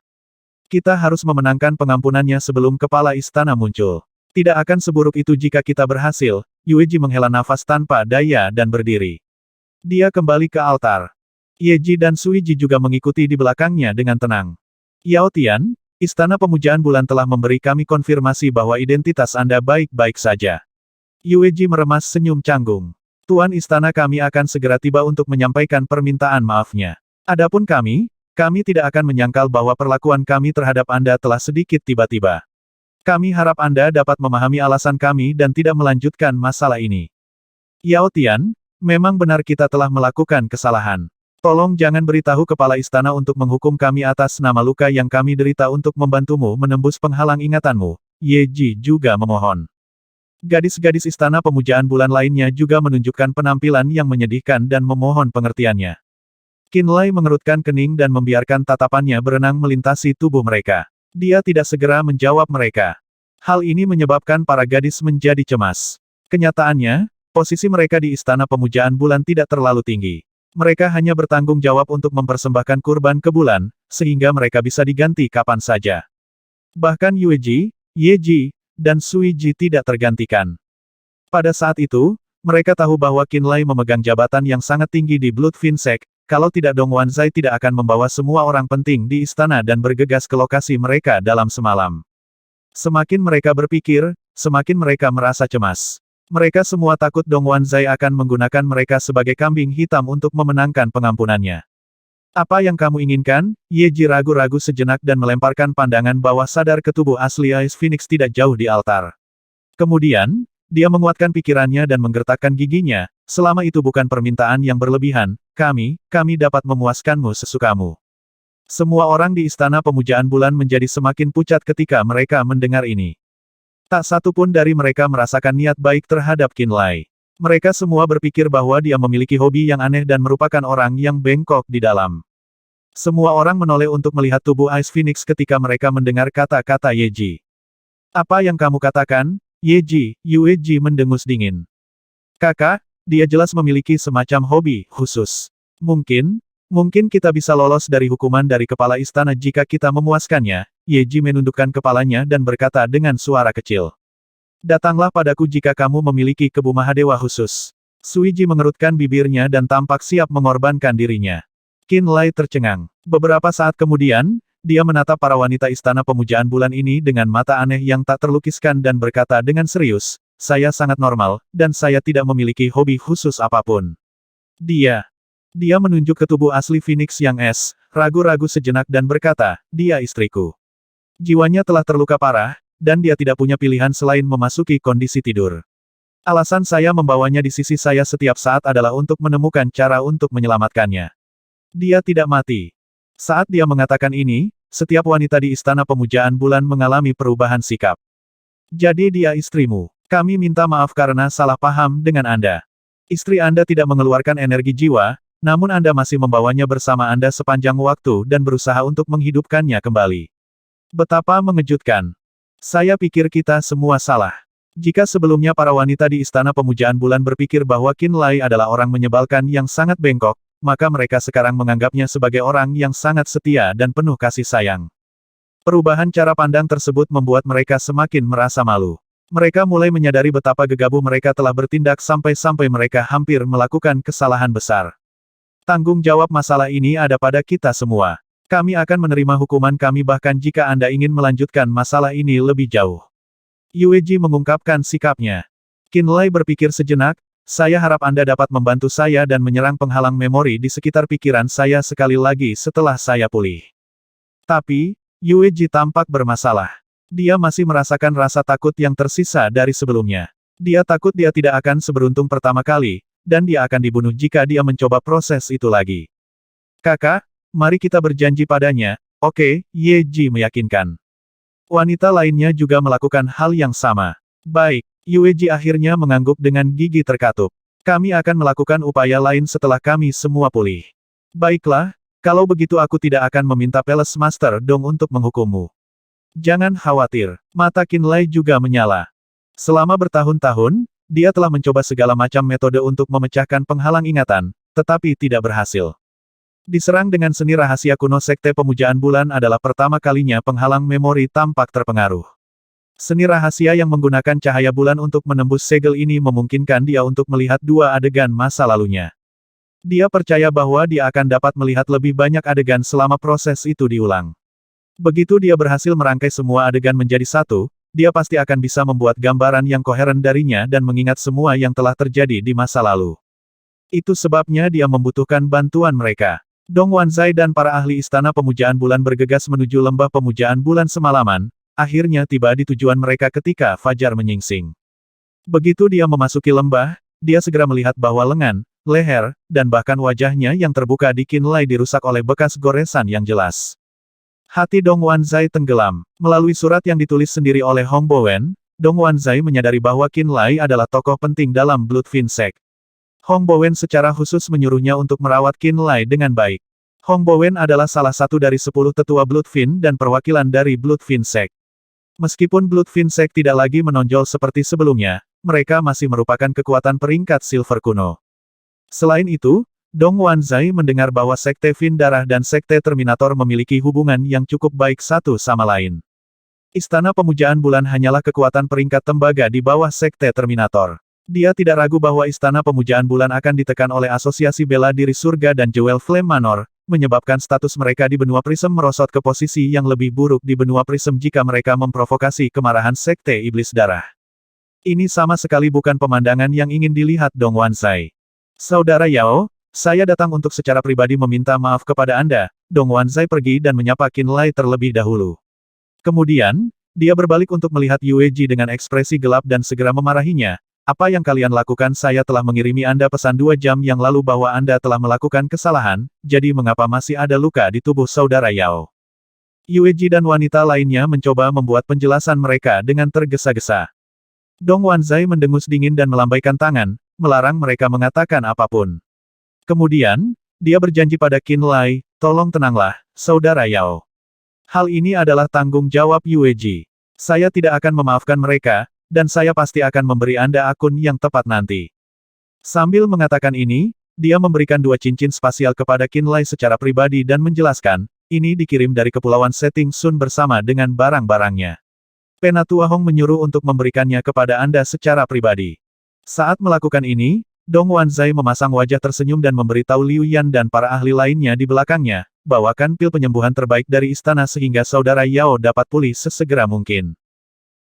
Kita harus memenangkan pengampunannya sebelum kepala istana muncul. Tidak akan seburuk itu jika kita berhasil. Yue Ji menghela nafas tanpa daya dan berdiri. Dia kembali ke altar. Ye Ji dan Sui Ji juga mengikuti di belakangnya dengan tenang. Yao Tian, Istana Pemujaan Bulan telah memberi kami konfirmasi bahwa identitas Anda baik-baik saja. Yue Ji meremas senyum canggung. Tuan Istana kami akan segera tiba untuk menyampaikan permintaan maafnya. Adapun kami tidak akan menyangkal bahwa perlakuan kami terhadap Anda telah sedikit tiba-tiba. Kami harap Anda dapat memahami alasan kami dan tidak melanjutkan masalah ini. Yao Tian, memang benar kita telah melakukan kesalahan. Tolong jangan beritahu kepala istana untuk menghukum kami atas nama luka yang kami derita untuk membantumu menembus penghalang ingatanmu. Ye Ji juga memohon. Gadis-gadis Istana Pemujaan Bulan lainnya juga menunjukkan penampilan yang menyedihkan dan memohon pengertiannya. Qin Lai mengerutkan kening dan membiarkan tatapannya berenang melintasi tubuh mereka. Dia tidak segera menjawab mereka. Hal ini menyebabkan para gadis menjadi cemas. Kenyataannya, posisi mereka di Istana Pemujaan Bulan tidak terlalu tinggi. Mereka hanya bertanggung jawab untuk mempersembahkan kurban ke bulan, sehingga mereka bisa diganti kapan saja. Bahkan Yue Ji, Ye Ji, dan Sui Ji tidak tergantikan. Pada saat itu, mereka tahu bahwa Qin Lai memegang jabatan yang sangat tinggi di Bloodfin Sect, kalau tidak Dong Wanzai tidak akan membawa semua orang penting di istana dan bergegas ke lokasi mereka dalam semalam. Semakin mereka berpikir, semakin mereka merasa cemas. Mereka semua takut Dong Wanzai akan menggunakan mereka sebagai kambing hitam untuk memenangkan pengampunannya. Apa yang kamu inginkan? Ye Ji ragu-ragu sejenak dan melemparkan pandangan bawah sadar ke tubuh asli Ice Phoenix tidak jauh di altar. Kemudian, dia menguatkan pikirannya dan menggertakkan giginya, selama itu bukan permintaan yang berlebihan, kami dapat memuaskanmu sesukamu. Semua orang di Istana Pemujaan Bulan menjadi semakin pucat ketika mereka mendengar ini. Tak satu pun dari mereka merasakan niat baik terhadap Qin Lai. Mereka semua berpikir bahwa dia memiliki hobi yang aneh dan merupakan orang yang bengkok di dalam. Semua orang menoleh untuk melihat tubuh Ice Phoenix ketika mereka mendengar kata-kata Ye Ji. Apa yang kamu katakan? Ye Ji, Yue Ji mendengus dingin. Kakak, dia jelas memiliki semacam hobi khusus. Mungkin kita bisa lolos dari hukuman dari kepala istana jika kita memuaskannya. Ye Ji menundukkan kepalanya dan berkata dengan suara kecil. Datanglah padaku jika kamu memiliki kebu Mahadewa khusus. Sui Ji mengerutkan bibirnya dan tampak siap mengorbankan dirinya. Qin Lai tercengang. Beberapa saat kemudian, dia menatap para wanita Istana Pemujaan Bulan ini dengan mata aneh yang tak terlukiskan dan berkata dengan serius, saya sangat normal, dan saya tidak memiliki hobi khusus apapun. Dia menunjuk ke tubuh asli Phoenix yang ragu-ragu sejenak dan berkata, dia istriku. Jiwanya telah terluka parah, dan dia tidak punya pilihan selain memasuki kondisi tidur. Alasan saya membawanya di sisi saya setiap saat adalah untuk menemukan cara untuk menyelamatkannya. Dia tidak mati. Saat dia mengatakan ini, setiap wanita di Istana Pemujaan Bulan mengalami perubahan sikap. Jadi dia istrimu. Kami minta maaf karena salah paham dengan Anda. Istri Anda tidak mengeluarkan energi jiwa, namun Anda masih membawanya bersama Anda sepanjang waktu dan berusaha untuk menghidupkannya kembali. Betapa mengejutkan. Saya pikir kita semua salah. Jika sebelumnya para wanita di Istana Pemujaan Bulan berpikir bahwa Qin Lai adalah orang menyebalkan yang sangat bengkok, maka mereka sekarang menganggapnya sebagai orang yang sangat setia dan penuh kasih sayang. Perubahan cara pandang tersebut membuat mereka semakin merasa malu. Mereka mulai menyadari betapa gegabah mereka telah bertindak sampai-sampai mereka hampir melakukan kesalahan besar. Tanggung jawab masalah ini ada pada kita semua. Kami akan menerima hukuman kami bahkan jika Anda ingin melanjutkan masalah ini lebih jauh. Yueji mengungkapkan sikapnya. Qinlai berpikir sejenak, saya harap Anda dapat membantu saya dan menyerang penghalang memori di sekitar pikiran saya sekali lagi setelah saya pulih. Tapi, Yueji tampak bermasalah. Dia masih merasakan rasa takut yang tersisa dari sebelumnya. Dia takut dia tidak akan seberuntung pertama kali, dan dia akan dibunuh jika dia mencoba proses itu lagi. Kakak, mari kita berjanji padanya, oke, Yeji meyakinkan. Wanita lainnya juga melakukan hal yang sama. Baik, Yueji akhirnya mengangguk dengan gigi terkatup. Kami akan melakukan upaya lain setelah kami semua pulih. Baiklah, kalau begitu aku tidak akan meminta Palace Master Dong untuk menghukummu. Jangan khawatir, mata Qinlai juga menyala. Selama bertahun-tahun, dia telah mencoba segala macam metode untuk memecahkan penghalang ingatan, tetapi tidak berhasil. Diserang dengan seni rahasia kuno Sekte Pemujaan Bulan adalah pertama kalinya penghalang memori tampak terpengaruh. Seni rahasia yang menggunakan cahaya bulan untuk menembus segel ini memungkinkan dia untuk melihat dua adegan masa lalunya. Dia percaya bahwa dia akan dapat melihat lebih banyak adegan selama proses itu diulang. Begitu dia berhasil merangkai semua adegan menjadi satu, dia pasti akan bisa membuat gambaran yang koheren darinya dan mengingat semua yang telah terjadi di masa lalu. Itu sebabnya dia membutuhkan bantuan mereka. Dong Wanzai dan para ahli Istana Pemujaan Bulan bergegas menuju lembah Pemujaan Bulan semalaman, akhirnya tiba di tujuan mereka ketika fajar menyingsing. Begitu dia memasuki lembah, dia segera melihat bahwa lengan, leher, dan bahkan wajahnya yang terbuka di Qinlai dirusak oleh bekas goresan yang jelas. Hati Dong Wanzai tenggelam. Melalui surat yang ditulis sendiri oleh Hong Bowen, Dong Wanzai menyadari bahwa Qinlai adalah tokoh penting dalam Bloodfin Sect. Hong Bowen secara khusus menyuruhnya untuk merawat Qinlai dengan baik. Hong Bowen adalah salah satu dari 10 tetua Bloodfin dan perwakilan dari Bloodfin Sect. Meskipun Bloodfin Sect tidak lagi menonjol seperti sebelumnya, mereka masih merupakan kekuatan peringkat silver kuno. Selain itu, Dong Wanzai mendengar bahwa Sekte Fin Darah dan Sekte Terminator memiliki hubungan yang cukup baik satu sama lain. Istana Pemujaan Bulan hanyalah kekuatan peringkat tembaga di bawah Sekte Terminator. Dia tidak ragu bahwa Istana Pemujaan Bulan akan ditekan oleh Asosiasi Bela Diri Surga dan Jewel Flame Manor, menyebabkan status mereka di benua Prism merosot ke posisi yang lebih buruk di benua Prism jika mereka memprovokasi kemarahan Sekte Iblis Darah. Ini sama sekali bukan pemandangan yang ingin dilihat Dong Wanzai. Saudara Yao, saya datang untuk secara pribadi meminta maaf kepada Anda. Dong Wanzai pergi dan menyapa Qinlai terlebih dahulu. Kemudian, dia berbalik untuk melihat Yueji dengan ekspresi gelap dan segera memarahinya. Apa yang kalian lakukan? Saya telah mengirimi Anda pesan 2 jam yang lalu bahwa Anda telah melakukan kesalahan, jadi mengapa masih ada luka di tubuh saudara Yao? Yueji dan wanita lainnya mencoba membuat penjelasan mereka dengan tergesa-gesa. Dong Wanzai mendengus dingin dan melambaikan tangan, melarang mereka mengatakan apapun. Kemudian, dia berjanji pada Qinlai, tolong tenanglah, saudara Yao. Hal ini adalah tanggung jawab Yueji. Saya tidak akan memaafkan mereka, dan saya pasti akan memberi Anda akun yang tepat nanti. Sambil mengatakan ini, dia memberikan 2 cincin spasial kepada Qinlai secara pribadi dan menjelaskan, ini dikirim dari Kepulauan Setting Sun bersama dengan barang-barangnya. Penatua Hong menyuruh untuk memberikannya kepada Anda secara pribadi. Saat melakukan ini, Dong Wanzai memasang wajah tersenyum dan memberitahu Liu Yan dan para ahli lainnya di belakangnya, bawakan pil penyembuhan terbaik dari istana sehingga saudara Yao dapat pulih sesegera mungkin.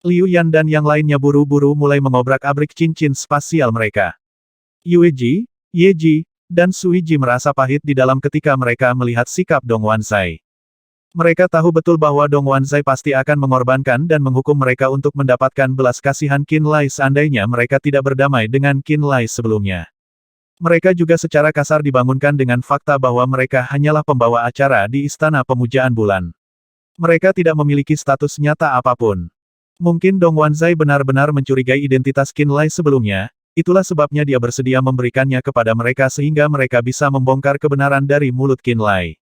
Liu Yan dan yang lainnya buru-buru mulai mengobrak-abrik cincin spasial mereka. Yueji, Yeji, dan Suiji merasa pahit di dalam ketika mereka melihat sikap Dong Wanzai. Mereka tahu betul bahwa Dong Wanzai pasti akan mengorbankan dan menghukum mereka untuk mendapatkan belas kasihan Qinlai seandainya mereka tidak berdamai dengan Qinlai sebelumnya. Mereka juga secara kasar dibangunkan dengan fakta bahwa mereka hanyalah pembawa acara di Istana Pemujaan Bulan. Mereka tidak memiliki status nyata apapun. Mungkin Dong Wanzai benar-benar mencurigai identitas Qinlai sebelumnya, itulah sebabnya dia bersedia memberikannya kepada mereka sehingga mereka bisa membongkar kebenaran dari mulut Qinlai.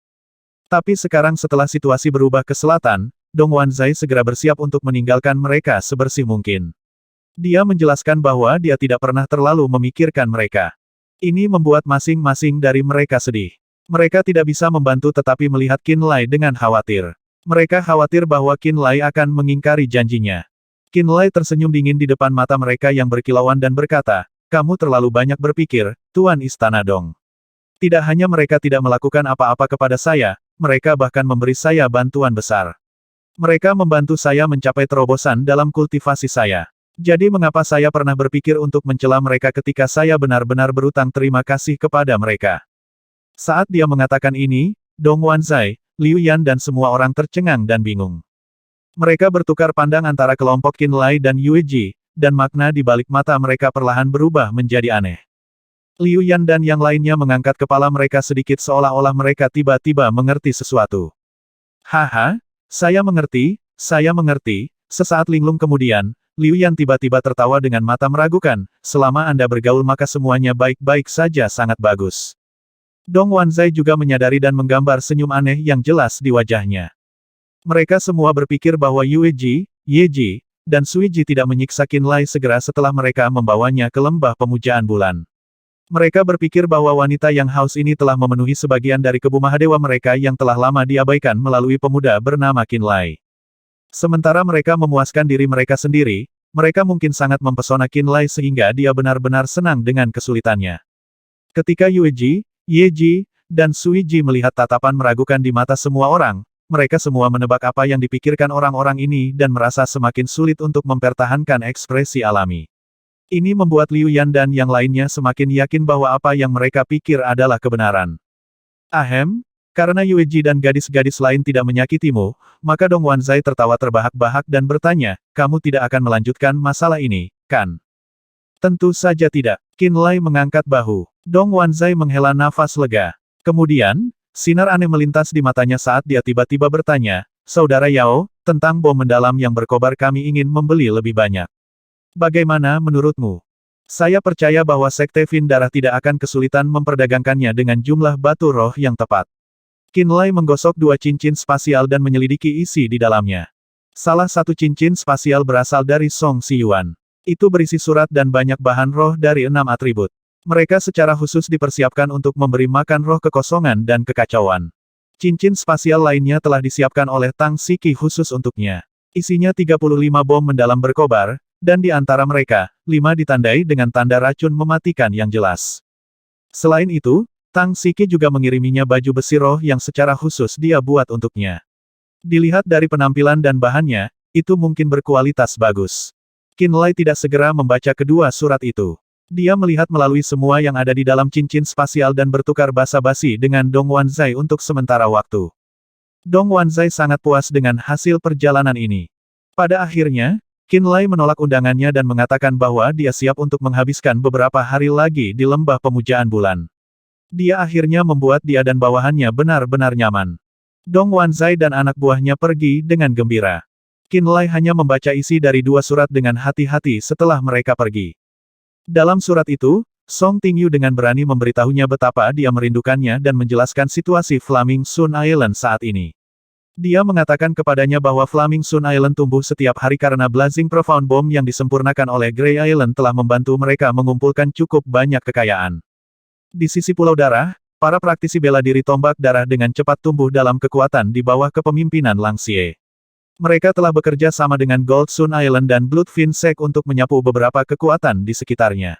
Tapi sekarang setelah situasi berubah ke selatan, Dong Wanzai segera bersiap untuk meninggalkan mereka sebersih mungkin. Dia menjelaskan bahwa dia tidak pernah terlalu memikirkan mereka. Ini membuat masing-masing dari mereka sedih. Mereka tidak bisa membantu tetapi melihat Qinlai dengan khawatir. Mereka khawatir bahwa Qinlai akan mengingkari janjinya. Qinlai tersenyum dingin di depan mata mereka yang berkilauan dan berkata, kamu terlalu banyak berpikir, Tuan Istana Dong. Tidak hanya mereka tidak melakukan apa-apa kepada saya, mereka bahkan memberi saya bantuan besar. Mereka membantu saya mencapai terobosan dalam kultivasi saya. Jadi mengapa saya pernah berpikir untuk mencela mereka ketika saya benar-benar berutang terima kasih kepada mereka? Saat dia mengatakan ini, Dong Wanzai, Liu Yan dan semua orang tercengang dan bingung. Mereka bertukar pandang antara kelompok Qinlai dan Yue Ji, dan makna di balik mata mereka perlahan berubah menjadi aneh. Liu Yan dan yang lainnya mengangkat kepala mereka sedikit seolah-olah mereka tiba-tiba mengerti sesuatu. Haha, saya mengerti, sesaat linglung kemudian, Liu Yan tiba-tiba tertawa dengan mata meragukan, selama Anda bergaul maka semuanya baik-baik saja sangat bagus. Dong Wanzai juga menyadari dan menggambar senyum aneh yang jelas di wajahnya. Mereka semua berpikir bahwa Yue Ji, Ye Ji, dan Sui Ji tidak menyiksa Qinlai segera setelah mereka membawanya ke lembah pemujaan bulan. Mereka berpikir bahwa wanita yang haus ini telah memenuhi sebagian dari kebu Mahadewa mereka yang telah lama diabaikan melalui pemuda bernama Qinlai. Sementara mereka memuaskan diri mereka sendiri, mereka mungkin sangat mempesona Qinlai sehingga dia benar-benar senang dengan kesulitannya. Ketika Yue Ji, Ye Ji, dan Sui Ji melihat tatapan meragukan di mata semua orang, mereka semua menebak apa yang dipikirkan orang-orang ini dan merasa semakin sulit untuk mempertahankan ekspresi alami. Ini membuat Liu Yan dan yang lainnya semakin yakin bahwa apa yang mereka pikir adalah kebenaran. Ahem, karena Yue Ji dan gadis-gadis lain tidak menyakitimu, maka Dong Wanzai tertawa terbahak-bahak dan bertanya, kamu tidak akan melanjutkan masalah ini, kan? Tentu saja tidak. Qinlai mengangkat bahu. Dong Wanzai menghela nafas lega. Kemudian, sinar aneh melintas di matanya saat dia tiba-tiba bertanya, Saudara Yao, tentang bom mendalam yang berkobar kami ingin membeli lebih banyak. Bagaimana menurutmu? Saya percaya bahwa Sekte Fin Darah tidak akan kesulitan memperdagangkannya dengan jumlah batu roh yang tepat. Qinlai menggosok dua cincin spasial dan menyelidiki isi di dalamnya. Salah satu cincin spasial berasal dari Song Siyuan. Itu berisi surat dan banyak bahan roh dari 6 atribut. Mereka secara khusus dipersiapkan untuk memberi makan roh kekosongan dan kekacauan. Cincin spasial lainnya telah disiapkan oleh Tang Siki khusus untuknya. Isinya 35 bom mendalam berkobar, dan di antara mereka, 5 ditandai dengan tanda racun mematikan yang jelas. Selain itu, Tang Siki juga mengiriminya baju besi roh yang secara khusus dia buat untuknya. Dilihat dari penampilan dan bahannya, itu mungkin berkualitas bagus. Qinlai tidak segera membaca kedua surat itu. Dia melihat melalui semua yang ada di dalam cincin spasial dan bertukar basa-basi dengan Dong Wanzai untuk sementara waktu. Dong Wanzai sangat puas dengan hasil perjalanan ini. Pada akhirnya, Qinlai menolak undangannya dan mengatakan bahwa dia siap untuk menghabiskan beberapa hari lagi di lembah pemujaan bulan. Dia akhirnya membuat dia dan bawahannya benar-benar nyaman. Dong Wanzai dan anak buahnya pergi dengan gembira. Qinlai hanya membaca isi dari dua surat dengan hati-hati setelah mereka pergi. Dalam surat itu, Song Tingyu dengan berani memberitahunya betapa dia merindukannya dan menjelaskan situasi Flaming Sun Island saat ini. Dia mengatakan kepadanya bahwa Flaming Sun Island tumbuh setiap hari karena Blazing Profound Bomb yang disempurnakan oleh Grey Island telah membantu mereka mengumpulkan cukup banyak kekayaan. Di sisi Pulau Darah, para praktisi bela diri tombak darah dengan cepat tumbuh dalam kekuatan di bawah kepemimpinan Lang Xie. Mereka telah bekerja sama dengan Gold Sun Island dan Bloodfin Sect untuk menyapu beberapa kekuatan di sekitarnya.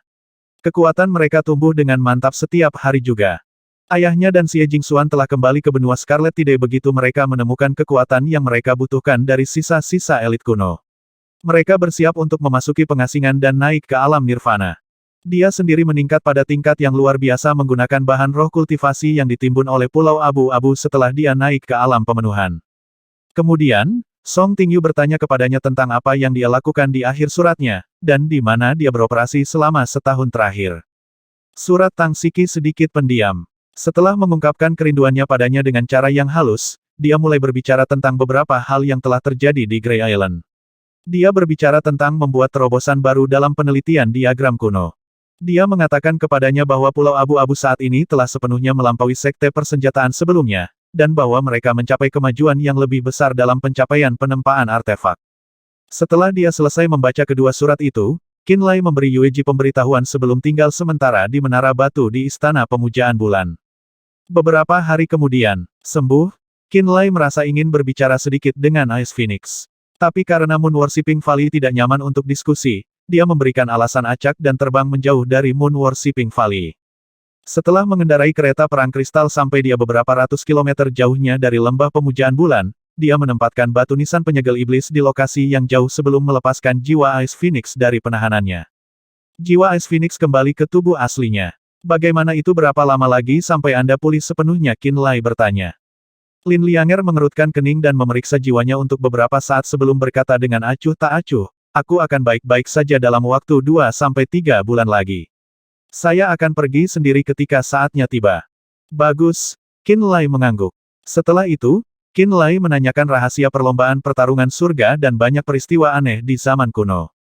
Kekuatan mereka tumbuh dengan mantap setiap hari juga. Ayahnya dan Xie Jingxuan telah kembali ke benua Scarlet Tide begitu mereka menemukan kekuatan yang mereka butuhkan dari sisa-sisa elit kuno. Mereka bersiap untuk memasuki pengasingan dan naik ke alam nirvana. Dia sendiri meningkat pada tingkat yang luar biasa menggunakan bahan roh kultivasi yang ditimbun oleh Pulau Abu-Abu setelah dia naik ke alam pemenuhan. Kemudian, Song Tingyu bertanya kepadanya tentang apa yang dia lakukan di akhir suratnya, dan di mana dia beroperasi selama setahun terakhir. Surat Tang Siki sedikit pendiam. Setelah mengungkapkan kerinduannya padanya dengan cara yang halus, dia mulai berbicara tentang beberapa hal yang telah terjadi di Grey Island. Dia berbicara tentang membuat terobosan baru dalam penelitian diagram kuno. Dia mengatakan kepadanya bahwa Pulau Abu-Abu saat ini telah sepenuhnya melampaui sekte persenjataan sebelumnya, dan bahwa mereka mencapai kemajuan yang lebih besar dalam pencapaian penempaan artefak. Setelah dia selesai membaca kedua surat itu, Qinlai memberi Yue Ji pemberitahuan sebelum tinggal sementara di Menara Batu di Istana Pemujaan Bulan. Beberapa hari kemudian, sembuh, Qinlai merasa ingin berbicara sedikit dengan Ice Phoenix. Tapi karena Moon Worshipping Valley tidak nyaman untuk diskusi, dia memberikan alasan acak dan terbang menjauh dari Moon Worshipping Valley. Setelah mengendarai kereta perang kristal sampai dia beberapa ratus kilometer jauhnya dari lembah pemujaan bulan, dia menempatkan batu nisan penyegel iblis di lokasi yang jauh sebelum melepaskan jiwa Ice Phoenix dari penahanannya. Jiwa Ice Phoenix kembali ke tubuh aslinya. Bagaimana itu berapa lama lagi sampai Anda pulih sepenuhnya? Qin Lai bertanya. Lin Lianger mengerutkan kening dan memeriksa jiwanya untuk beberapa saat sebelum berkata dengan acuh tak acuh, aku akan baik-baik saja dalam waktu 2-3 bulan lagi. Saya akan pergi sendiri ketika saatnya tiba. Bagus, Qin Lai mengangguk. Setelah itu, Qin Lai menanyakan rahasia perlombaan pertarungan surga dan banyak peristiwa aneh di zaman kuno.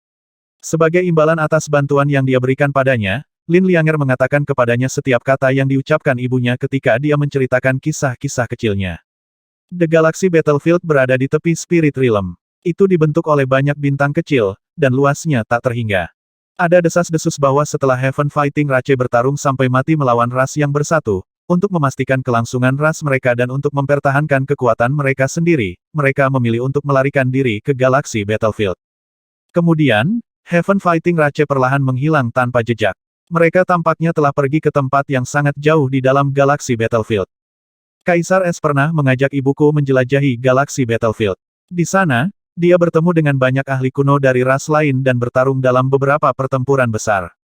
Sebagai imbalan atas bantuan yang dia berikan padanya, Lin Lianger mengatakan kepadanya setiap kata yang diucapkan ibunya ketika dia menceritakan kisah-kisah kecilnya. The Galaxy Battlefield berada di tepi Spirit Realm. Itu dibentuk oleh banyak bintang kecil, dan luasnya tak terhingga. Ada desas-desus bahwa setelah Heaven Fighting Rache bertarung sampai mati melawan ras yang bersatu, untuk memastikan kelangsungan ras mereka dan untuk mempertahankan kekuatan mereka sendiri, mereka memilih untuk melarikan diri ke Galaxy Battlefield. Kemudian, Heaven Fighting Rache perlahan menghilang tanpa jejak. Mereka tampaknya telah pergi ke tempat yang sangat jauh di dalam Galaxy Battlefield. Kaisar Es pernah mengajak ibuku menjelajahi Galaxy Battlefield. Di sana, dia bertemu dengan banyak ahli kuno dari ras lain dan bertarung dalam beberapa pertempuran besar.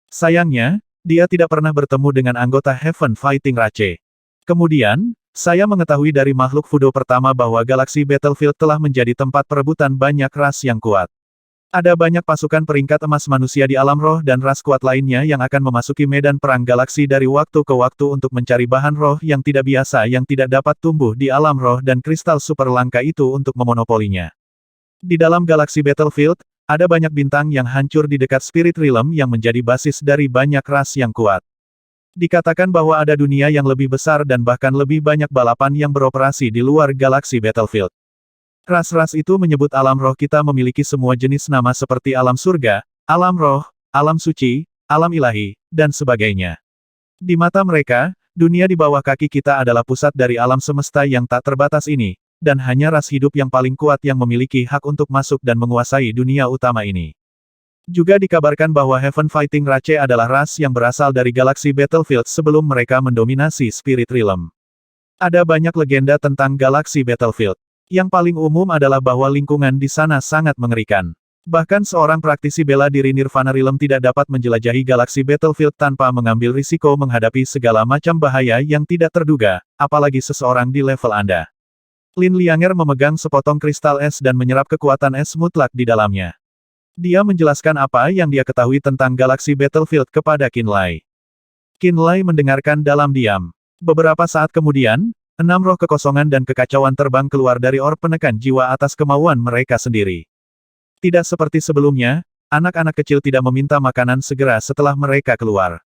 Sayangnya, dia tidak pernah bertemu dengan anggota Heaven Fighting Rache. Kemudian, saya mengetahui dari makhluk Fudo pertama bahwa Galaxy Battlefield telah menjadi tempat perebutan banyak ras yang kuat. Ada banyak pasukan peringkat emas manusia di alam roh dan ras kuat lainnya yang akan memasuki medan perang galaksi dari waktu ke waktu untuk mencari bahan roh yang tidak biasa yang tidak dapat tumbuh di alam roh dan kristal super langka itu untuk memonopolinya. Di dalam Galaxy Battlefield, ada banyak bintang yang hancur di dekat Spirit Realm yang menjadi basis dari banyak ras yang kuat. Dikatakan bahwa ada dunia yang lebih besar dan bahkan lebih banyak balapan yang beroperasi di luar Galaxy Battlefield. Ras-ras itu menyebut alam roh kita memiliki semua jenis nama seperti alam surga, alam roh, alam suci, alam ilahi, dan sebagainya. Di mata mereka, dunia di bawah kaki kita adalah pusat dari alam semesta yang tak terbatas ini, dan hanya ras hidup yang paling kuat yang memiliki hak untuk masuk dan menguasai dunia utama ini. Juga dikabarkan bahwa Heaven Fighting Rache adalah ras yang berasal dari Galaxy Battlefield sebelum mereka mendominasi Spirit Realm. Ada banyak legenda tentang Galaxy Battlefield. Yang paling umum adalah bahwa lingkungan di sana sangat mengerikan. Bahkan seorang praktisi bela diri Nirvana Realm tidak dapat menjelajahi Galaxy Battlefield tanpa mengambil risiko menghadapi segala macam bahaya yang tidak terduga, apalagi seseorang di level Anda. Lin Lianger memegang sepotong kristal es dan menyerap kekuatan es mutlak di dalamnya. Dia menjelaskan apa yang dia ketahui tentang Galaxy Battlefield kepada Qin Lai. Qin Lai mendengarkan dalam diam. Beberapa saat kemudian, 6 roh kekosongan dan kekacauan terbang keluar dari orb penekan jiwa atas kemauan mereka sendiri. Tidak seperti sebelumnya, anak-anak kecil tidak meminta makanan segera setelah mereka keluar.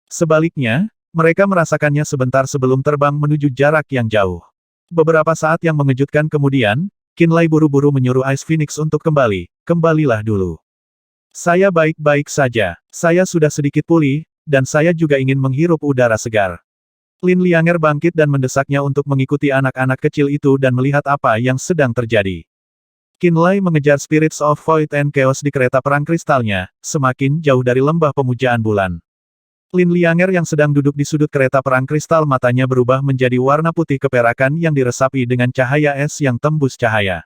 Sebaliknya, mereka merasakannya sebentar sebelum terbang menuju jarak yang jauh. Beberapa saat yang mengejutkan kemudian, Qin Lai buru-buru menyuruh Ice Phoenix untuk kembali, kembalilah dulu. Saya baik-baik saja, saya sudah sedikit pulih, dan saya juga ingin menghirup udara segar. Lin Lianger bangkit dan mendesaknya untuk mengikuti anak-anak kecil itu dan melihat apa yang sedang terjadi. Qin Lai mengejar Spirits of Void and Chaos di kereta perang kristalnya, semakin jauh dari lembah pemujaan bulan. Lin Lianger yang sedang duduk di sudut kereta perang kristal matanya berubah menjadi warna putih keperakan yang diresapi dengan cahaya es yang tembus cahaya.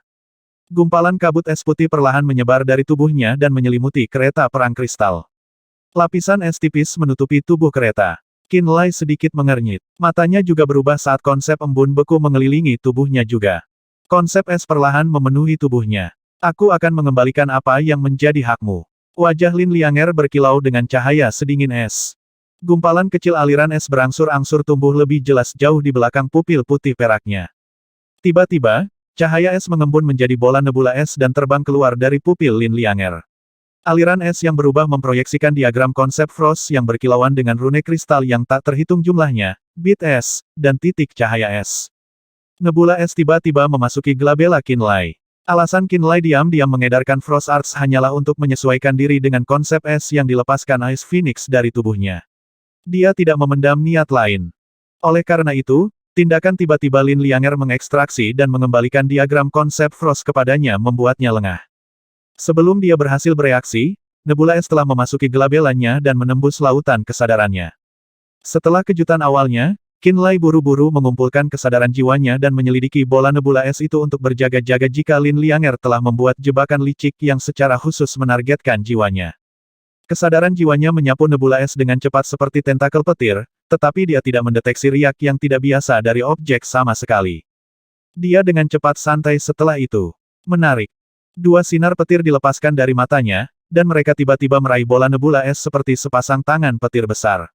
Gumpalan kabut es putih perlahan menyebar dari tubuhnya dan menyelimuti kereta perang kristal. Lapisan es tipis menutupi tubuh kereta. Qin Lai sedikit mengernyit. Matanya juga berubah saat konsep embun beku mengelilingi tubuhnya juga. Konsep es perlahan memenuhi tubuhnya. Aku akan mengembalikan apa yang menjadi hakmu. Wajah Lin Lianger berkilau dengan cahaya sedingin es. Gumpalan kecil aliran es berangsur-angsur tumbuh lebih jelas jauh di belakang pupil putih peraknya. Tiba-tiba, cahaya es mengembun menjadi bola nebula es dan terbang keluar dari pupil Lin Lianger. Aliran es yang berubah memproyeksikan diagram konsep Frost yang berkilauan dengan rune kristal yang tak terhitung jumlahnya, bit es, dan titik cahaya es. Nebula es tiba-tiba memasuki glabella Qin Lai. Alasan Qin Lai diam-diam mengedarkan Frost Arts hanyalah untuk menyesuaikan diri dengan konsep es yang dilepaskan Ice Phoenix dari tubuhnya. Dia tidak memendam niat lain. Oleh karena itu, Tindakan tiba-tiba Lin Lianger mengekstraksi dan mengembalikan diagram konsep Frost kepadanya membuatnya lengah. Sebelum dia berhasil bereaksi, nebula es telah memasuki gelabelannya dan menembus lautan kesadarannya. Setelah kejutan awalnya, Qinlai buru-buru mengumpulkan kesadaran jiwanya dan menyelidiki bola nebula es itu untuk berjaga-jaga jika Lin Lianger telah membuat jebakan licik yang secara khusus menargetkan jiwanya. Kesadaran jiwanya menyapu nebula es dengan cepat seperti tentakel petir, tetapi dia tidak mendeteksi riak yang tidak biasa dari objek sama sekali. Dia dengan cepat santai setelah itu. Menarik. Dua sinar petir dilepaskan dari matanya, dan mereka tiba-tiba meraih bola nebula es seperti sepasang tangan petir besar.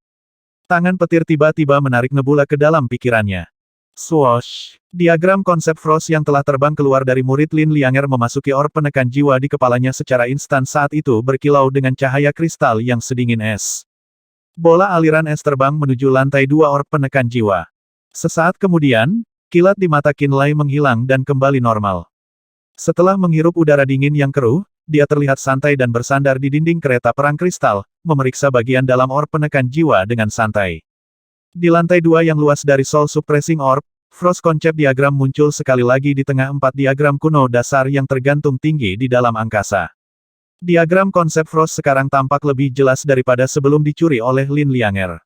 Tangan petir tiba-tiba menarik nebula ke dalam pikirannya. Swoosh! Diagram konsep Frost yang telah terbang keluar dari murid Lin Lianger memasuki orb penekan jiwa di kepalanya secara instan saat itu berkilau dengan cahaya kristal yang sedingin es. Bola aliran es terbang menuju lantai 2 orb penekan jiwa. Sesaat kemudian, kilat di mata Qinlai menghilang dan kembali normal. Setelah menghirup udara dingin yang keruh, dia terlihat santai dan bersandar di dinding kereta perang kristal, memeriksa bagian dalam orb penekan jiwa dengan santai. Di lantai 2 yang luas dari Soul Suppressing Orb, Frost konsep diagram muncul sekali lagi di tengah 4 diagram kuno dasar yang tergantung tinggi di dalam angkasa. Diagram konsep Frost sekarang tampak lebih jelas daripada sebelum dicuri oleh Lin Lianger.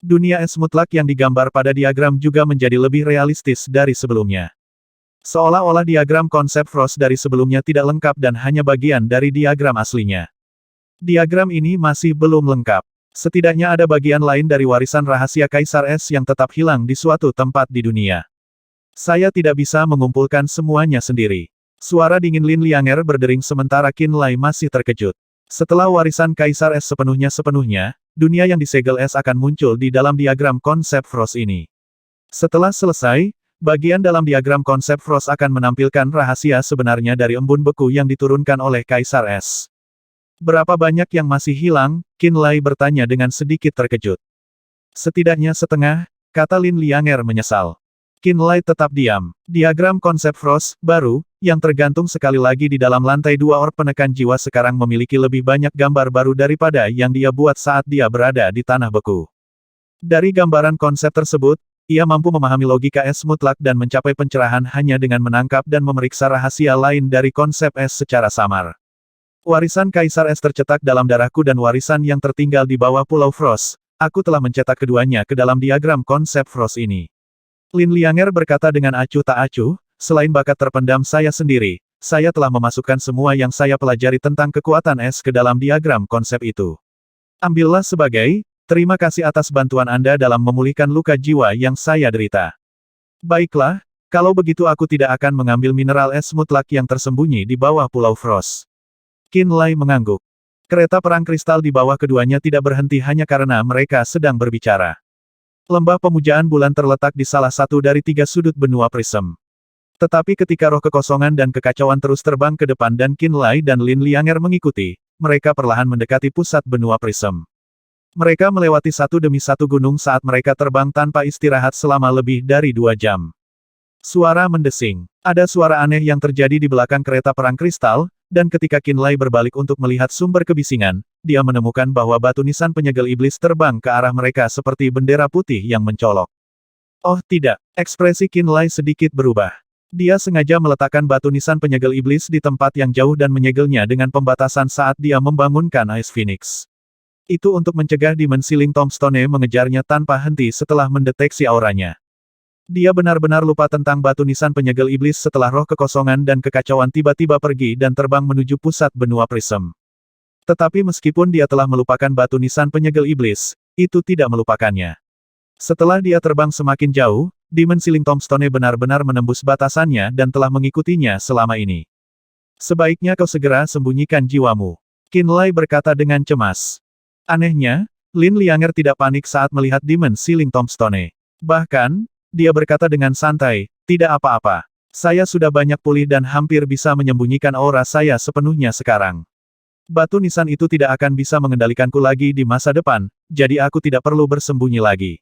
Dunia es mutlak yang digambar pada diagram juga menjadi lebih realistis dari sebelumnya. Seolah-olah diagram konsep Frost dari sebelumnya tidak lengkap dan hanya bagian dari diagram aslinya. Diagram ini masih belum lengkap. Setidaknya ada bagian lain dari warisan rahasia Kaisar Es yang tetap hilang di suatu tempat di dunia. Saya tidak bisa mengumpulkan semuanya sendiri. Suara dingin Lin Lianger berdering sementara Qinlai masih terkejut. Setelah warisan Kaisar Es sepenuhnya, dunia yang disegel es akan muncul di dalam diagram konsep Frost ini. Setelah selesai, bagian dalam diagram konsep Frost akan menampilkan rahasia sebenarnya dari embun beku yang diturunkan oleh Kaisar Es. Berapa banyak yang masih hilang? Qinlai bertanya dengan sedikit terkejut. Setidaknya setengah, kata Lin Lianger menyesal. Qinlai tetap diam. Diagram konsep Frost, baru, yang tergantung sekali lagi di dalam lantai 2 orb penekan jiwa sekarang memiliki lebih banyak gambar baru daripada yang dia buat saat dia berada di tanah beku. Dari gambaran konsep tersebut, ia mampu memahami logika es mutlak dan mencapai pencerahan hanya dengan menangkap dan memeriksa rahasia lain dari konsep es secara samar. Warisan Kaisar Es tercetak dalam darahku dan warisan yang tertinggal di bawah Pulau Frost. Aku telah mencetak keduanya ke dalam diagram konsep Frost ini. Lin Lianger berkata dengan acuh tak acuh, selain bakat terpendam saya sendiri, saya telah memasukkan semua yang saya pelajari tentang kekuatan es ke dalam diagram konsep itu. Ambillah sebagai, terima kasih atas bantuan Anda dalam memulihkan luka jiwa yang saya derita. Baiklah, kalau begitu aku tidak akan mengambil mineral es mutlak yang tersembunyi di bawah Pulau Frost. Qinlai mengangguk. Kereta perang kristal di bawah keduanya tidak berhenti hanya karena mereka sedang berbicara. Lembah pemujaan bulan terletak di salah satu dari 3 sudut benua prism. Tetapi ketika roh kekosongan dan kekacauan terus terbang ke depan dan Qinlai dan Lin Lianger mengikuti, mereka perlahan mendekati pusat benua prism. Mereka melewati satu demi satu gunung saat mereka terbang tanpa istirahat selama lebih dari 2 jam. Suara mendesing. Ada suara aneh yang terjadi di belakang kereta perang kristal, dan ketika Qinlai berbalik untuk melihat sumber kebisingan, dia menemukan bahwa batu nisan penyegel iblis terbang ke arah mereka seperti bendera putih yang mencolok. Oh tidak, ekspresi Qinlai sedikit berubah. Dia sengaja meletakkan batu nisan penyegel iblis di tempat yang jauh dan menyegelnya dengan pembatasan saat dia membangunkan Ice Phoenix. Itu untuk mencegah dimensi Ling Tombstone mengejarnya tanpa henti setelah mendeteksi auranya. Dia benar-benar lupa tentang batu nisan penyegel iblis setelah roh kekosongan dan kekacauan tiba-tiba pergi dan terbang menuju pusat benua prism. Tetapi meskipun dia telah melupakan batu nisan penyegel iblis, itu tidak melupakannya. Setelah dia terbang semakin jauh, dimensi Ling Tombstone benar-benar menembus batasannya dan telah mengikutinya selama ini. Sebaiknya kau segera sembunyikan jiwamu. Qinlai berkata dengan cemas. Anehnya, Lin Lianger tidak panik saat melihat dimensi Ling Tombstone. Bahkan, dia berkata dengan santai, tidak apa-apa. Saya sudah banyak pulih dan hampir bisa menyembunyikan aura saya sepenuhnya sekarang. Batu nisan itu tidak akan bisa mengendalikanku lagi di masa depan, jadi aku tidak perlu bersembunyi lagi.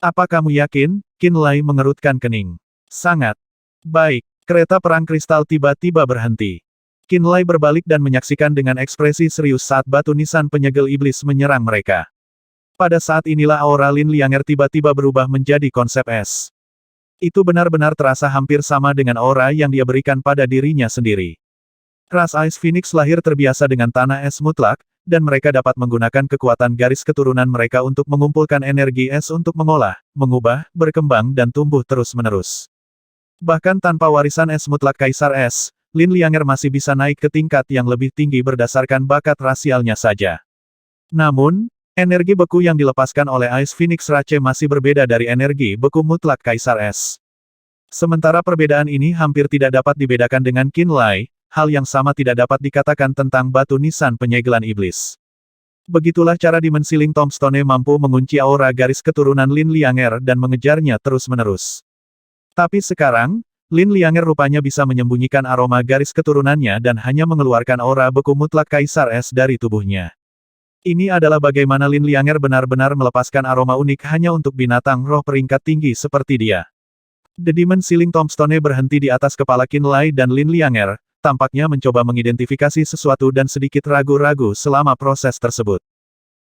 Apa kamu yakin? Qinlai mengerutkan kening. Sangat. Baik, kereta perang kristal tiba-tiba berhenti. Qinlai berbalik dan menyaksikan dengan ekspresi serius saat batu nisan penyegel iblis menyerang mereka. Pada saat inilah aura Lin Lianger tiba-tiba berubah menjadi konsep es. Itu benar-benar terasa hampir sama dengan aura yang dia berikan pada dirinya sendiri. Ras Ice Phoenix lahir terbiasa dengan tanah es mutlak, dan mereka dapat menggunakan kekuatan garis keturunan mereka untuk mengumpulkan energi es untuk mengolah, mengubah, berkembang dan tumbuh terus-menerus. Bahkan tanpa warisan es mutlak Kaisar Es, Lin Lianger masih bisa naik ke tingkat yang lebih tinggi berdasarkan bakat rasialnya saja. Namun, energi beku yang dilepaskan oleh Ice Phoenix Rache masih berbeda dari energi beku mutlak Kaisar Es. Sementara perbedaan ini hampir tidak dapat dibedakan dengan Qin Lai, hal yang sama tidak dapat dikatakan tentang batu nisan penyegelan iblis. Begitulah cara Dimensiling Tombstone mampu mengunci aura garis keturunan Lin Lianger dan mengejarnya terus-menerus. Tapi sekarang, Lin Lianger rupanya bisa menyembunyikan aroma garis keturunannya dan hanya mengeluarkan aura beku mutlak Kaisar Es dari tubuhnya. Ini adalah bagaimana Lin Lianger benar-benar melepaskan aroma unik hanya untuk binatang roh peringkat tinggi seperti dia. The Dimensiling Tombstone berhenti di atas kepala Qin Lai dan Lin Lianger, tampaknya mencoba mengidentifikasi sesuatu dan sedikit ragu-ragu selama proses tersebut.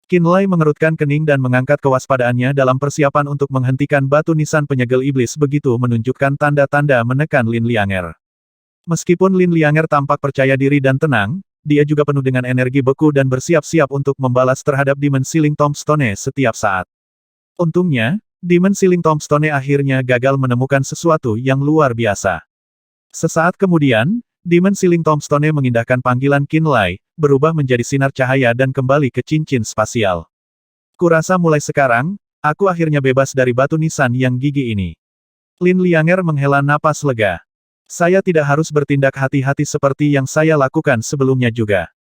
Qin Lai mengerutkan kening dan mengangkat kewaspadaannya dalam persiapan untuk menghentikan batu nisan penyegel iblis begitu menunjukkan tanda-tanda menekan Lin Lianger. Meskipun Lin Lianger tampak percaya diri dan tenang, dia juga penuh dengan energi beku dan bersiap-siap untuk membalas terhadap Dimensiling Tombstone setiap saat. Untungnya, Dimensiling Tombstone akhirnya gagal menemukan sesuatu yang luar biasa. Sesaat kemudian, Dimensiling Tombstone mengindahkan panggilan Qin Lai, berubah menjadi sinar cahaya dan kembali ke cincin spasial. Kurasa mulai sekarang, aku akhirnya bebas dari batu nisan yang gigi ini. Lin Lianger menghela napas lega. Saya tidak harus bertindak hati-hati seperti yang saya lakukan sebelumnya juga.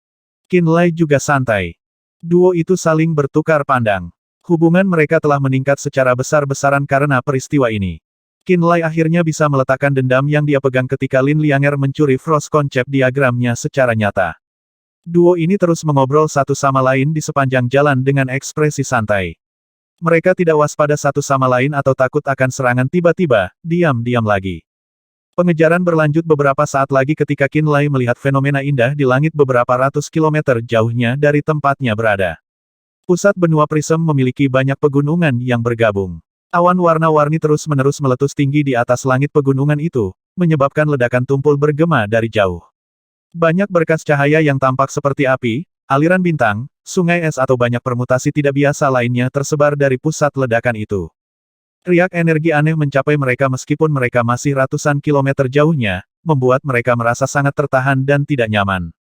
Qin Lai juga santai. Duo itu saling bertukar pandang. Hubungan mereka telah meningkat secara besar-besaran karena peristiwa ini. Qin Lai akhirnya bisa meletakkan dendam yang dia pegang ketika Lin Lianger mencuri Frost Concept diagramnya secara nyata. Duo ini terus mengobrol satu sama lain di sepanjang jalan dengan ekspresi santai. Mereka tidak waspada satu sama lain atau takut akan serangan tiba-tiba, diam-diam lagi. Pengejaran berlanjut beberapa saat lagi ketika Qin Lai melihat fenomena indah di langit beberapa ratus kilometer jauhnya dari tempatnya berada. Pusat benua Prism memiliki banyak pegunungan yang bergabung. Awan warna-warni terus-menerus meletus tinggi di atas langit pegunungan itu, menyebabkan ledakan tumpul bergema dari jauh. Banyak berkas cahaya yang tampak seperti api, aliran bintang, sungai es atau banyak permutasi tidak biasa lainnya tersebar dari pusat ledakan itu. Riak energi aneh mencapai mereka meskipun mereka masih ratusan kilometer jauhnya, membuat mereka merasa sangat tertahan dan tidak nyaman.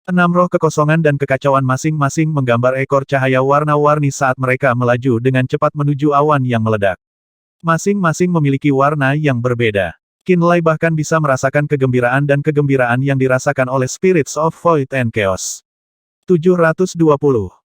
6 roh kekosongan dan kekacauan masing-masing menggambar ekor cahaya warna-warni saat mereka melaju dengan cepat menuju awan yang meledak. Masing-masing memiliki warna yang berbeda. Qin Lai bahkan bisa merasakan kegembiraan dan kegembiraan yang dirasakan oleh Spirits of Void and Chaos. 720